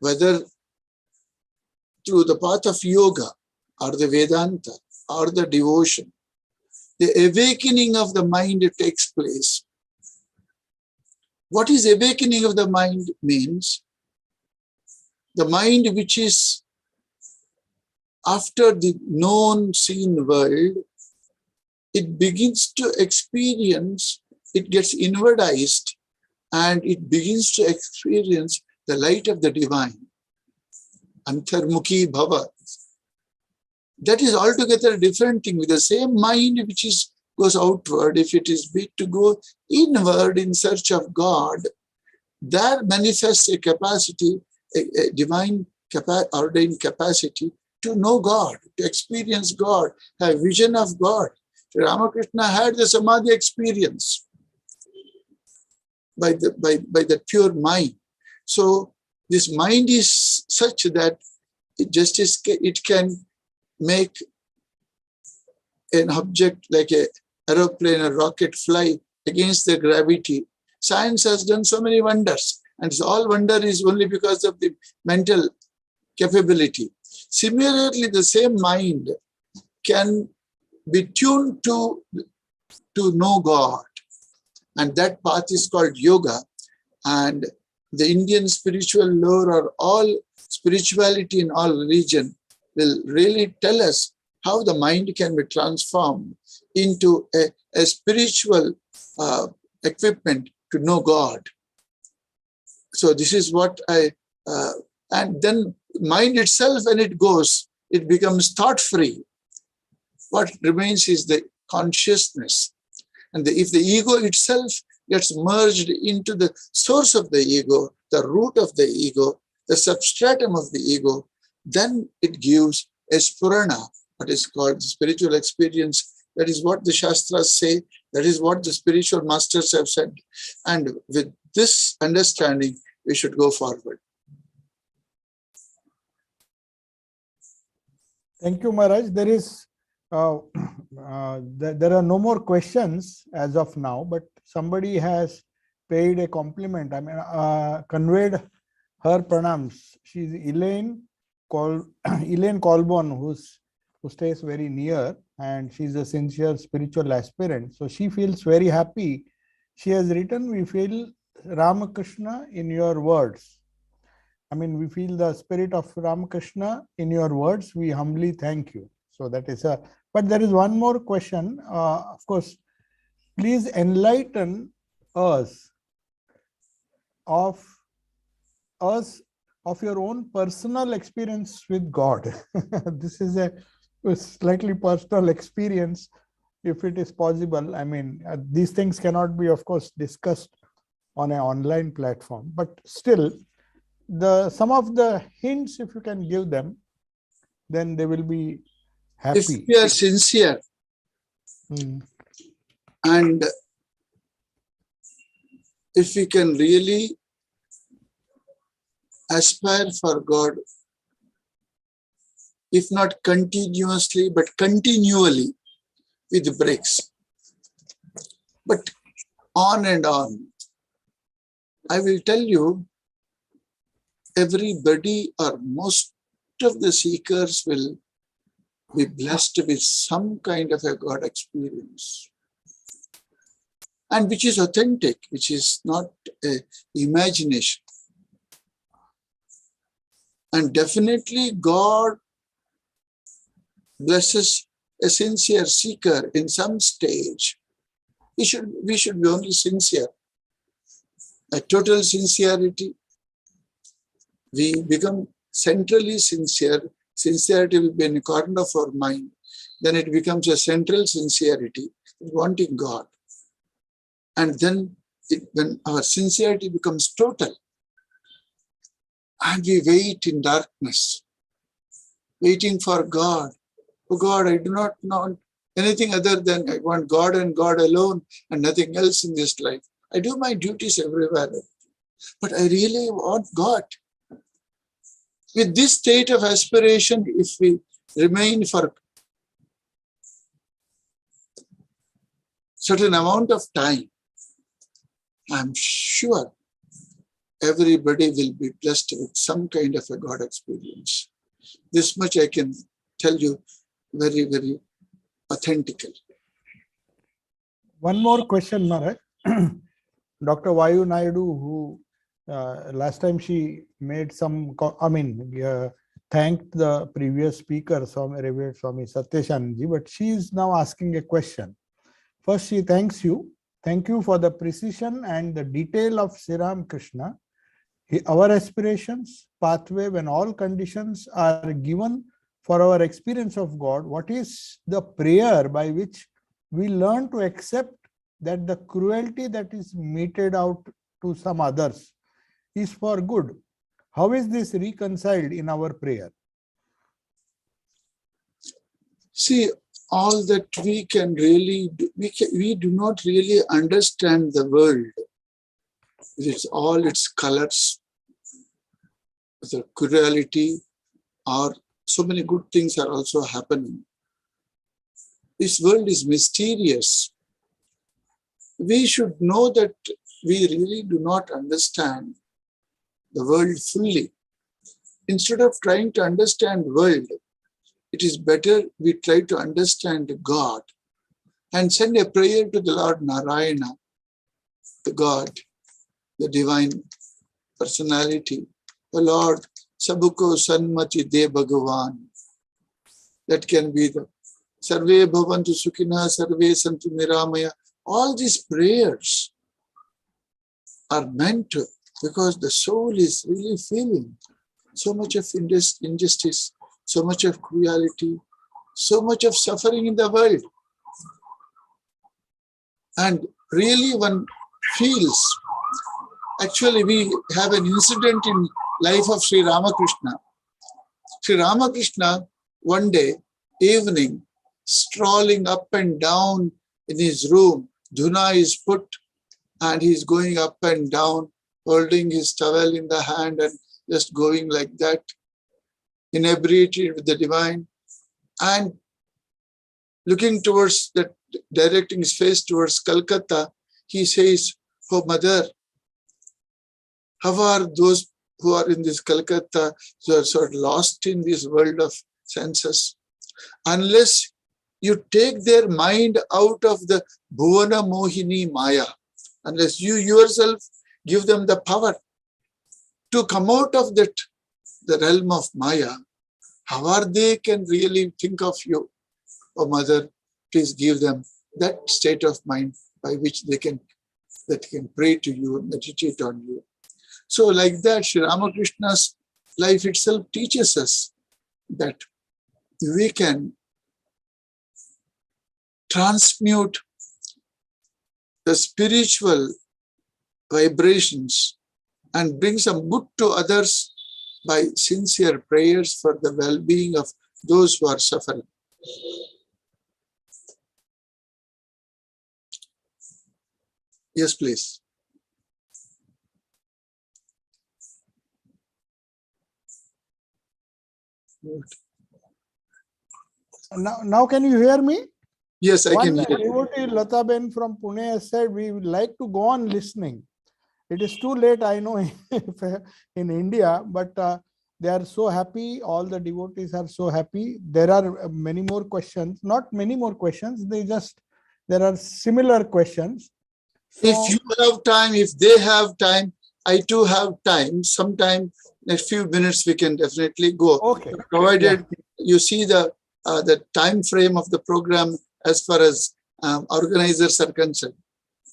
whether through the path of yoga or the Vedanta or the devotion, the awakening of the mind takes place. What is awakening of the mind means? The mind which is after the known seen world it begins to experience, it gets inwardized, and it begins to experience the light of the divine. Antarmukhi Bhava. That is altogether a different thing. With the same mind which goes outward, if it is big to go inward in search of God, there manifests a capacity, a divine ordained capacity to know God, to experience God, have vision of God. Ramakrishna had the Samadhi experience by the pure mind. So this mind is such that it can make an object like an aeroplane or rocket fly against the gravity. Science has done so many wonders, and all wonder is only because of the mental capability. Similarly, the same mind can be tuned to know God, and that path is called yoga. And the Indian spiritual lore, or all spirituality in all religion, will really tell us how the mind can be transformed into a spiritual equipment to know God. So this is what and then mind itself, when it goes, it becomes thought-free. What remains is the consciousness. And if the ego itself gets merged into the source of the ego, the root of the ego, the substratum of the ego, then it gives a spurana, what is called spiritual experience. That is what the Shastras say. That is what the spiritual masters have said. And with this understanding, we should go forward. Thank you, Maharaj. There are no more questions as of now, but somebody has paid a compliment. I mean, conveyed her pranams. She's Elaine Colborn, who stays very near, and she's a sincere spiritual aspirant. So she feels very happy. She has written, "We feel Ramakrishna in your words." I mean, we feel the spirit of Ramakrishna in your words. We humbly thank you. So that is but there is one more question. Of course, please enlighten us of your own personal experience with God. This is a slightly personal experience, if it is possible. I mean, these things cannot be, of course, discussed on an online platform, but still, some of the hints, if you can give them, then they will be happy. If we are sincere and if we can really aspire for God, if not continuously, but continually with breaks, but on and on. I will tell you, everybody or most of the seekers will be blessed with some kind of a God experience, and which is authentic, which is not imagination. And definitely God blesses a sincere seeker in some stage. We should be only sincere. A total sincerity. We become centrally sincere. Sincerity will be in the corner of our mind. Then it becomes a central sincerity, wanting God. And then when our sincerity becomes total, and we wait in darkness, waiting for God. Oh God, I do not want anything other than I want God and God alone and nothing else in this life. I do my duties everywhere, but I really want God. With this state of aspiration, if we remain for certain amount of time, I'm sure everybody will be blessed with some kind of a God experience. This much I can tell you very, very authentically. One more question, Maharaj. Dr. Vayu Naidu, who last time she made some, thanked the previous speaker, Revered Swami Satyeshanandaji, but she is now asking a question. First, she thanks you. Thank you for the precision and the detail of Sri Ramakrishna. Our aspirations, pathway, when all conditions are given for our experience of God, what is the prayer by which we learn to accept that the cruelty that is meted out to some others is for good? How is this reconciled in our prayer? See, all that we can really do, we do not really understand the world. It's all its colors, the cruelty, or so many good things are also happening. This world is mysterious. We should know that we really do not understand the world fully. Instead of trying to understand the world, it is better we try to understand God and send a prayer to the Lord Narayana, the God, the divine personality. The Lord, Sabuko Janmatithi Bhagavan. That can be the Sarve Bhavantu Sukhina, Sarve Santu Niramaya. All these prayers are meant to, because the soul is really feeling so much of injustice, so much of cruelty, so much of suffering in the world. And really one feels, actually we have an incident in life of Sri Ramakrishna. Sri Ramakrishna, one day, evening, strolling up and down in his room, dhuna is put and he's going up and down, holding his towel in the hand and just going like that, inebriated with the divine, and looking towards that, directing his face towards Calcutta, he says, "Oh mother, how are those who are in this Calcutta, who are sort of lost in this world of senses? Unless you take their mind out of the Bhuvana Mohini Maya, unless you yourself give them the power to come out of that, the realm of Maya, how are they can really think of you? Oh mother, please give them that state of mind by which they can pray to you, meditate on you." So like that, Sri Ramakrishna's life itself teaches us that we can transmute the spiritual vibrations and bring some good to others by sincere prayers for the well-being of those who are suffering. Yes, please. Now can you hear me? Yes, I can One hear you. devotee, Lata Ben from Pune, has said we would like to go on listening. It is too late, I know, in India, but they are so happy. All the devotees are so happy. There are many more questions, not many more questions. There are similar questions. So, If you have time, if they have time, I too have time. Sometime next few minutes we can definitely go. okay. Provided you see the time frame of the program as far as organizers are concerned.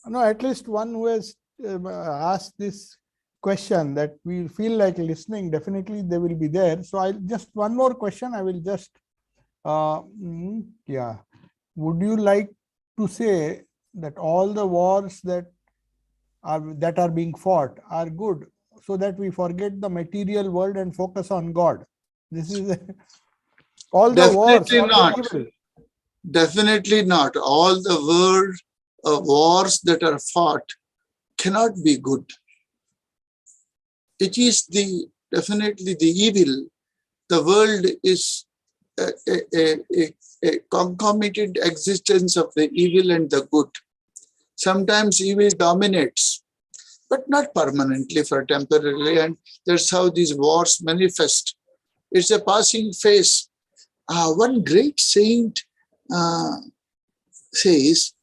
No, at least one who has asked this question that we feel like listening, definitely they will be there. So I'll just one more question. I will just, would you like to say that all the wars that are being fought are good, so that we forget the material world and focus on God? This is all the wars. Definitely not. Definitely not. All the world wars that are fought cannot be good. It is definitely the evil. The world is a concomitant existence of the evil and the good. Sometimes evil dominates, but not permanently, for temporarily, and that's how these wars manifest. It's a passing phase. One great saint says,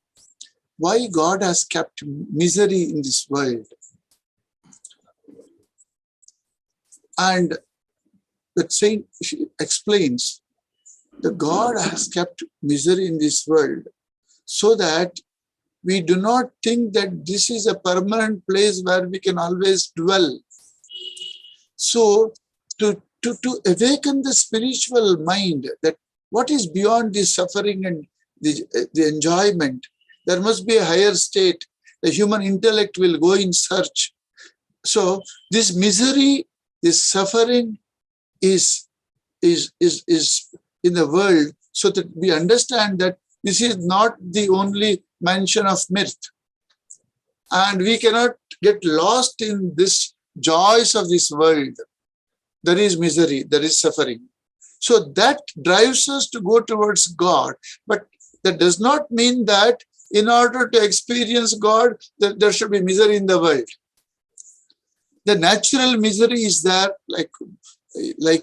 why God has kept misery in this world. And that saint explains that God has kept misery in this world so that we do not think that this is a permanent place where we can always dwell. So to awaken the spiritual mind that what is beyond this suffering and the enjoyment, there must be a higher state. The human intellect will go in search. So this misery, this suffering is in the world, so that we understand that this is not the only mansion of mirth. And we cannot get lost in this joys of this world. There is misery, there is suffering. So that drives us to go towards God. But that does not mean that in order to experience God, that there should be misery in the world. The natural misery is there, like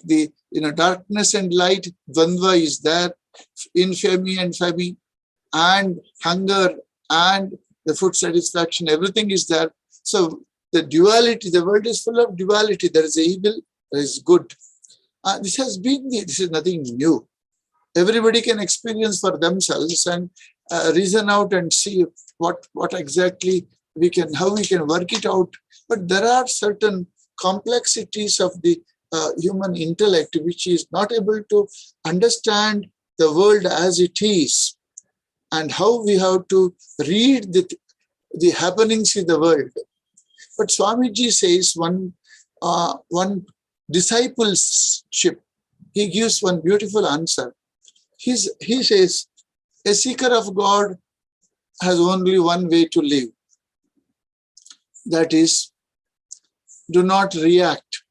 the darkness and light, dvandva is there, infamy and famy, and hunger and the food satisfaction, everything is there. So the duality, the world is full of duality. There is evil, there is good. This is nothing new. Everybody can experience for themselves and reason out and see what exactly how we can work it out. But there are certain complexities of the human intellect which is not able to understand the world as it is, and how we have to read the happenings in the world. But Swamiji says one discipleship, he gives one beautiful answer. He says, a seeker of God has only one way to live. That is, do not react.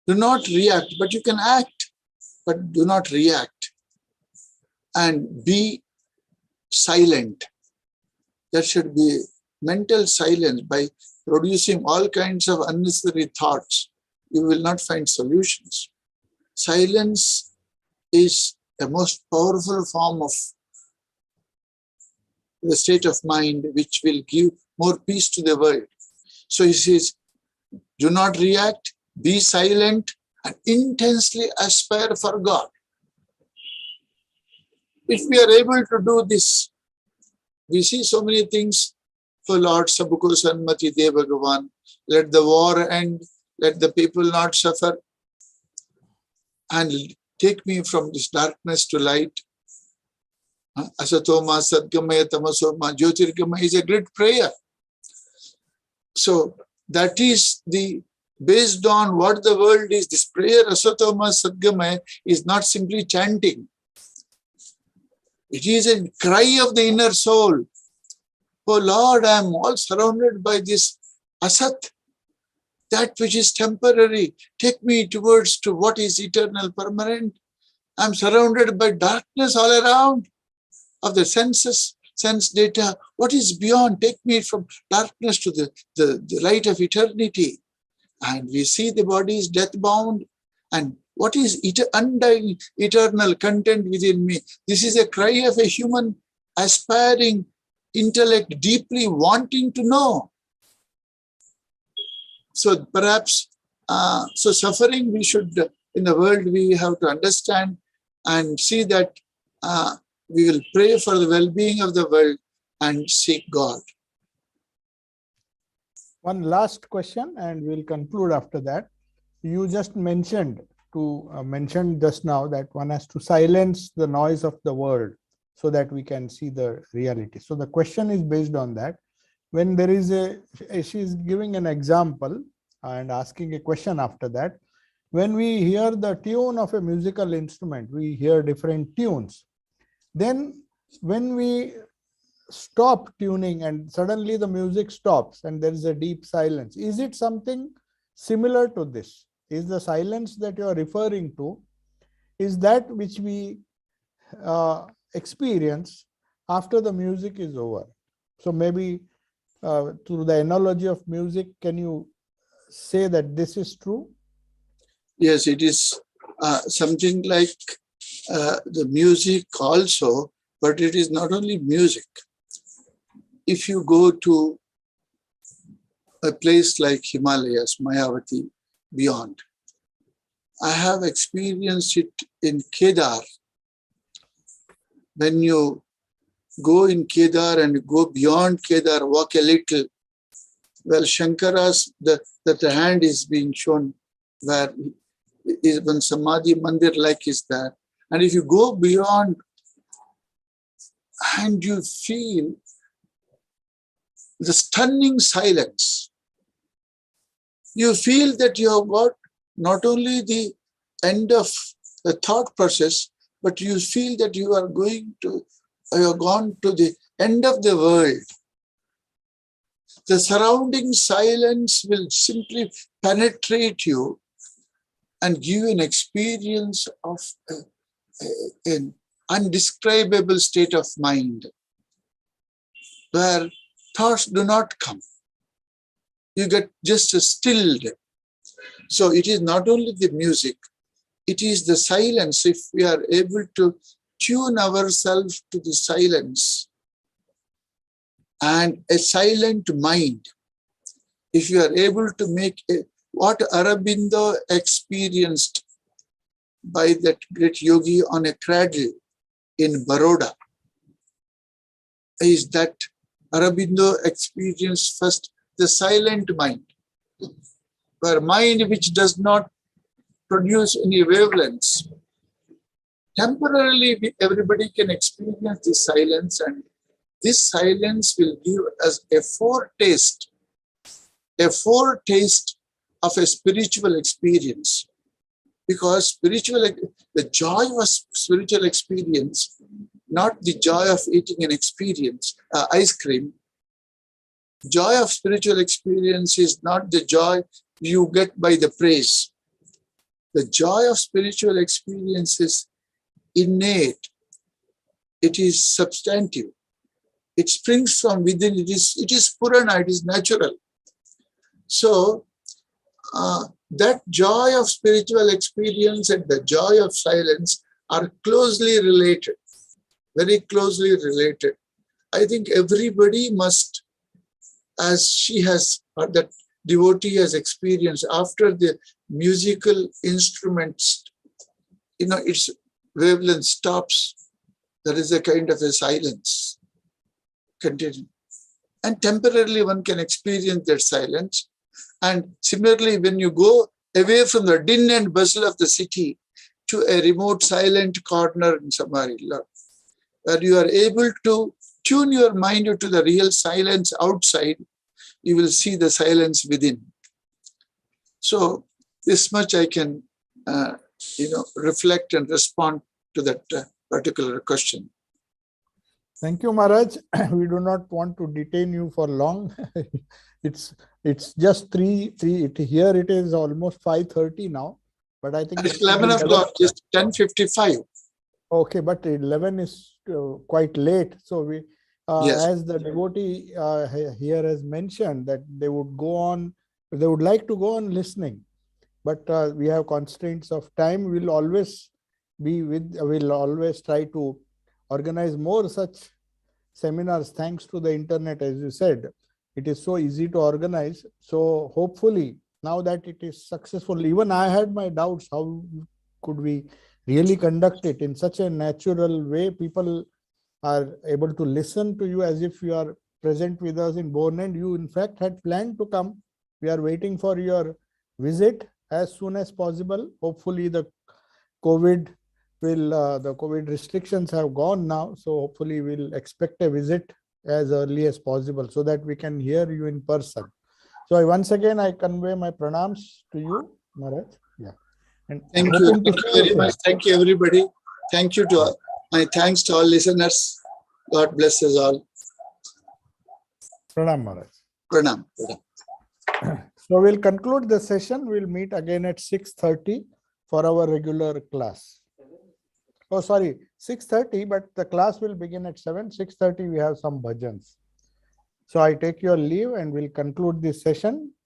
Do not react, but you can act, but do not react. And be silent. There should be mental silence. By producing all kinds of unnecessary thoughts, you will not find solutions. Silence is the most powerful form of the state of mind which will give more peace to the world. So he says, do not react, be silent, and intensely aspire for God. If we are able to do this, we see so many things. For Lord Sabuko Janmatithi Bhagavan, let the war end, let the people not suffer, and take me from this darkness to light. Asatoma Sadgamaya Tamasoma Jyotirgamaya is a great prayer. So that is based on what the world is. This prayer, Asatoma Sadgamaya, is not simply chanting. It is a cry of the inner soul. Oh Lord, I am all surrounded by this asat, that which is temporary. Take me towards to what is eternal, permanent. I am surrounded by darkness all around of the senses, sense data. What is beyond? Take me from darkness to the light of eternity. And we see the body is death-bound. And what is undying, eternal content within me? This is a cry of a human aspiring intellect, deeply wanting to know. So perhaps, so suffering we should, in the world, we have to understand and see that we will pray for the well-being of the world and seek God. One last question and we'll conclude after that. You just mentioned just now that one has to silence the noise of the world so that we can see the reality. So the question is based on that. When there is she's giving an example and asking a question after that. When we hear the tune of a musical instrument, we hear different tunes. Then when we stop tuning and suddenly the music stops and there is a deep silence, is it something similar to this? Is the silence that you are referring to, is that which we experience after the music is over? So maybe through the analogy of music, can you say that this is true? Yes, it is something like the music also, but it is not only music. If you go to a place like Himalayas, Mayavati, beyond, I have experienced it in Kedar. When you go in Kedar and go beyond Kedar, walk a little. Well, Shankara's, the hand is being shown where is when Samadhi Mandir like is there. And if you go beyond and you feel the stunning silence, you feel that you have got not only the end of the thought process, but you feel that you have gone to the end of the world. The surrounding silence will simply penetrate you and give you an experience of an undescribable state of mind where thoughts do not come. You get just stilled. So it is not only the music, it is the silence. If we are able to tune ourselves to the silence and a silent mind, if you are able to make what Aurobindo experienced by that great yogi on a cradle in Baroda, is that Aurobindo experienced first the silent mind, where mind which does not produce any wavelengths. Temporarily, everybody can experience this silence, and this silence will give us a foretaste of a spiritual experience. Because the joy of spiritual experience, not the joy of eating an experience, ice cream. Joy of spiritual experience is not the joy you get by the praise. The joy of spiritual experience is innate. It is substantive. It springs from within. It is Purana. It is natural. So that joy of spiritual experience and the joy of silence are closely related, very closely related. I think everybody must, as she has, or that devotee has experienced after the musical instruments, its wavelength stops, there is a kind of a silence. Continue. And temporarily one can experience that silence. And similarly, when you go away from the din and bustle of the city to a remote silent corner in Samarilla, where you are able to tune your mind to the real silence outside, you will see the silence within. So this much I can, reflect and respond to that particular question. Thank you, Maharaj. We do not want to detain you for long. It's just 3. Here it is almost 5:30 now, but I think it's 11 o'clock, just 10:55. Okay, but 11 is quite late. So we, yes. As the devotee here has mentioned, that they would like to go on listening, but we have constraints of time. We'll always try to organize more such seminars. Thanks to the internet, as you said, it is so easy to organize. So hopefully, now that it is successful, even I had my doubts, how could we really conduct it in such a natural way? People are able to listen to you as if you are present with us in Bourne End. You, in fact, had planned to come. We are waiting for your visit as soon as possible. Hopefully, the COVID restrictions have gone now. So hopefully, we'll expect a visit as early as possible so that we can hear you in person. So once again, I convey my pranams to you, Maharaj. Yeah. And thank you very much. Thank you, everybody. Thank you to all. My thanks to all listeners. God bless us all. Pranam, Maharaj. Pranam. So we'll conclude the session. We'll meet again at 6:30 for our regular class. Oh, sorry, 6:30, but the class will begin at 7. 6:30, we have some bhajans. So I take your leave and we'll conclude this session.